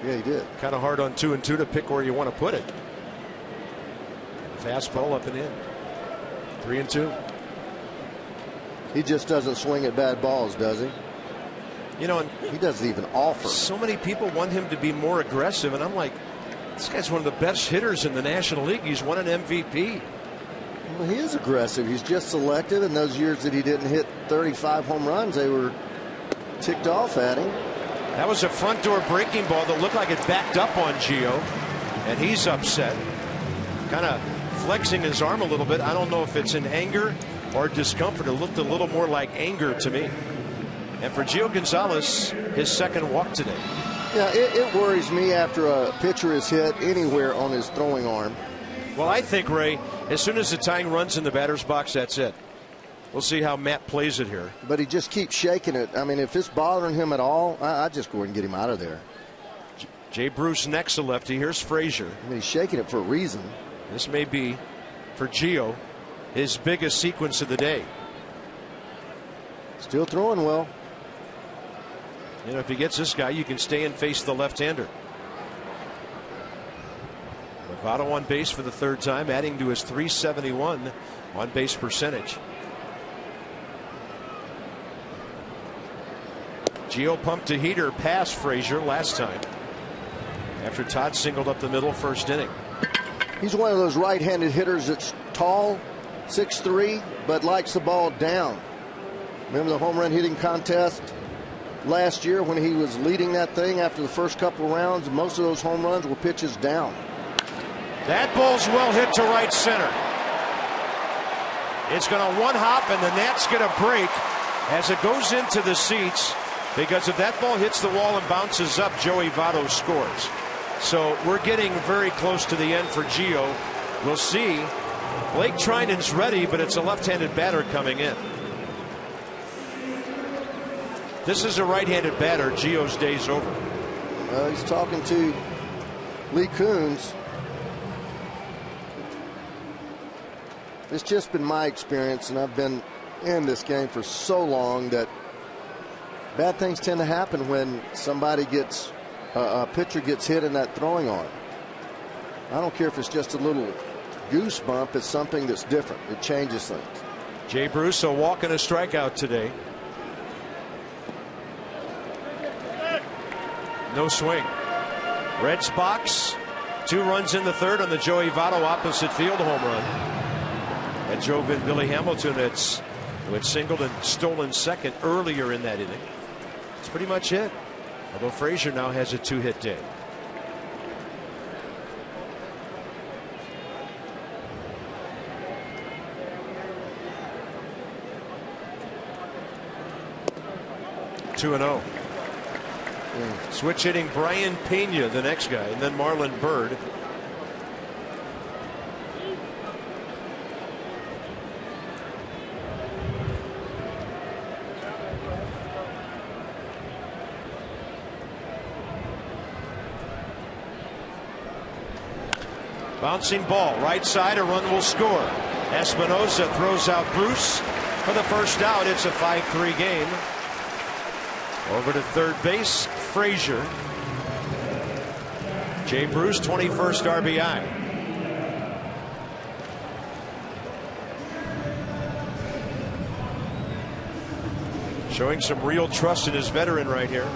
Yeah, he did. Kind of hard on 2-2 to pick where you want to put it. Fastball up and in. 3-2. He just doesn't swing at bad balls, does he? You know, and he doesn't even offer. So many people want him to be more aggressive, and I'm like, this guy's one of the best hitters in the National League. He's won an MVP. Well, he is aggressive. He's just selective. In those years that he didn't hit 35 home runs, they were ticked off at him. That was a front door breaking ball that looked like it backed up on Gio, and he's upset. Kind of flexing his arm a little bit. I don't know if it's in anger or discomfort. It looked a little more like anger to me. And for Gio Gonzalez, his second walk today. Yeah, it worries me after a pitcher is hit anywhere on his throwing arm. Well, I think, Ray, as soon as the tying run's in the batter's box, that's it. We'll see how Matt plays it here. But he just keeps shaking it. I mean, if it's bothering him at all, I'd just go ahead and get him out of there. Jay Bruce next to lefty. Here's Frazier. I mean, he's shaking it for a reason. This may be, for Gio, his biggest sequence of the day. Still throwing well. You know, if he gets this guy, you can stay and face the left-hander. Votto on base for the third time, adding to his .371 on base percentage. Gio pumped a heater past Frazier last time after Todd singled up the middle first inning. He's one of those right-handed hitters that's tall, 6'3", but likes the ball down. Remember the home run hitting contest last year when he was leading that thing after the first couple of rounds? Most of those home runs were pitches down. That ball's well hit to right center. It's going to one hop, and the Nats get a break as it goes into the seats, because if that ball hits the wall and bounces up, Joey Votto scores. So we're getting very close to the end for Gio. We'll see. Blake Trinan's ready, but it's a left-handed batter coming in. This is a right-handed batter. Gio's day's over. He's talking to Lee Coons. It's just been my experience, and I've been in this game for so long, that bad things tend to happen when somebody gets a pitcher gets hit in that throwing arm. I don't care if it's just a little goose bump. It's something that's different. It changes things. Jay Bruce, a walk and a strikeout today. No swing. Reds box. 2 runs in the third on the Joey Votto opposite field home run. That drove in Billy Hamilton, who had singled and stolen second earlier in that inning. That's pretty much it. Although Frazier now has a 2-hit day. 2-0. Switch hitting Brian Pena, the next guy, and then Marlon Byrd. Bouncing ball, right side, a run will score. Espinosa throws out Bruce for the first out. It's a 5-3 game. Over to third base, Frazier. Jay Bruce, 21st RBI. Showing some real trust in his veteran right here.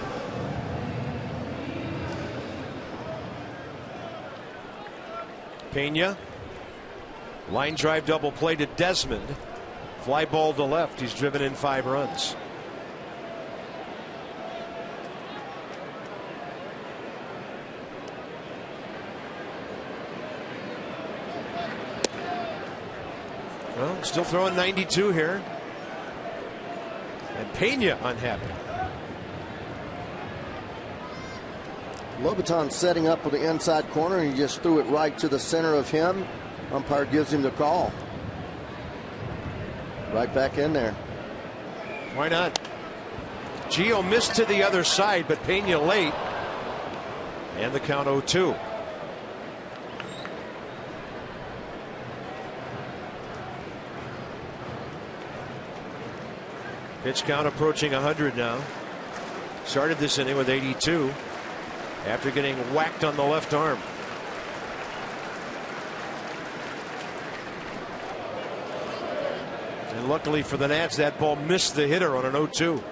Pena. Line drive double play to Desmond. Fly ball to left. He's driven in 5 runs. Well, still throwing 92 here. And Pena unhappy. Lobaton setting up with the inside corner, and he just threw it right to the center of him. Umpire gives him the call. Right back in there. Why not? Gio missed to the other side, but Pena late. And the count 0-2. Pitch count approaching 100 now. Started this inning with 82 after getting whacked on the left arm. And luckily for the Nats, that ball missed the hitter on an 0-2.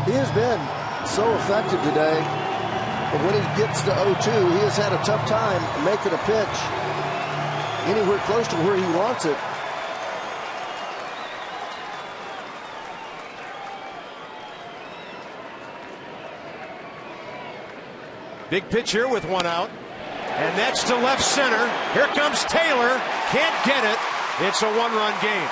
He has been so effective today, but when he gets to 0-2, he has had a tough time making a pitch anywhere close to where he wants it. Big pitch here with 1 out. And that's to left center. Here comes Taylor. Can't get it. It's a 1-run game.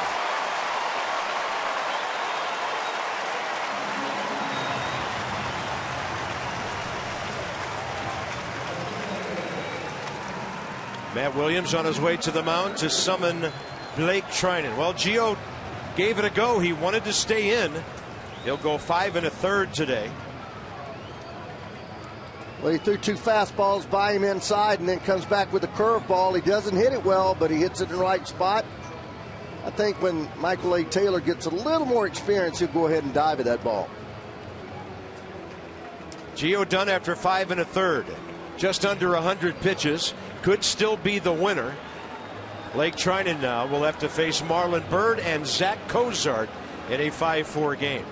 Matt Williams on his way to the mound to summon Blake Trinan. Well, Gio gave it a go. He wanted to stay in. He'll go 5 1/3 today. Well, he threw 2 fastballs by him inside and then comes back with a curveball. He doesn't hit it well, but he hits it in the right spot. I think when Michael A. Taylor gets a little more experience, he'll go ahead and dive at that ball. Gio done after 5 1/3. Just under 100 pitches. Could still be the winner. Blake Trinan now will have to face Marlon Byrd and Zach Cozart in a 5-4 game.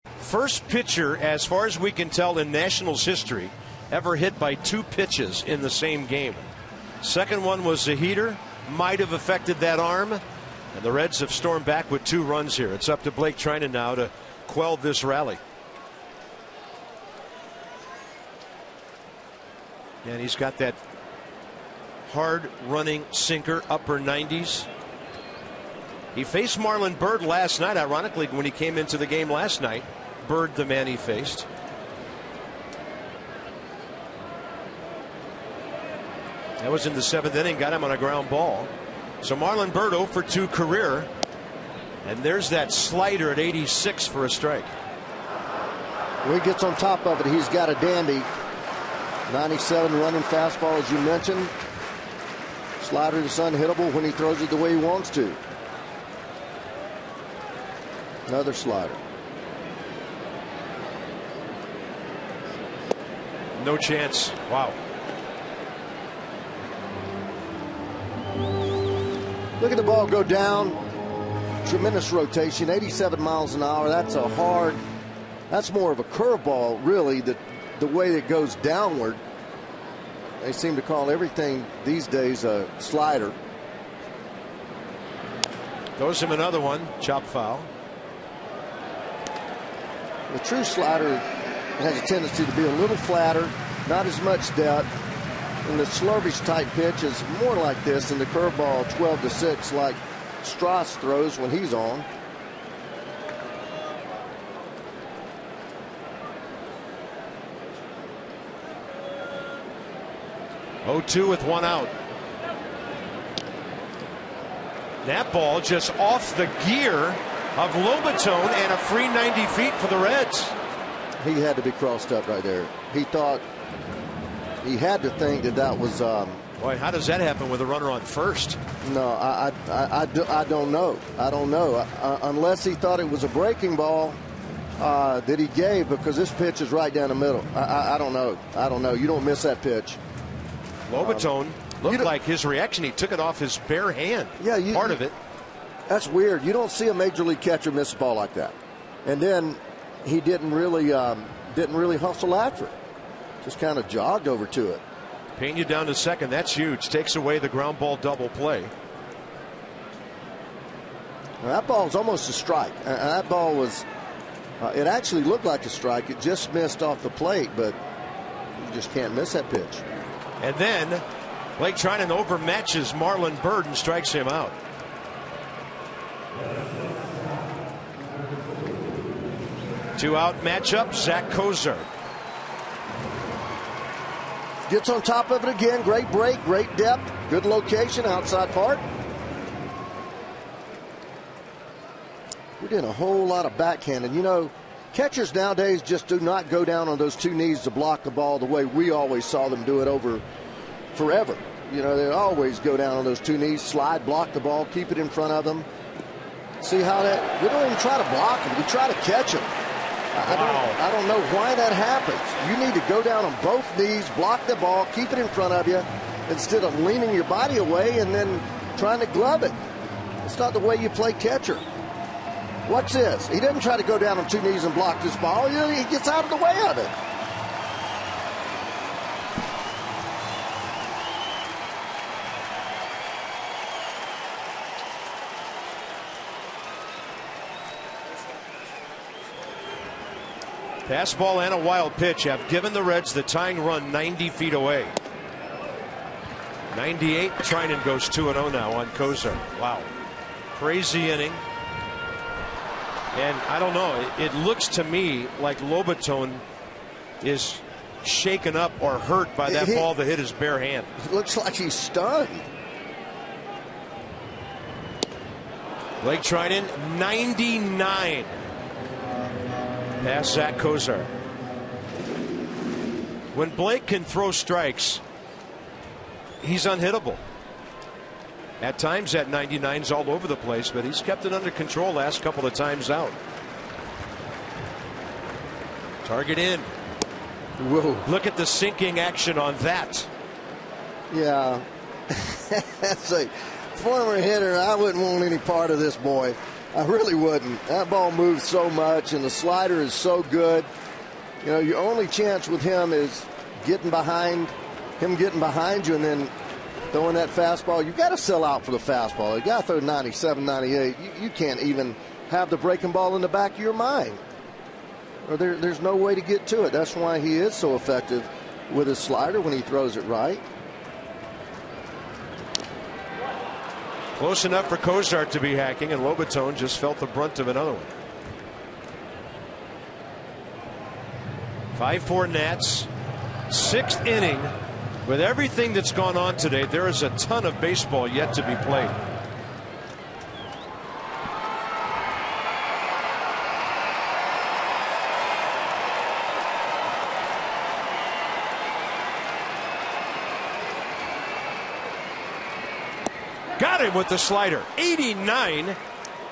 First pitcher, as far as we can tell in Nationals history, ever hit by 2 pitches in the same game. Second one was a heater, might have affected that arm, and the Reds have stormed back with 2 runs here. It's up to Blake Trinan now to quell this rally. And he's got that hard running sinker, upper 90s. He faced Marlon Byrd last night, ironically, when he came into the game last night. Byrd, the man he faced. That was in the 7th inning, got him on a ground ball. So Marlon Byrd 0 for 2 career. And there's that slider at 86 for a strike. When he gets on top of it, he's got a dandy. 97 running fastball, as you mentioned. Slider is unhittable when he throws it the way he wants to. Another slider. No chance. Wow. Look at the ball go down. Tremendous rotation, 87 miles an hour. That's a hard, that's more of a curveball, really, the way it goes downward. They seem to call everything these days a slider. Throws him another one, chop foul. The true slider has a tendency to be a little flatter, not as much depth. And the slurvish type pitch is more like this, and the curveball 12-6 like Strauss throws when he's on. Oh-2 with 1 out. That ball just off the gear of Lobaton and a free 90 feet for the Reds. He had to be crossed up right there. He thought, he had to think that was. Boy, how does that happen with a runner on first? No, I don't know. I don't know. Unless he thought it was a breaking ball that he gave, because this pitch is right down the middle. I don't know. I don't know. You don't miss that pitch. Lobaton looked like his reaction. He took it off his bare hand. Yeah, part of it. That's weird. You don't see a major league catcher miss a ball like that. And then he didn't really hustle after it. Just kind of jogged over to it. Pena down to second. That's huge. Takes away the ground ball double play. Now, that ball's almost a strike. That ball was. It actually looked like a strike. It just missed off the plate, but you just can't miss that pitch. And then Blake Trinan overmatches Marlon Byrd and strikes him out. Two-out matchup. Zach Kozar gets on top of it again. Great break, great depth, good location, outside part. We're doing a whole lot of backhanding. You know, catchers nowadays just do not go down on those 2 knees to block the ball the way we always saw them do it over forever. You know, they always go down on those 2 knees, slide, block the ball, keep it in front of them. See how that, we don't even try to block them, we try to catch them. I don't know why that happens. You need to go down on both knees, block the ball, keep it in front of you, instead of leaning your body away and then trying to glove it. It's not the way you play catcher. Watch this. He doesn't try to go down on 2 knees and block this ball. He gets out of the way of it. Fastball and a wild pitch have given the Reds the tying run 90 feet away. 98. Trinan goes 2-0 now on Kozar. Wow. Crazy inning. And I don't know. It looks to me like Lobaton is shaken up or hurt by that ball that hit his bare hand. It looks like he's stunned. Blake Trinan, 99. Past Zach Kozar. When Blake can throw strikes, he's unhittable. At times that 99's all over the place, but he's kept it under control last couple of times out. Target in. Whoa. Look at the sinking action on that. Yeah. That's a former hitter. I wouldn't want any part of this boy. I really wouldn't. That ball moves so much, and the slider is so good. You know, your only chance with him is getting behind you, and then throwing that fastball. You've got to sell out for the fastball. You got to throw 97, 98. You can't even have the breaking ball in the back of your mind. Or there's no way to get to it. That's why he is so effective with his slider when he throws it right. Close enough for Cozart to be hacking, and Lobaton just felt the brunt of another one. 5-4 Nats. 6th inning. With everything that's gone on today, there is a ton of baseball yet to be played. Got him with the slider. 89.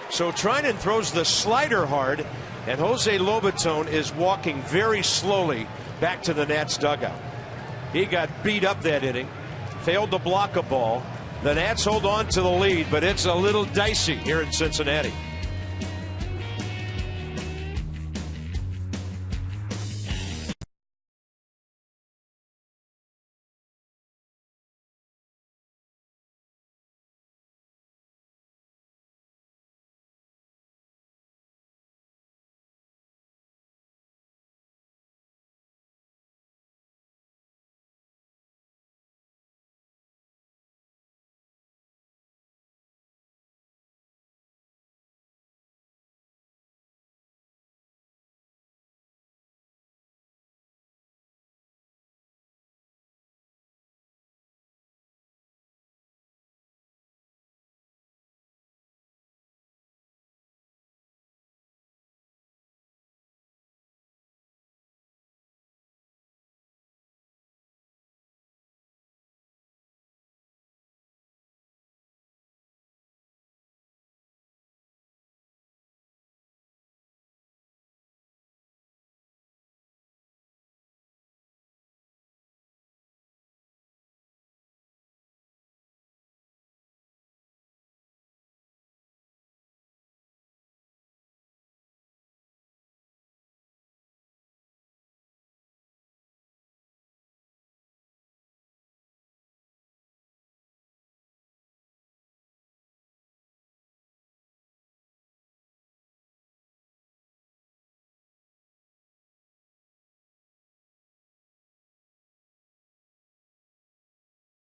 So Trinan throws the slider hard, and Jose Lobaton is walking very slowly back to the Nats dugout. He got beat up that inning, failed to block a ball. The Nats hold on to the lead, but it's a little dicey here in Cincinnati.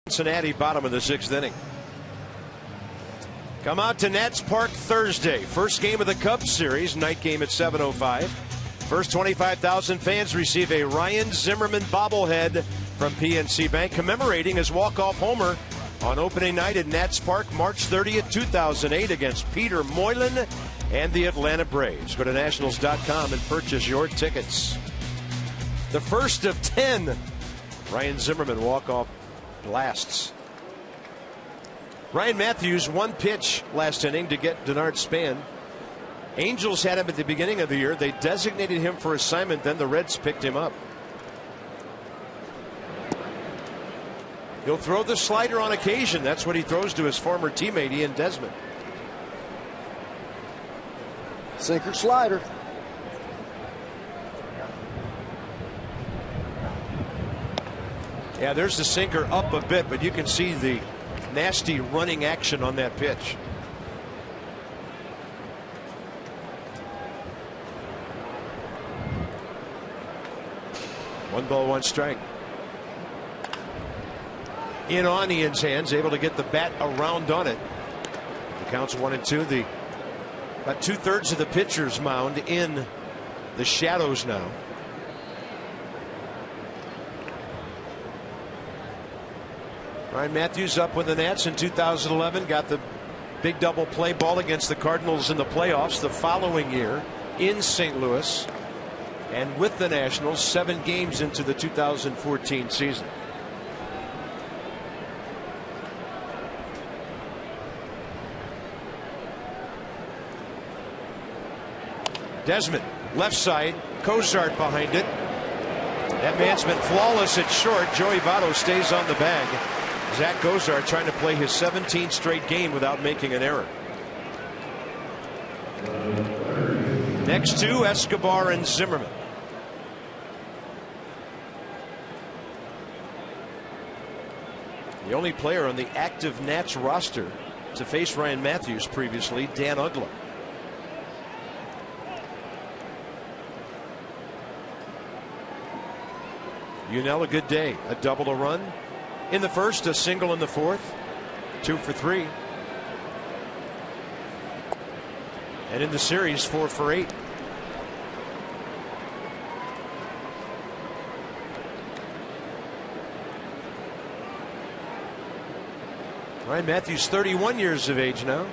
Cincinnati, bottom of the 6th inning. Come out to Nats Park Thursday. First game of the Cubs series. Night game at 7:05. First 25,000 fans receive a Ryan Zimmerman bobblehead from PNC Bank commemorating his walk-off homer on opening night at Nats Park, March 30th, 2008 against Peter Moylan and the Atlanta Braves. Go to Nationals.com and purchase your tickets. The first of 10 Ryan Zimmerman walk-off blasts. Ryan Matthews, one pitch last inning to get Denard Span. Angels had him at the beginning of the year. They designated him for assignment, then the Reds picked him up. He'll throw the slider on occasion. That's what he throws to his former teammate Ian Desmond. Sinker slider. Yeah, there's the sinker up a bit, but you can see the nasty running action on that pitch. One ball, one strike. In on Ian's hands, able to get the bat around on it. The count's 1-2. About 2/3 of the pitcher's mound in the shadows now. Ryan Matthews up with the Nats in 2011. Got the big double play ball against the Cardinals in the playoffs the following year in St. Louis. And with the Nationals, 7 games into the 2014 season. Desmond, left side, Cozart behind it. That man's been flawless at short. Joey Votto stays on the bag. Zach Cozart trying to play his 17th straight game without making an error. Next two, Escobar and Zimmerman. The only player on the active Nats roster to face Ryan Matthews previously, Dan Uggla. Unell, a good day. A double, a run in the first, a single in the fourth. 2 for 3. And in the series, 4 for 8. Ryan Matthews, 31 years of age now.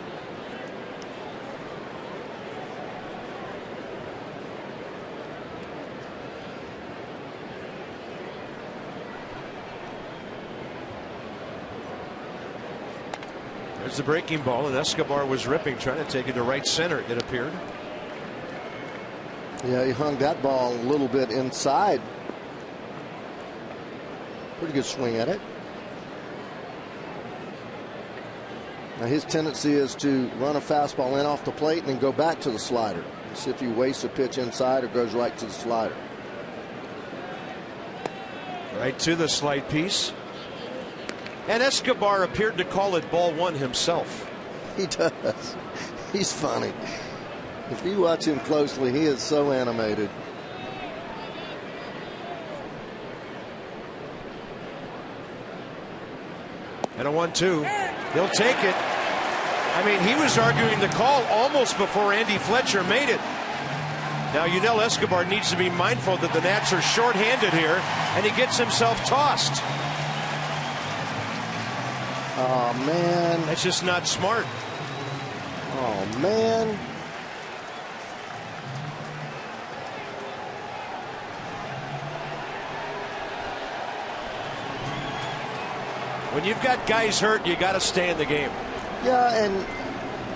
There's the breaking ball, and Escobar was ripping, trying to take it to right center, it appeared. Yeah, he hung that ball a little bit inside. Pretty good swing at it. Now his tendency is to run a fastball in off the plate and then go back to the slider. See if he wastes a pitch inside or goes right to the slider. Right to the slide piece. And Escobar appeared to call it ball one himself. He does. He's funny. If you watch him closely, he is so animated. And a 1-2. He'll take it. I mean, he was arguing the call almost before Andy Fletcher made it. Now, Unell Escobar needs to be mindful that the Nats are shorthanded here, and he gets himself tossed. Oh, man. That's just not smart. Oh, man. When you've got guys hurt, you got to stay in the game. Yeah, and,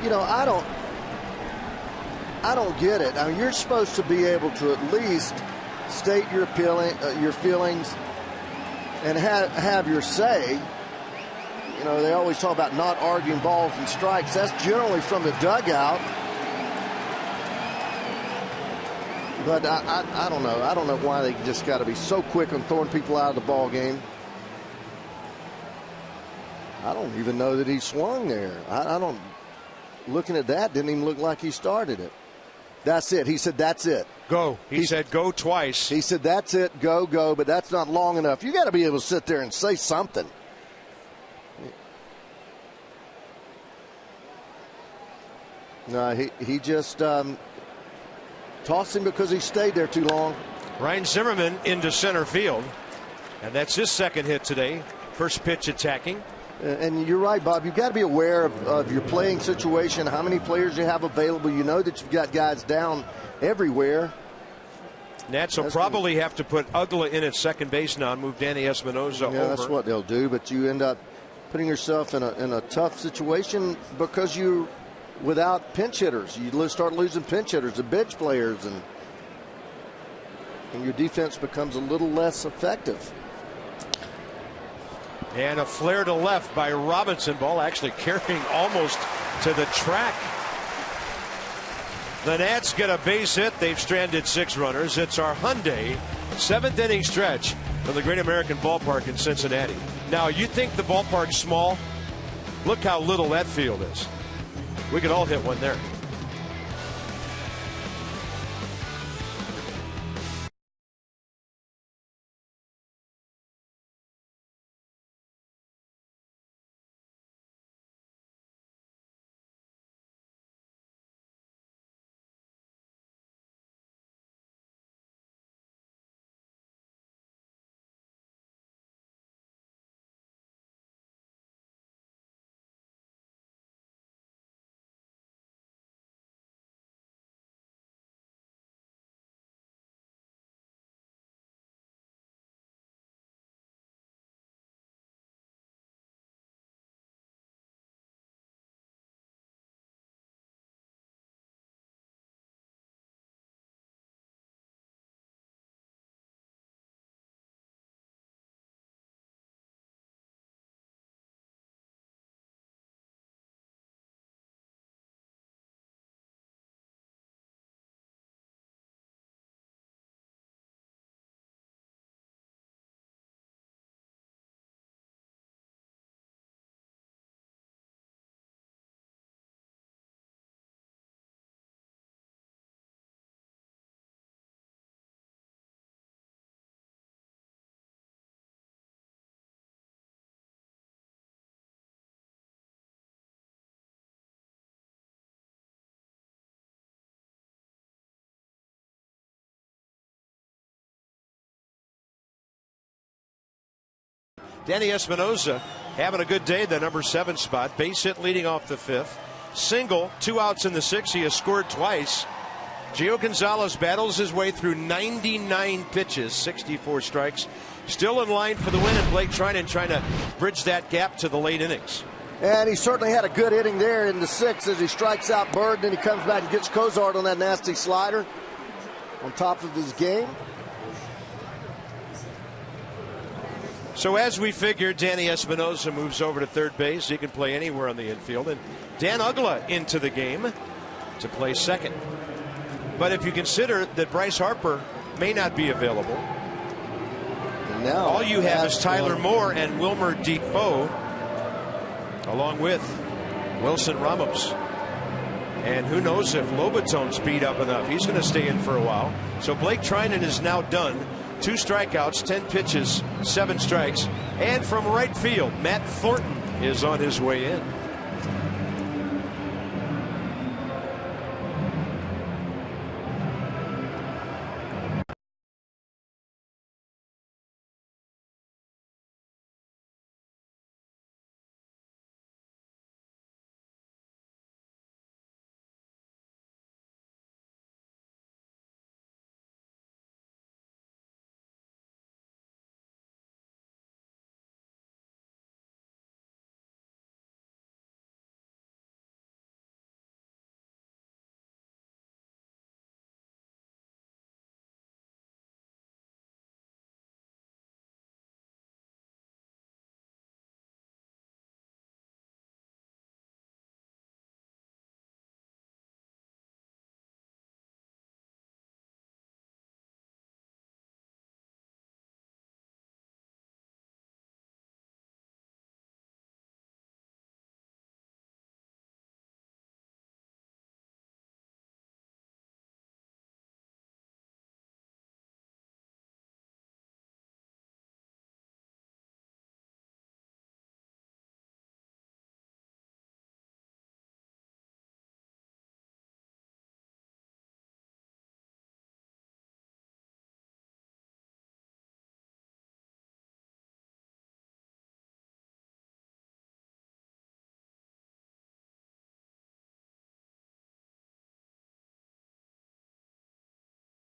you know, I don't get it. I mean, you're supposed to be able to at least state your feelings and have your say. You know, they always talk about not arguing balls and strikes. That's generally from the dugout. But I don't know. I don't know why they just got to be so quick on throwing people out of the ball game. I don't even know that he swung there. I don't. Looking at that, didn't even look like he started it. That's it. He said, that's it. Go. He said go twice. He said, that's it. Go, go. But that's not long enough. You got to be able to sit there and say something. No, he just tossed him because he stayed there too long. Ryan Zimmerman into center field. And that's his second hit today. First pitch attacking. And you're right, Bob. You've got to be aware of your playing situation, how many players you have available. You know that you've got guys down everywhere. Nats will probably have to put Uggla in at second base now and move Danny Espinosa over. Yeah, that's what they'll do. But you end up putting yourself in a tough situation because you without pinch hitters. You start losing pinch hitters, the bench players, and your defense becomes a little less effective. And a flare to left by Robinson. Ball actually carrying almost to the track. The Nats get a base hit. They've stranded 6 runners. It's our Hyundai 7th inning stretch from the Great American Ballpark in Cincinnati. Now, you think the ballpark's small? Look how little that field is. We could all hit one there. Danny Espinosa having a good day, the number 7 spot. Base hit leading off the 5th. Single, 2 outs in the 6th. He has scored twice. Gio Gonzalez battles his way through 99 pitches, 64 strikes. Still in line for the win, and Blake Trinan trying to bridge that gap to the late innings. And he certainly had a good inning there in the 6th as he strikes out Bird, and then he comes back and gets Cozart on that nasty slider on top of his game. So as we figured, Danny Espinosa moves over to third base. He can play anywhere on the infield. And Dan Uggla into the game to play second. But if you consider that Bryce Harper may not be available, and now all you have is Tyler Moore and Wilmer Defoe, along with Wilson Ramos. And who knows if Lobaton's beat up enough. He's going to stay in for a while. So Blake Trinan is now done. 2 strikeouts, 10 pitches, 7 strikes. And from right field, Matt Thornton is on his way in.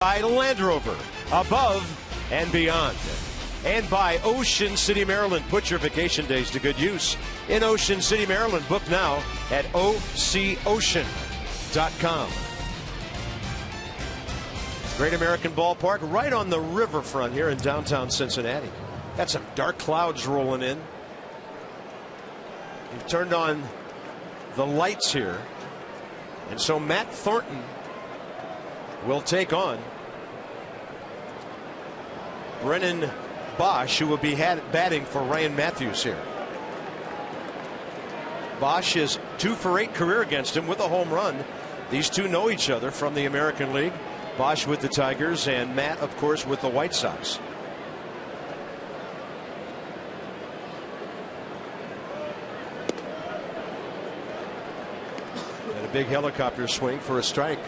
By Land Rover, above and beyond. And by Ocean City, Maryland. Put your vacation days to good use in Ocean City, Maryland. Book now at OCOcean.com. Great American Ballpark right on the riverfront here in downtown Cincinnati. Got some dark clouds rolling in. We've turned on the lights here. And so Matt Thornton will take on Brennan Bosch, who will be batting for Ryan Matthews here. Bosch is 2 for 8 career against him with a home run. These two know each other from the American League. Bosch with the Tigers and Matt, of course, with the White Sox. And a big helicopter swing for a strike.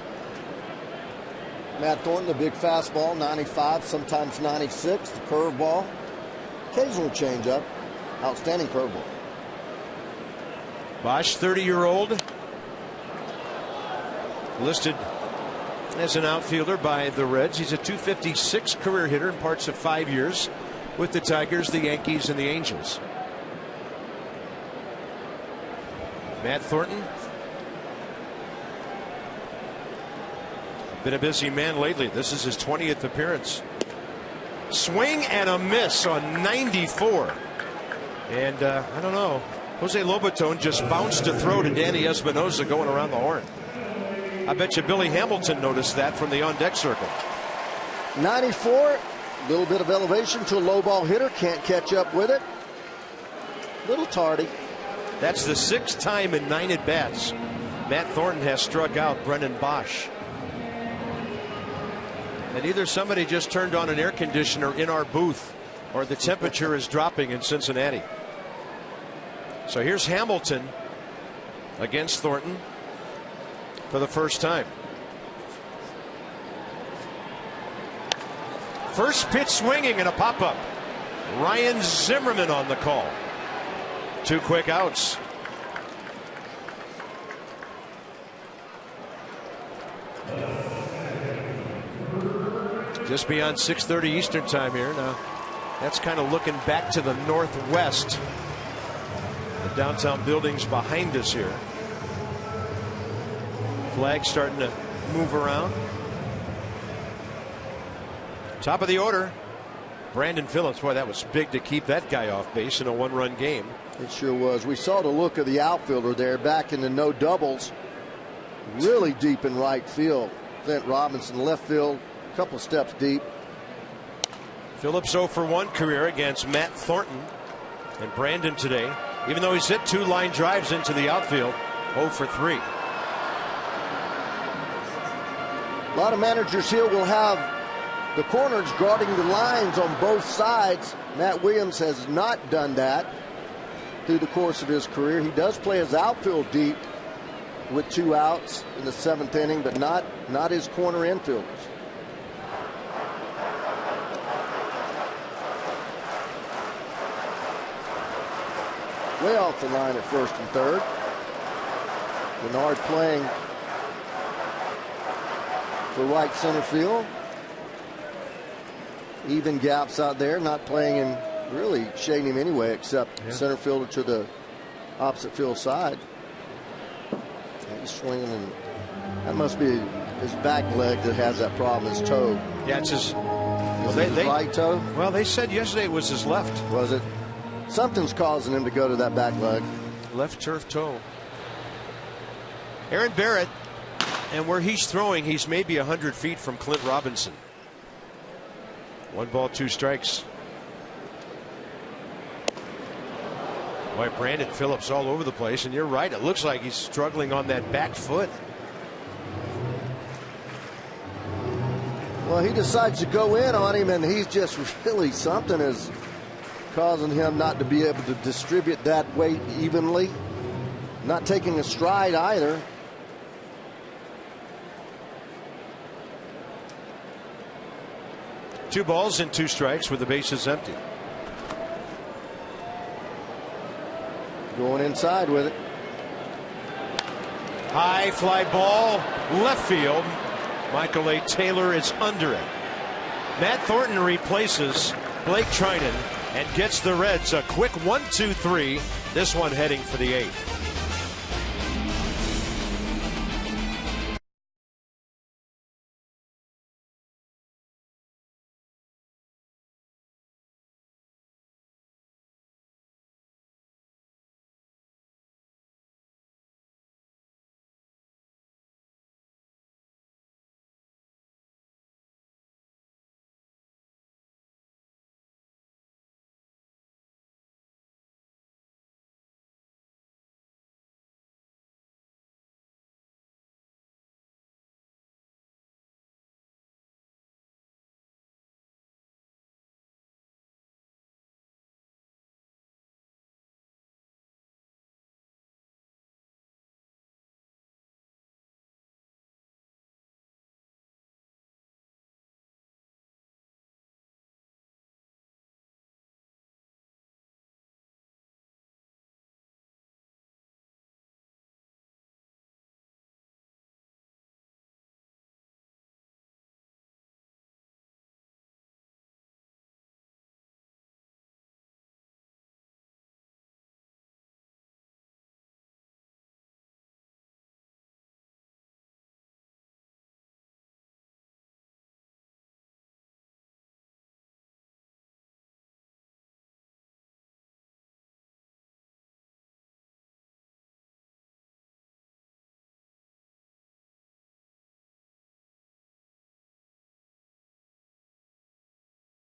Matt Thornton, the big fastball, 95, sometimes 96. The curveball, occasional changeup, outstanding curveball. Bosch, 30-year-old, listed as an outfielder by the Reds. He's a .256 career hitter in parts of 5 years with the Tigers, the Yankees, and the Angels. Matt Thornton, been a busy man lately. This is his 20th appearance. Swing and a miss on 94. And I don't know. Jose Lobaton just bounced to throw to Danny Espinosa going around the horn. I bet you Billy Hamilton noticed that from the on-deck circle. 94, a little bit of elevation to a low ball hitter. Can't catch up with it. Little tardy. That's the 6th time in 9 at-bats Matt Thornton has struck out Brennan Bosch. And either somebody just turned on an air conditioner in our booth or the temperature is dropping in Cincinnati. So here's Hamilton against Thornton for the first time. First pitch swinging and a pop-up. Ryan Zimmerman on the call. 2 quick outs. Just beyond 6:30 Eastern time here. Now, that's kind of looking back to the northwest. The downtown buildings behind us here. Flag starting to move around. Top of the order, Brandon Phillips. Boy, that was big to keep that guy off base in a 1-run game. It sure was. We saw the look of the outfielder there back in the no doubles. Really deep in right field. Clint Robinson left field, a couple steps deep. Phillips 0 for 1 career against Matt Thornton. And Brandon today, even though he's hit 2 line drives into the outfield, 0 for 3. A lot of managers here will have the corners guarding the lines on both sides. Matt Williams has not done that through the course of his career. He does play his outfield deep with 2 outs in the 7th inning, but not his corner infielders. Way off the line at first and third. Bernard playing for right center field. Even gaps out there, not playing him, really shading him anyway, except center fielder to the opposite field side. He's swinging, and that must be his back leg that has that problem, his toe. Yeah, it's his, right toe. Well, they said yesterday it was his left. Was it? Something's causing him to go to that back leg. Left turf toe. Aaron Barrett, and where he's throwing, he's maybe 100 feet from Clint Robinson. 1 ball, 2 strikes. Boy, Brandon Phillips all over the place, and you're right. It looks like he's struggling on that back foot. Well, he decides to go in on him, and he's just really, something is causing him not to be able to distribute that weight evenly. Not taking a stride either. Two balls and 2 strikes with the bases empty. Going inside with it. High fly ball, left field. Michael A. Taylor is under it. Matt Thornton replaces Blake Trinan and gets the Reds a quick 1-2-3. This one heading for the 8th.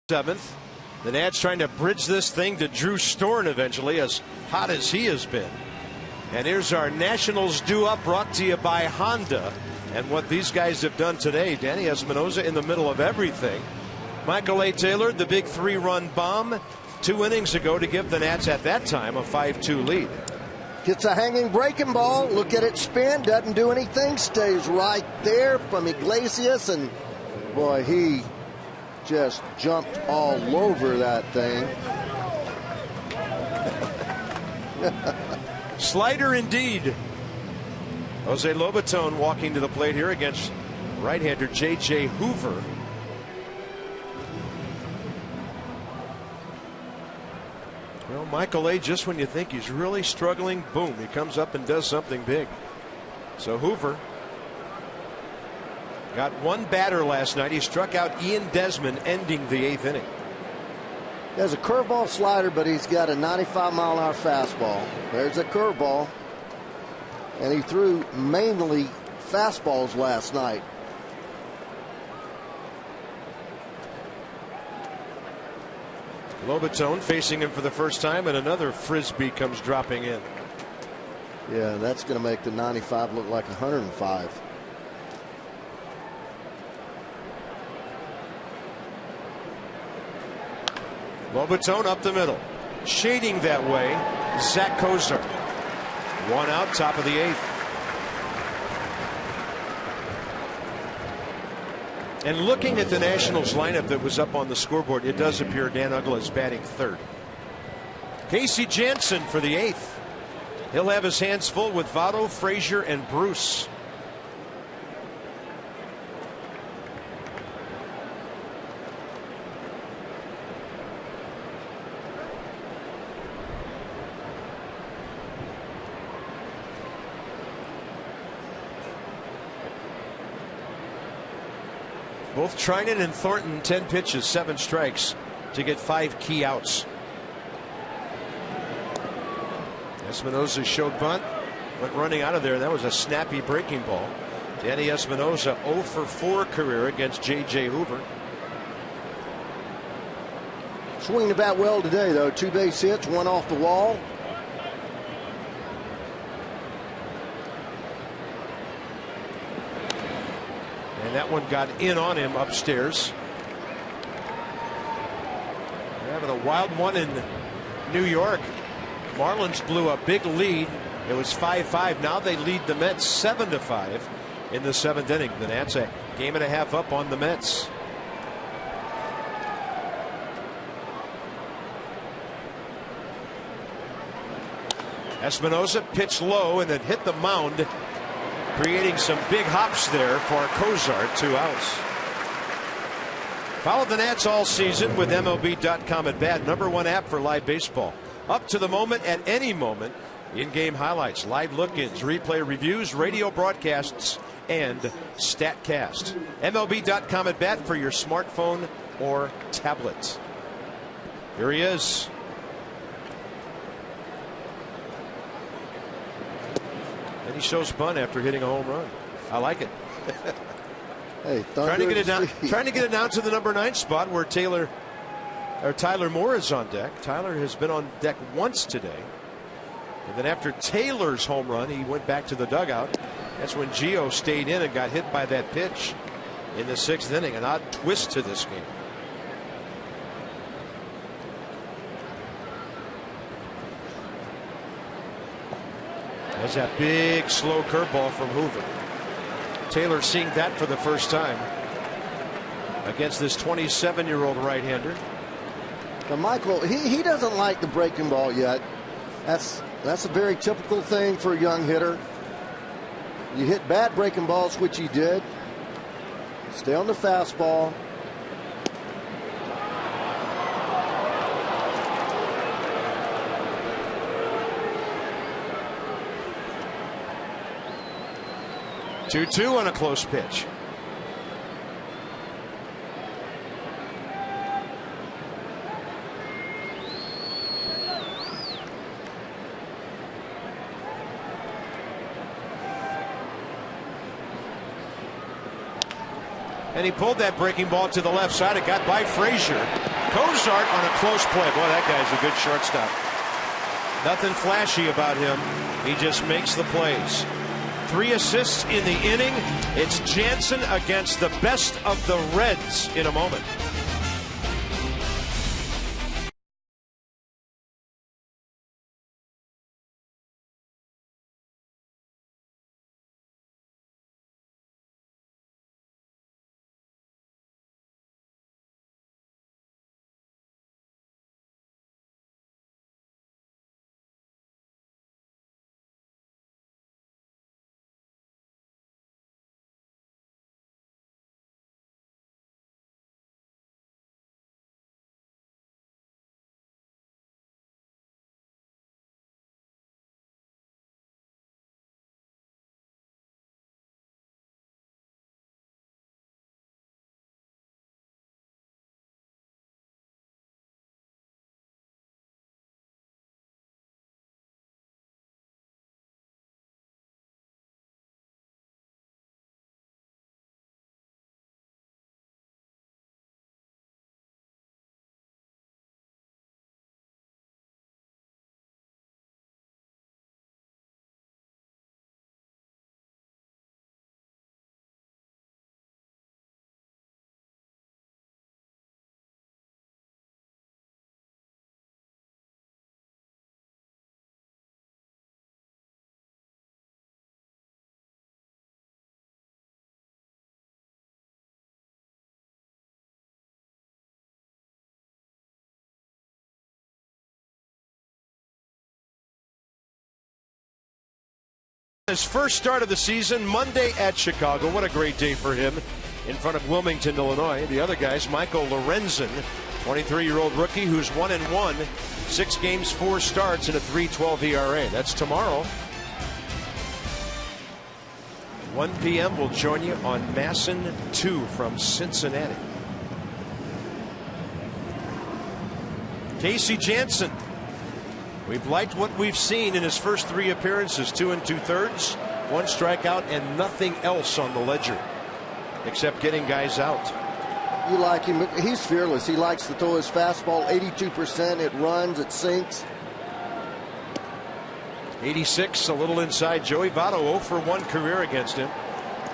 Seventh. The Nats trying to bridge this thing to Drew Storen eventually, as hot as he has been. And here's our Nationals due up, brought to you by Honda. And what these guys have done today, Danny Espinosa in the middle of everything. Michael A. Taylor, the big 3-run bomb 2 innings ago to give the Nats at that time a 5-2 lead. Gets a hanging breaking ball. Look at it spin. Doesn't do anything. Stays right there from Iglesias. And boy, he just jumped all over that thing. Slider indeed. Jose Lobaton walking to the plate here against right-hander J.J. Hoover. Well, Michael A., just when you think he's really struggling, boom, he comes up and does something big. So Hoover got one batter last night. He struck out Ian Desmond, ending the 8th inning. He has a curveball slider, but he's got a 95-mile-an-hour fastball. There's a curveball. And he threw mainly fastballs last night. Lobaton facing him for the first time, and another frisbee comes dropping in. Yeah, that's going to make the 95 look like 105. Lobaton up the middle. Shading that way, Zach Kozar. One out, top of the 8th. And looking at the Nationals lineup that was up on the scoreboard, it does appear Dan Uggla is batting 3rd. Casey Janssen for the 8th. He'll have his hands full with Votto, Frazier, and Bruce. Both Trinan and Thornton 10 pitches, 7 strikes to get 5 key outs. Espinosa showed bunt, went running out of there. That was a snappy breaking ball. Danny Espinosa 0 for 4 career against J.J. Hoover. Swinging the bat well today, though. 2 base hits, 1 off the wall. And that one got in on him upstairs. They're having a wild one in New York. Marlins blew a big lead. It was 5-5. Now they lead the Mets 7-5 in the 7th inning. The Nats a game and a half up on the Mets. Espinosa pitched low and then hit the mound, creating some big hops there for Kozar. 2 outs. Follow the Nats all season with MLB.com at bat. #1 app for live baseball. Up to the moment, at any moment. In-game highlights, live look-ins, replay reviews, radio broadcasts, and StatCast. MLB.com at bat for your smartphone or tablet. Here he is. And he shows bunt after hitting a home run. I like it. Hey, trying to get it down to the #9 spot where Tyler Moore is on deck. Tyler has been on deck once today. And then after Taylor's home run, he went back to the dugout. That's when Gio stayed in and got hit by that pitch in the 6th inning. An odd twist to this game. There's that big slow curveball from Hoover. Taylor seeing that for the first time against this 27-year-old right-hander. Now, Michael, he doesn't like the breaking ball yet. That's a very typical thing for a young hitter. You hit bad breaking balls, which he did. Stay on the fastball. Two on a close pitch. And he pulled that breaking ball to the left side. It got by Frazier. Cozart on a close play. Boy, that guy's a good shortstop. Nothing flashy about him. He just makes the plays. 3 assists in the inning. It's Jansen against the best of the Reds in a moment. His first start of the season, Monday at Chicago. What a great day for him in front of Wilmington, Illinois. The other guys, Michael Lorenzen, 23-year-old rookie who's 1-1, 6 games, 4 starts, and a 3.12 ERA. That's tomorrow. 1 p.m. We'll join you on Masson 2 from Cincinnati. Casey Janssen. We've liked what we've seen in his first 3 appearances. 2 2/3, 1 strikeout, and nothing else on the ledger except getting guys out. You like him. He's fearless. He likes to throw his fastball 82%. It runs, it sinks. 86, a little inside. Joey Votto 0 for 1 career against him.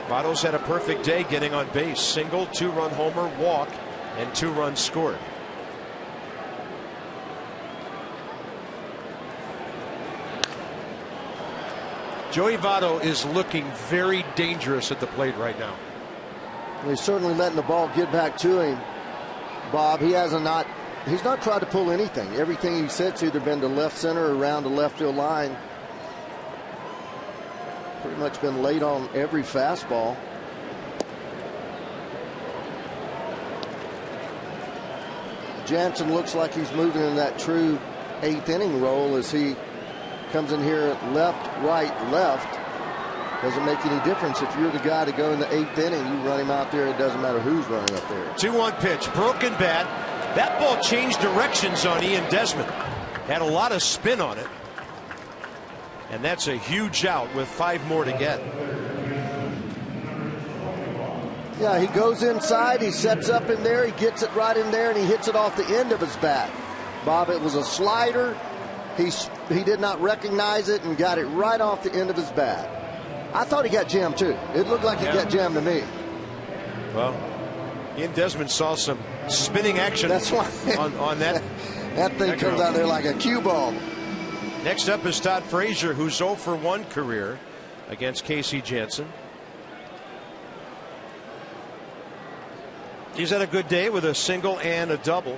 Votto's had a perfect day getting on base. Single, 2-run homer, walk, and 2 runs scored. Joey Votto is looking very dangerous at the plate right now. He's certainly letting the ball get back to him, Bob. He's not tried to pull anything. Everything he said's either been to left center or around the left field line. Pretty much been late on every fastball. Jansen looks like he's moving in that true 8th inning role as he comes in here left, right, left. Doesn't make any difference if you're the guy to go in the 8th inning. You run him out there. It doesn't matter who's running up there. 2-1 pitch, broken bat. That ball changed directions on Ian Desmond. Had a lot of spin on it. And that's a huge out with 5 more to get. Yeah, he goes inside. He sets up in there. He gets it right in there, and he hits it off the end of his bat. Bob, it was a slider. He did not recognize it and got it right off the end of his bat. I thought he got jammed too. It looked like he got jammed to me. Well, Ian Desmond saw some spinning action. That's why on that. That thing comes out there like a cue ball. Next up is Todd Frazier, who's 0 for 1 career against Casey Janssen. He's had a good day with a single and a double.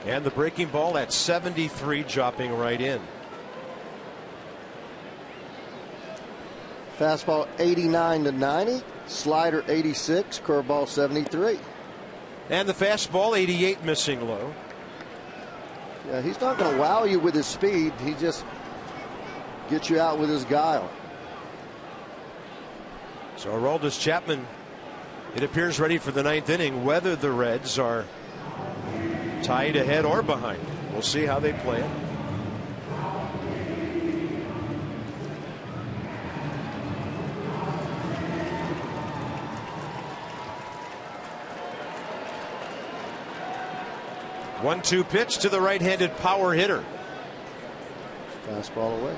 And the breaking ball at 73, dropping right in. Fastball 89 to 90, slider 86, curveball 73. And the fastball 88, missing low. Yeah, he's not going to wow you with his speed. He just gets you out with his guile. So Aroldis Chapman, it appears, ready for the 9th inning, whether the Reds are tied ahead or behind. We'll see how they play it. One-two pitch to the right-handed power hitter. Fastball away.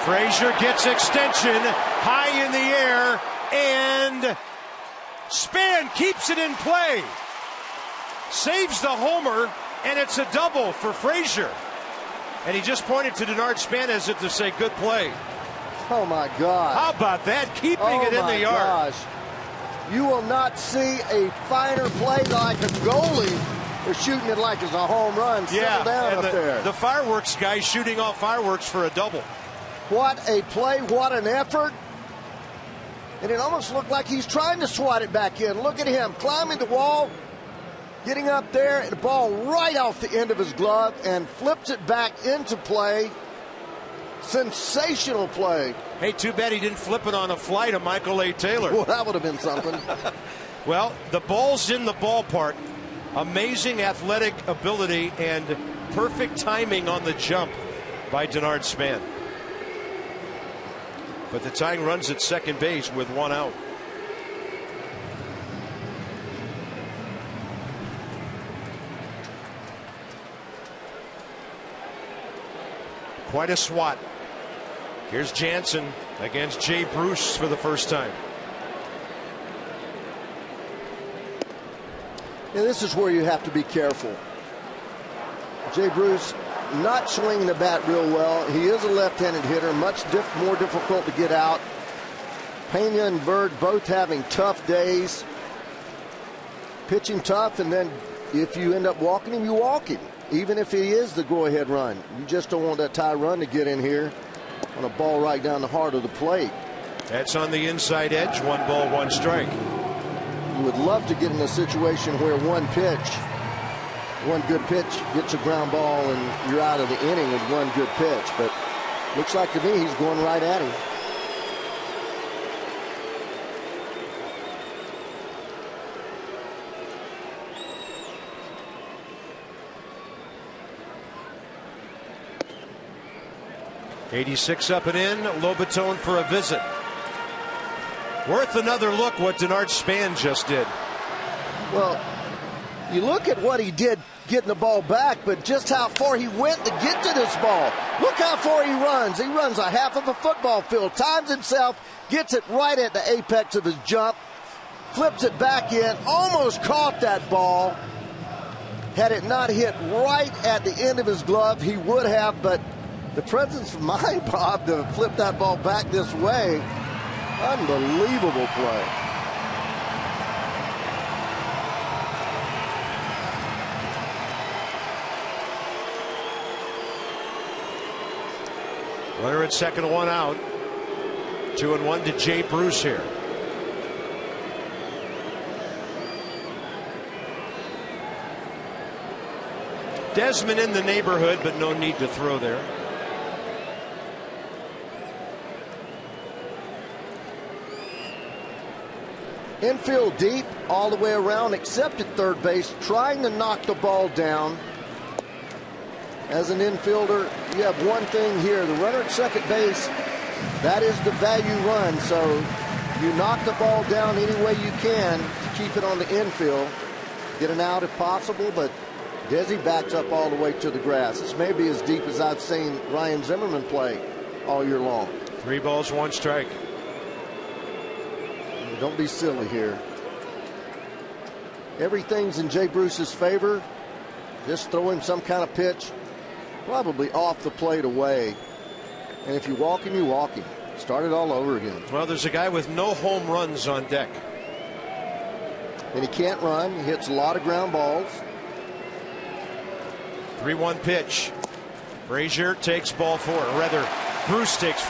Frazier gets extension high in the air, and Span keeps it in play. Saves the homer, and it's a double for Frazier. And he just pointed to Denard Span as if to say, good play. Oh, my God. How about that? Keeping it in the yard. Oh, my gosh. You will not see a finer play like a goalie. They're shooting it like it's a home run. Settle down up there. The fireworks guy shooting off fireworks for a double. What a play. What an effort. And it almost looked like he's trying to swat it back in. Look at him climbing the wall, getting up there, and the ball right off the end of his glove and flips it back into play. Sensational play. Hey, too bad he didn't flip it on a fly to Michael A. Taylor. Well, that would have been something. Well, the ball's in the ballpark. Amazing athletic ability and perfect timing on the jump by Denard Span. But the tying runs at second base with 1 out. Quite a swat. Here's Jansen against Jay Bruce for the first time. And this is where you have to be careful. Jay Bruce not swinging the bat real well. He is a left-handed hitter, much more difficult to get out. Pena and Bird both having tough days. Pitching tough, and then if you end up walking him, you walk him. even if he is the go-ahead run. You just don't want that tie run to get in here on a ball right down the heart of the plate. That's on the inside edge. 1 ball, 1 strike. You would love to get in a situation where one good pitch gets a ground ball and you're out of the inning with one good pitch. But looks like to me he's going right at him. '86 up and in. Lobaton for a visit. Worth another look what Denard Span just did. Well, you look at what he did getting the ball back, but just how far he went to get to this ball. Look how far he runs. He runs a half of a football field, times himself, gets it right at the apex of his jump, flips it back in, almost caught that ball. Had it not hit right at the end of his glove, he would have, but the presence of mind, Bob, to flip that ball back this way, unbelievable play. Runner at second, 1 out. 2-1 to Jay Bruce here. Desmond in the neighborhood, but no need to throw there. Infield deep all the way around, except at third base, trying to knock the ball down. As an infielder, you have one thing here. The runner at second base, that is the value run. So you knock the ball down any way you can to keep it on the infield. Get an out if possible, but Desi backs up all the way to the grass. This may be as deep as I've seen Ryan Zimmerman play all year long. 3 balls, 1 strike. Don't be silly here. Everything's in Jay Bruce's favor. Just throw him some kind of pitch, probably off the plate away. And if you walk him, you walk him. Start it all over again. Well, there's a guy with no home runs on deck. And he can't run. He hits a lot of ground balls. 3-1 pitch. Frazier takes ball 4. Or rather, Bruce takes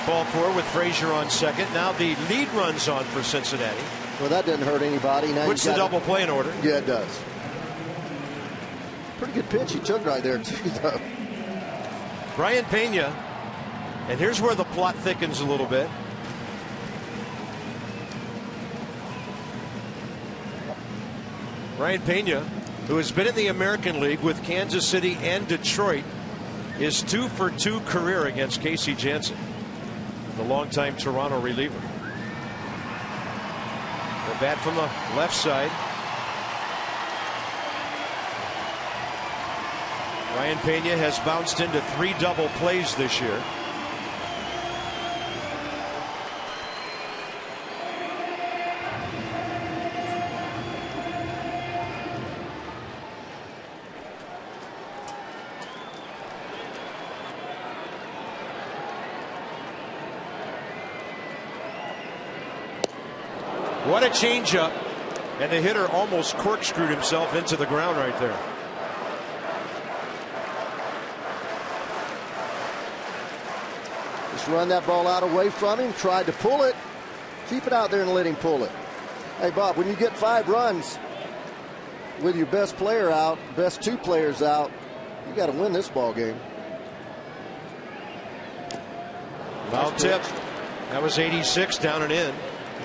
ball 4 with Frazier on second. Now the lead runs on for Cincinnati. Well, that doesn't hurt anybody. Now puts the double play in order. Yeah, it does. Pretty good pitch he took right there, too, though. Brian Pena. And here's where the plot thickens a little bit. Brian Pena, who has been in the American League with Kansas City and Detroit, is 2 for 2 career against Casey Janssen, the longtime Toronto reliever. The bat from the left side. Ryan Pena has bounced into 3 double plays this year. What a changeup. And the hitter almost corkscrewed himself into the ground right there. Just run that ball out away from him. Tried to pull it. Keep it out there and let him pull it. Hey, Bob, when you get 5 runs with your best player out, best 2 players out, you got to win this ball game. Foul tip. That was 86 down and in.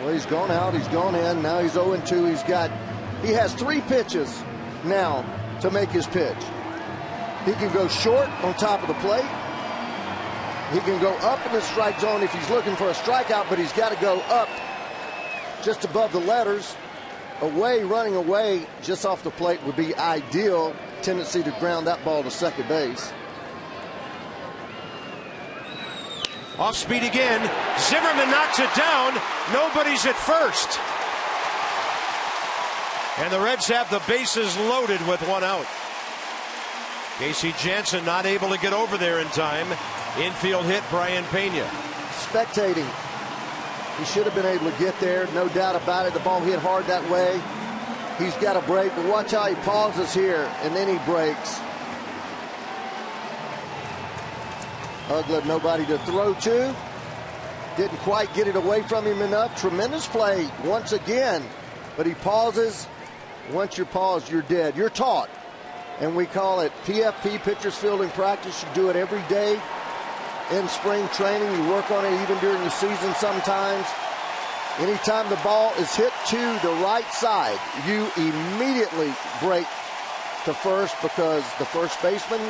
Well, he's gone out, he's gone in. Now he's 0-2. He has 3 pitches now to make his pitch. He can go short on top of the plate. He can go up in the strike zone if he's looking for a strikeout, but he's got to go up just above the letters. Away, running away just off the plate would be ideal. Tendency to ground that ball to second base. Off speed again. Zimmerman knocks it down. Nobody's at first. And the Reds have the bases loaded with 1 out. Casey Janssen not able to get over there in time. Infield hit Brian Pena. Spectating. He should have been able to get there. No doubt about it. The ball hit hard that way. He's got a break. But watch how he pauses here. And then he breaks. Uggla, nobody to throw to. Didn't quite get it away from him enough. Tremendous play once again, but he pauses. Once you're paused, you're dead. You're taught. And we call it PFP, pitcher's fielding practice. You do it every day in spring training. You work on it even during the season sometimes. Anytime the ball is hit to the right side, you immediately break to first, because the first baseman,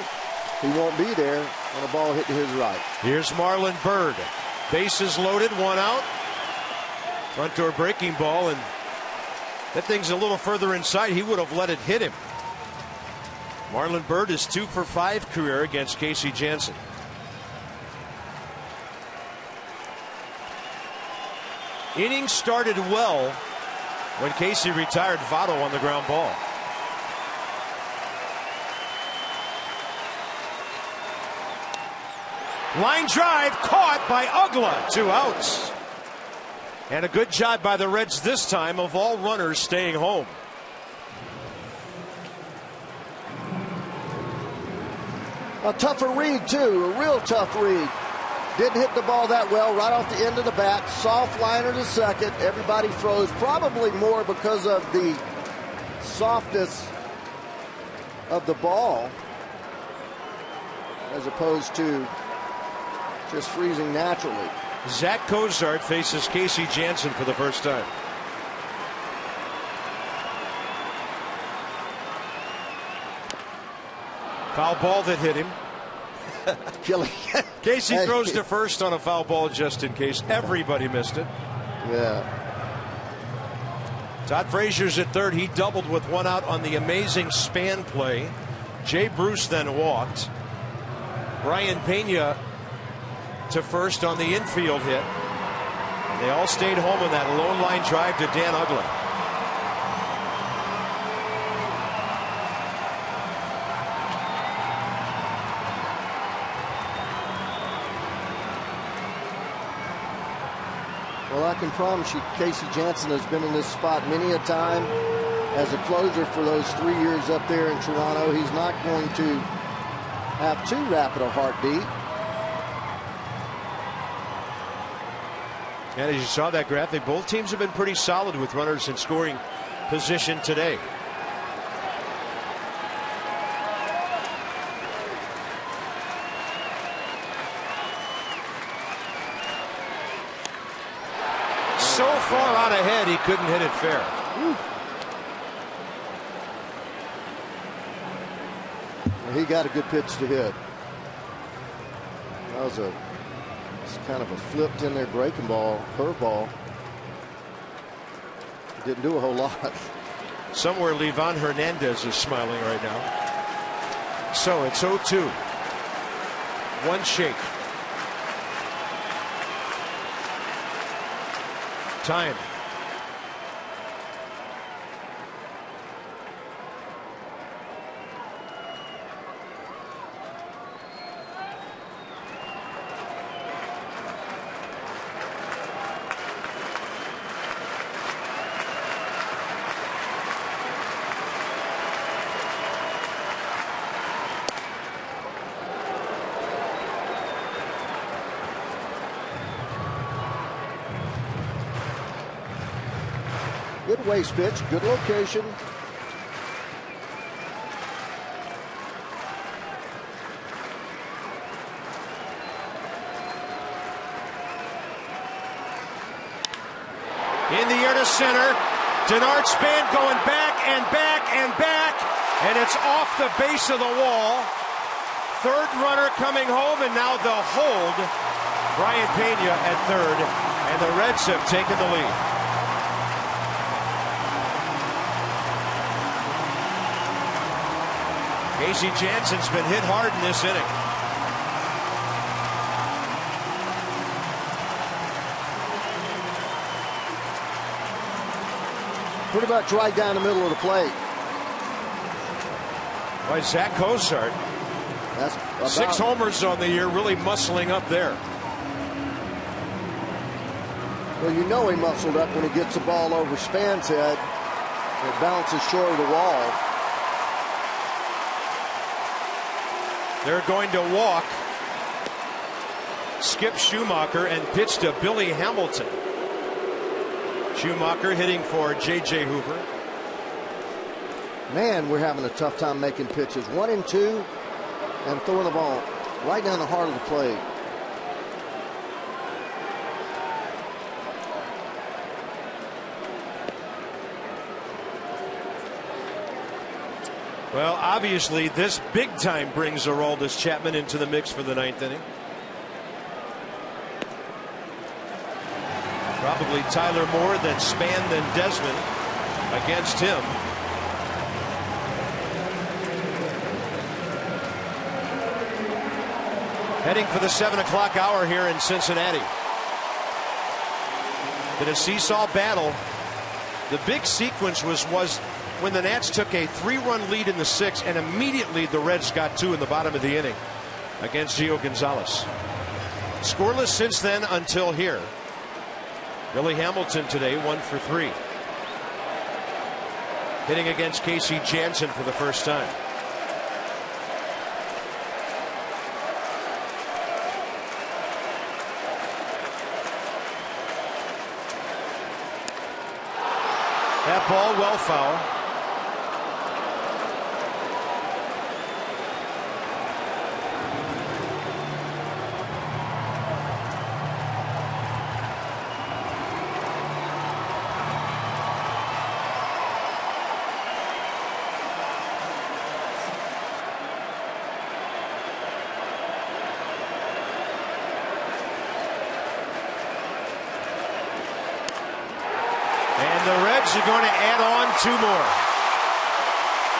he won't be there when a ball hit to his right. Here's Marlon Byrd. Bases loaded, one out. Front door breaking ball, and that thing's a little further inside. He would have let it hit him. Marlon Byrd is 2 for 5 career against Casey Janssen. Inning started well when Casey retired Votto on the ground ball. Line drive caught by Uggla. 2 outs. And a good job by the Reds this time of all runners staying home. A tougher read, too. A real tough read. Didn't hit the ball that well, right off the end of the bat. Soft liner to second. Everybody froze, probably more because of the softness of the ball as opposed to just freezing naturally. Zach Cozart faces Casey Janssen for the first time. Foul ball that hit him. Casey throws to first on a foul ball just in case. Everybody missed it. Yeah. Todd Frazier's at third. He doubled with 1 out on the amazing span play. Jay Bruce then walked. Brian Pena to first on the infield hit. And they all stayed home in that lone line drive to Dan Uggla. Well, I can promise you, Casey Janssen has been in this spot many a time as a closer for those 3 years up there in Toronto. He's not going to have too rapid a heartbeat. And as you saw that graphic, both teams have been pretty solid with runners in scoring position today. So far out ahead, he couldn't hit it fair. Well, he got a good pitch to hit. That was kind of a flipped in there breaking ball, curveball. Didn't do a whole lot. Somewhere Livan Hernandez is smiling right now. So it's 0-2. One shake. Time. Good waist pitch, good location. In the air to center. Denard Span going back and back and back. And it's off the base of the wall. Third runner coming home, and now the hold. Brian Pena at third. And the Reds have taken the lead. Casey Janssen's been hit hard in this inning. Pretty much right down the middle of the plate. Why, Zach Cozart. That's about 6 homers on the year, really muscling up there. Well, you know he muscled up when he gets the ball over Span's head. It bounces short of the wall. They're going to walk Skip Schumacher and pitch to Billy Hamilton. Schumacher hitting for J.J. Hoover. Man, we're having a tough time making pitches. 1-2 and throwing the ball right down the heart of the plate. Well, obviously, this big time brings Aroldis Chapman into the mix for the 9th inning. Probably Tyler Moore, then Span, then Desmond against him. Heading for the 7 o'clock hour here in Cincinnati. Been a seesaw battle. The big sequence was when the Nats took a 3-run lead in the 6th, and immediately the Reds got 2 in the bottom of the inning against Gio Gonzalez. Scoreless since then until here. Billy Hamilton today 1 for 3. Hitting against Casey Janssen for the first time. That ball well foul. The Reds are going to add on 2 more.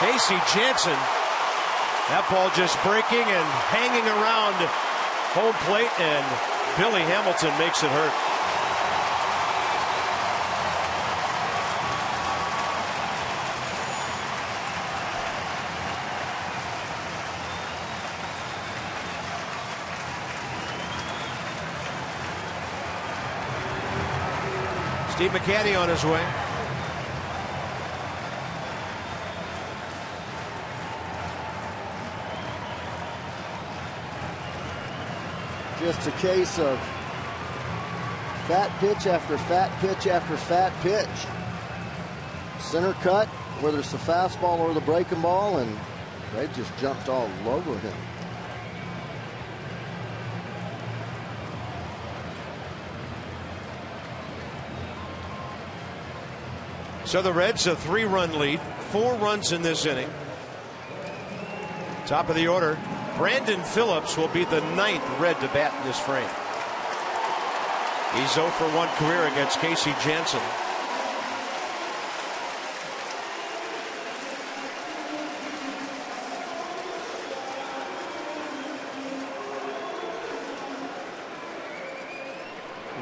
Casey Janssen, that ball just breaking and hanging around home plate, and Billy Hamilton makes it hurt. Steve McCanny on his way. Just a case of fat pitch after fat pitch after fat pitch. Center cut, whether it's the fastball or the breaking ball, and they just jumped all over him. So the Reds a 3-run lead, 4 runs in this inning. Top of the order, Brandon Phillips will be the 9th Red to bat in this frame. He's 0 for 1 career against Casey Janssen.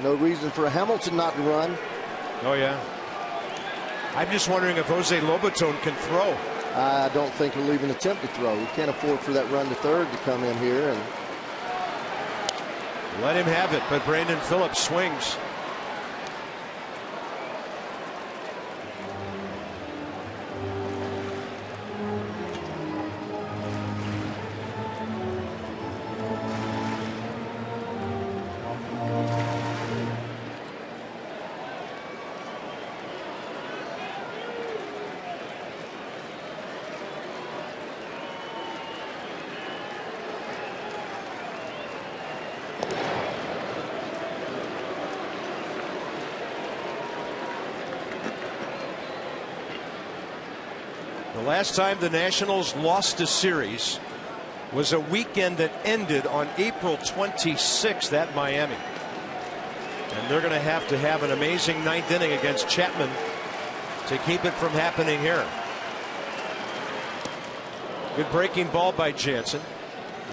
No reason for Hamilton not to run. Oh, yeah. I'm just wondering if Jose Lobaton can throw. I don't think he'll even attempt to throw. He can't afford for that run to third to come in here and let him have it, but Brandon Phillips swings. The last time the Nationals lost a series was a weekend that ended on April 26th at Miami. And they're going to have an amazing 9th inning against Chapman to keep it from happening here. Good breaking ball by Janssen.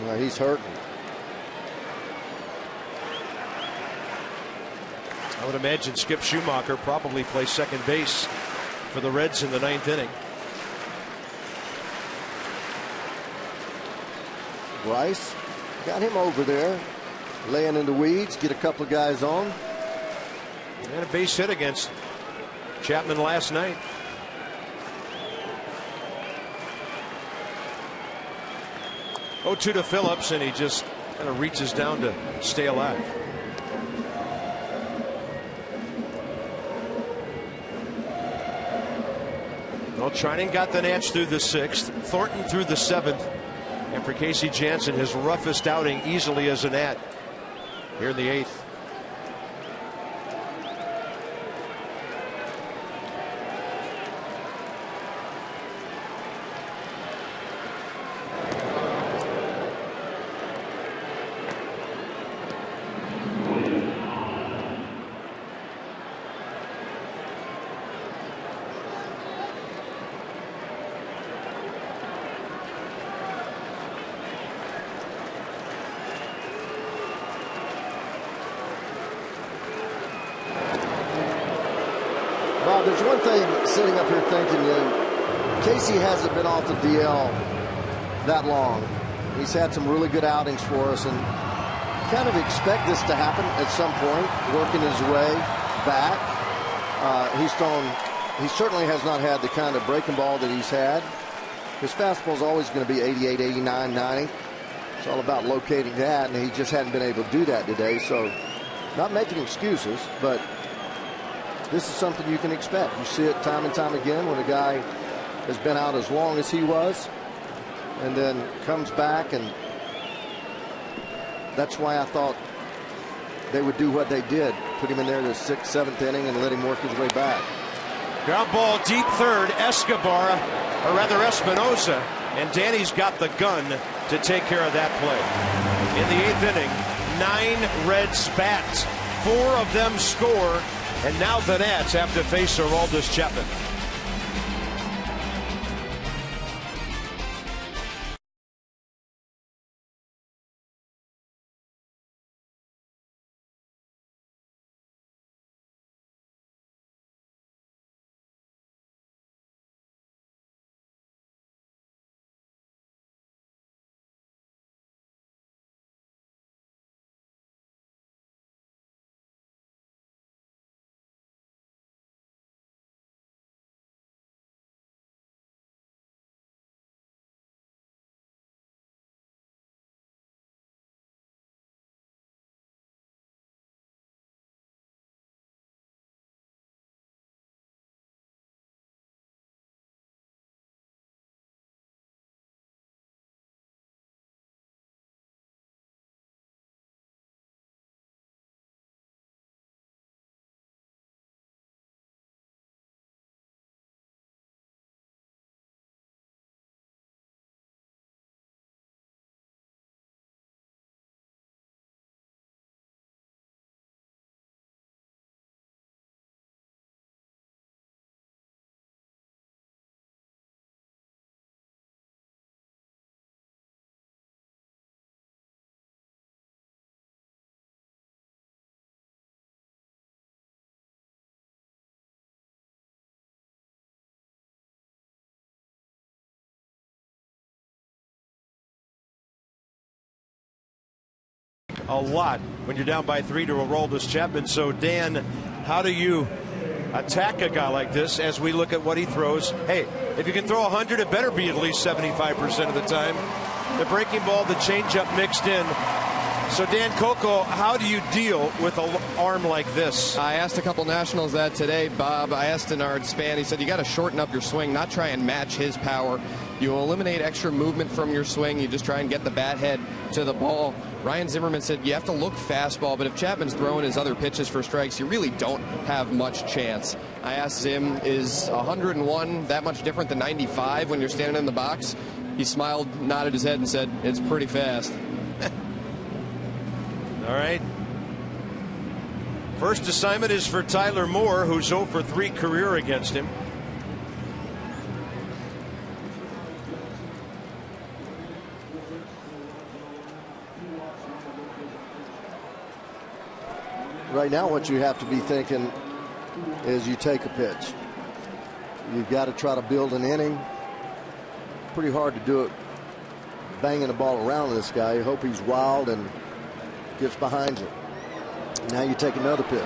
Well, he's hurting. I would imagine Skip Schumacher probably plays second base for the Reds in the 9th inning. Bryce got him over there, laying in the weeds, get a couple of guys on. And a base hit against Chapman last night. Oh, 2 to Phillips, and he just Kind of reaches down to stay alive. Well, Trinan got the Nats through the 6th, Thornton through the 7th, and for Casey Janssen, his roughest outing easily as a Nat here in the 8th. Bob, there's one thing sitting up here thinking, Casey hasn't been off the DL that long. He's had some really good outings for us, and kind of expect this to happen at some point, working his way back. He certainly has not had the kind of breaking ball that he's had. His fastball is always going to be 88, 89, 90. It's all about locating that, and he just hadn't been able to do that today. So, not making excuses, but this is something you can expect. You see it time and time again when a guy has been out as long as he was and then comes back, and that's why I thought they would do what they did. Put him in there in the 6th, 7th inning and let him work his way back. Ground ball deep third, Escobar, or rather Espinosa, and Danny's got the gun to take care of that play. In the 8th inning, 9 Reds bat. 4 of them score. And now the Nats have to face Aroldis Chapman. A lot when you're down by 3 to Aroldis Chapman. So, Dan, how do you attack a guy like this as we look at what he throws? Hey, if you can throw 100, it better be at least 75% of the time. The breaking ball, the changeup mixed in. So, Dan Coco, how do you deal with an arm like this? I asked a couple nationals that today, Bob. I asked Denard Span. He said you got to shorten up your swing, not try and match his power. You eliminate extra movement from your swing. You just try and get the bat head to the ball. Ryan Zimmerman said you have to look fastball, but if Chapman's throwing his other pitches for strikes, you really don't have much chance. I asked Zim, is 101 that much different than 95 when you're standing in the box? He smiled, nodded his head, and said, it's pretty fast. All right. First assignment is for Tyler Moore, who's 0 for 3 career against him. Right now, what you have to be thinking is you take a pitch. You've got to try to build an inning. Pretty hard to do it banging the ball around this guy. You hope he's wild and gets behind you. Now you take another pitch.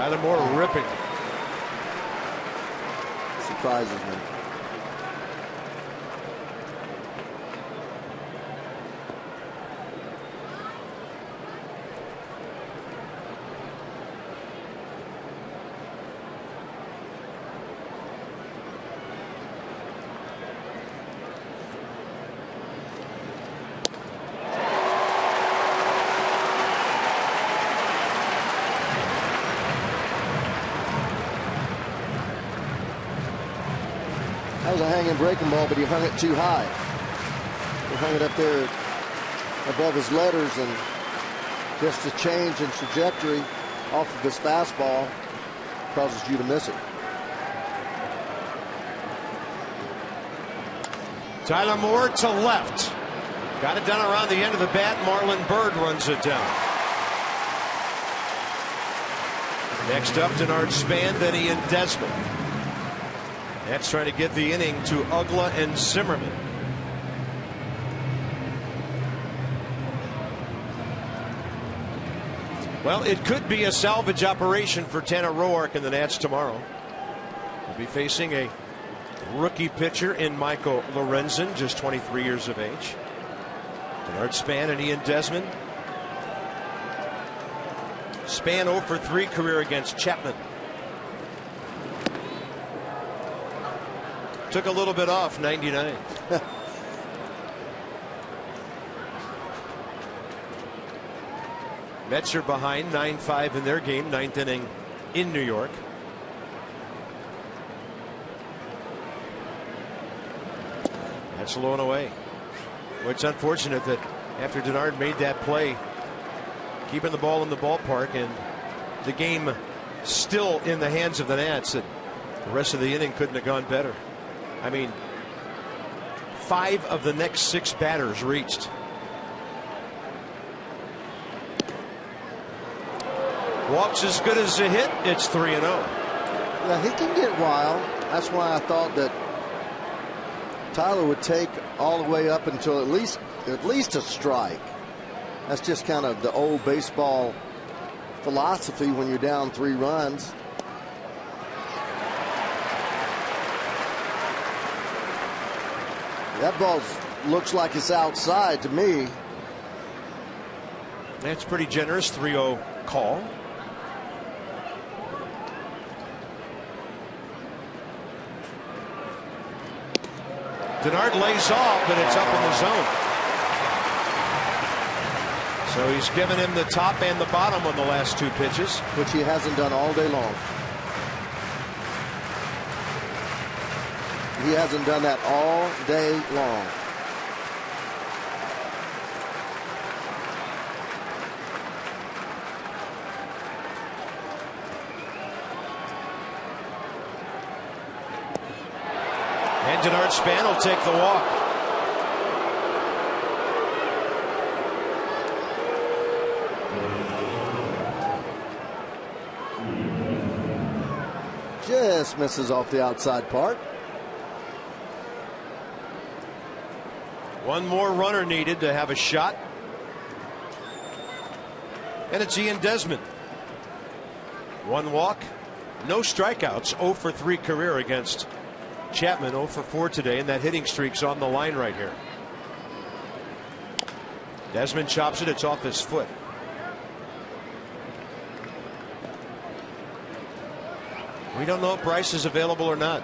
Tyler Moore ripping. Surprises me. That was a hanging breaking ball, but he hung it too high. He hung it up there above his letters, and just a change in trajectory off of his fastball causes you to miss it. Tyler Moore to left. Got it down around the end of the bat. Marlon Byrd runs it down. Next up, Denard Span, then Ian Desmond. That's trying to get the inning to Ugla and Zimmerman. Well, it could be a salvage operation for Tanner Roark and the Nats tomorrow. We'll be facing a rookie pitcher in Michael Lorenzen, just 23 years of age. Denard Span and Ian Desmond. Span 0 for 3 career against Chapman. Took a little bit off, 99. Mets are behind 9-5 in their game, 9th inning in New York. That's low and away. Well, it's unfortunate that after Denard made that play, keeping the ball in the ballpark and the game still in the hands of the Nats, that the rest of the inning couldn't have gone better. I mean, 5 of the next 6 batters reached. Walks as good as a hit. It's 3-0. Yeah, he can get wild. That's why I thought that Tyler would take all the way up until at least a strike. That's just kind of the old baseball philosophy when you're down 3 runs. That ball looks like it's outside to me. That's pretty generous. 3-0 call. Denard lays off, but it's up in the zone. So he's given him the top and the bottom on the last 2 pitches, which he hasn't done all day long. He hasn't done that all day long. And Denard Span will take the walk. Just misses off the outside part. One more runner needed to have a shot. And it's Ian Desmond. 1 walk, no strikeouts, 0 for 3 career against Chapman, 0 for 4 today, and that hitting streak's on the line right here. Desmond chops it, it's off his foot. We don't know if Bryce is available or not.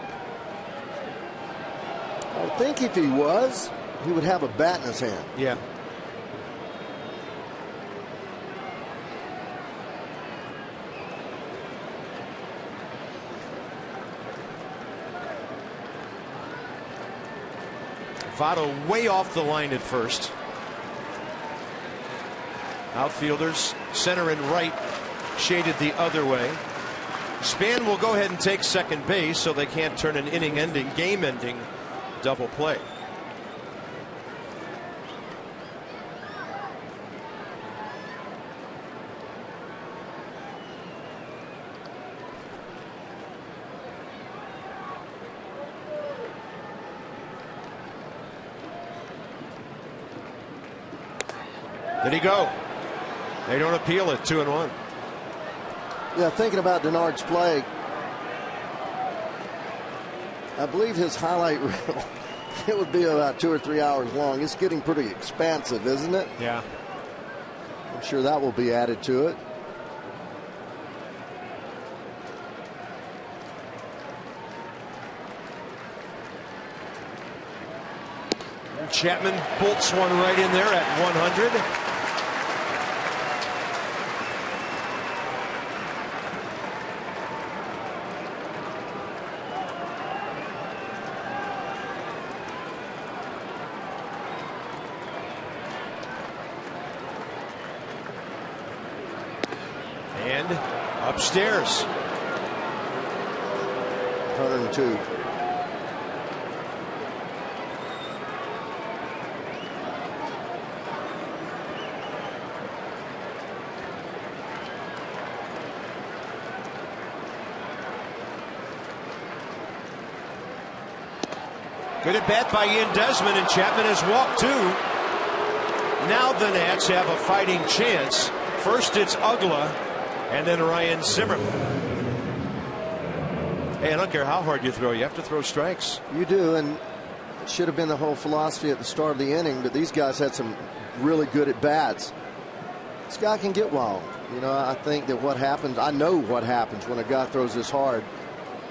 I think if he was, he would have a bat in his hand. Yeah. Votto way off the line at first. Outfielders center and right shaded the other way. Span will go ahead and take second base so they can't turn an inning-ending, game-ending double play. Did he go? They don't appeal it. 2-1. Yeah, thinking about Denard's play, I believe his highlight reel, it would be about 2 or 3 hours long. It's getting pretty expansive, isn't it? Yeah. I'm sure that will be added to it. Chapman bolts one right in there at 100. And upstairs. 102. Good at bat by Ian Desmond, and Chapman has walked two. Now the Nats have a fighting chance. First it's Ugla, and then Ryan Zimmerman. Hey, I don't care how hard you throw, you have to throw strikes. You do, and it should have been the whole philosophy at the start of the inning, but these guys had some really good at bats. This guy can get wild. You know, I think that what happens, I know what happens when a guy throws this hard.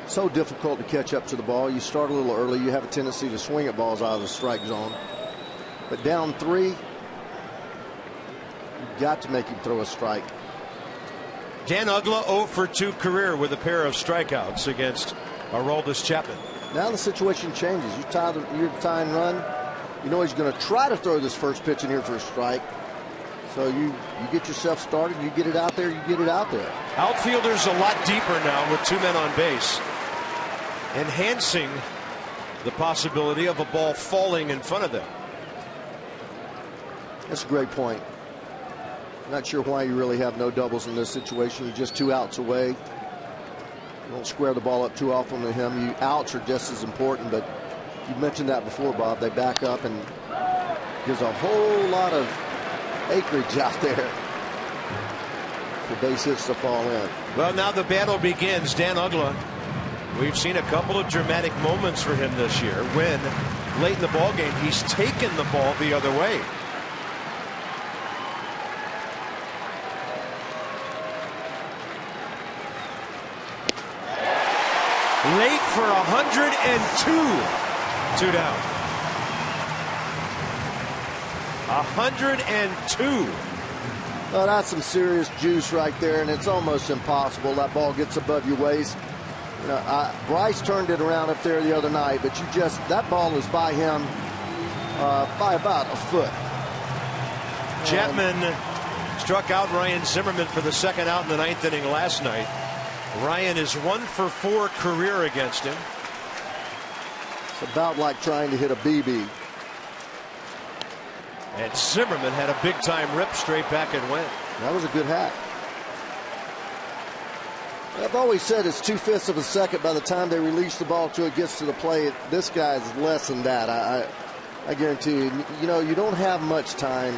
So difficult to catch up to the ball. You start a little early, you have a tendency to swing at balls out of the strike zone. But down 3, you've got to make him throw a strike. Dan Ugla 0 for 2 career with a pair of strikeouts against Aroldis Chapman. Now the situation changes. You tie your tying run. You know he's going to try to throw this first pitch in here for a strike. So you get yourself started, you get it out there, you get it out there. Outfielders a lot deeper now with 2 men on base, enhancing the possibility of a ball falling in front of them. That's a great point. Not sure why you really have no doubles in this situation. You're just 2 outs away. You don't square the ball up too often to him. Outs are just as important, but you mentioned that before, Bob. They back up, and there's a whole lot of acreage out there for base hits to fall in. Well, now the battle begins. Dan Ugla, we've seen a couple of dramatic moments for him this year when late in the ball game he's taken the ball the other way. Late for 102. 2 down. 102. Well, that's some serious juice right there, and it's almost impossible. That ball gets above your waist. You know, Bryce turned it around up there the other night, but that ball is by him by about a foot. Chapman struck out Ryan Zimmerman for the 2nd out in the 9th inning last night. Ryan is 1 for 4 career against him. It's about like trying to hit a BB. And Zimmerman had a big time rip straight back and went. That was a good hack. I've always said it's 2/5 of a second by the time they release the ball till it gets to the plate. This guy's less than that. I guarantee you. You know, you don't have much time.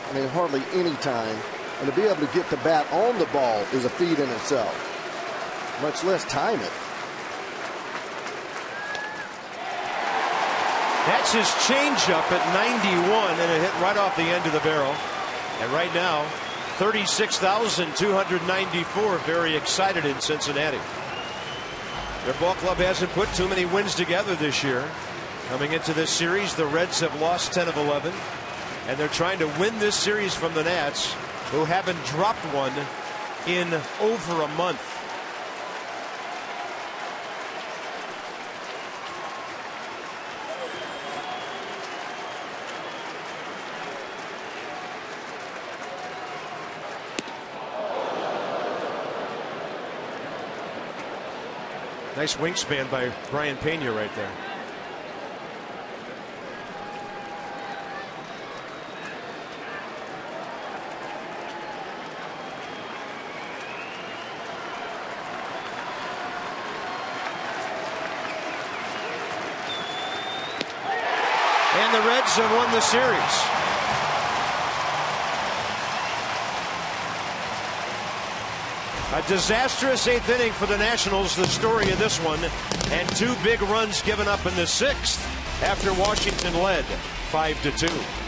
I mean, hardly any time. And to be able to get the bat on the ball is a feat in itself, much less time it. That's his changeup at 91, and it hit right off the end of the barrel. And right now, 36,294 very excited in Cincinnati. Their ball club hasn't put too many wins together this year. Coming into this series, the Reds have lost 10 of 11, and they're trying to win this series from the Nats, who haven't dropped one in over a month. Nice wingspan by Brian Pena right there. And the Reds have won the series. A disastrous 8th inning for the Nationals, the story of this one, and 2 big runs given up in the 6th after Washington led 5-2.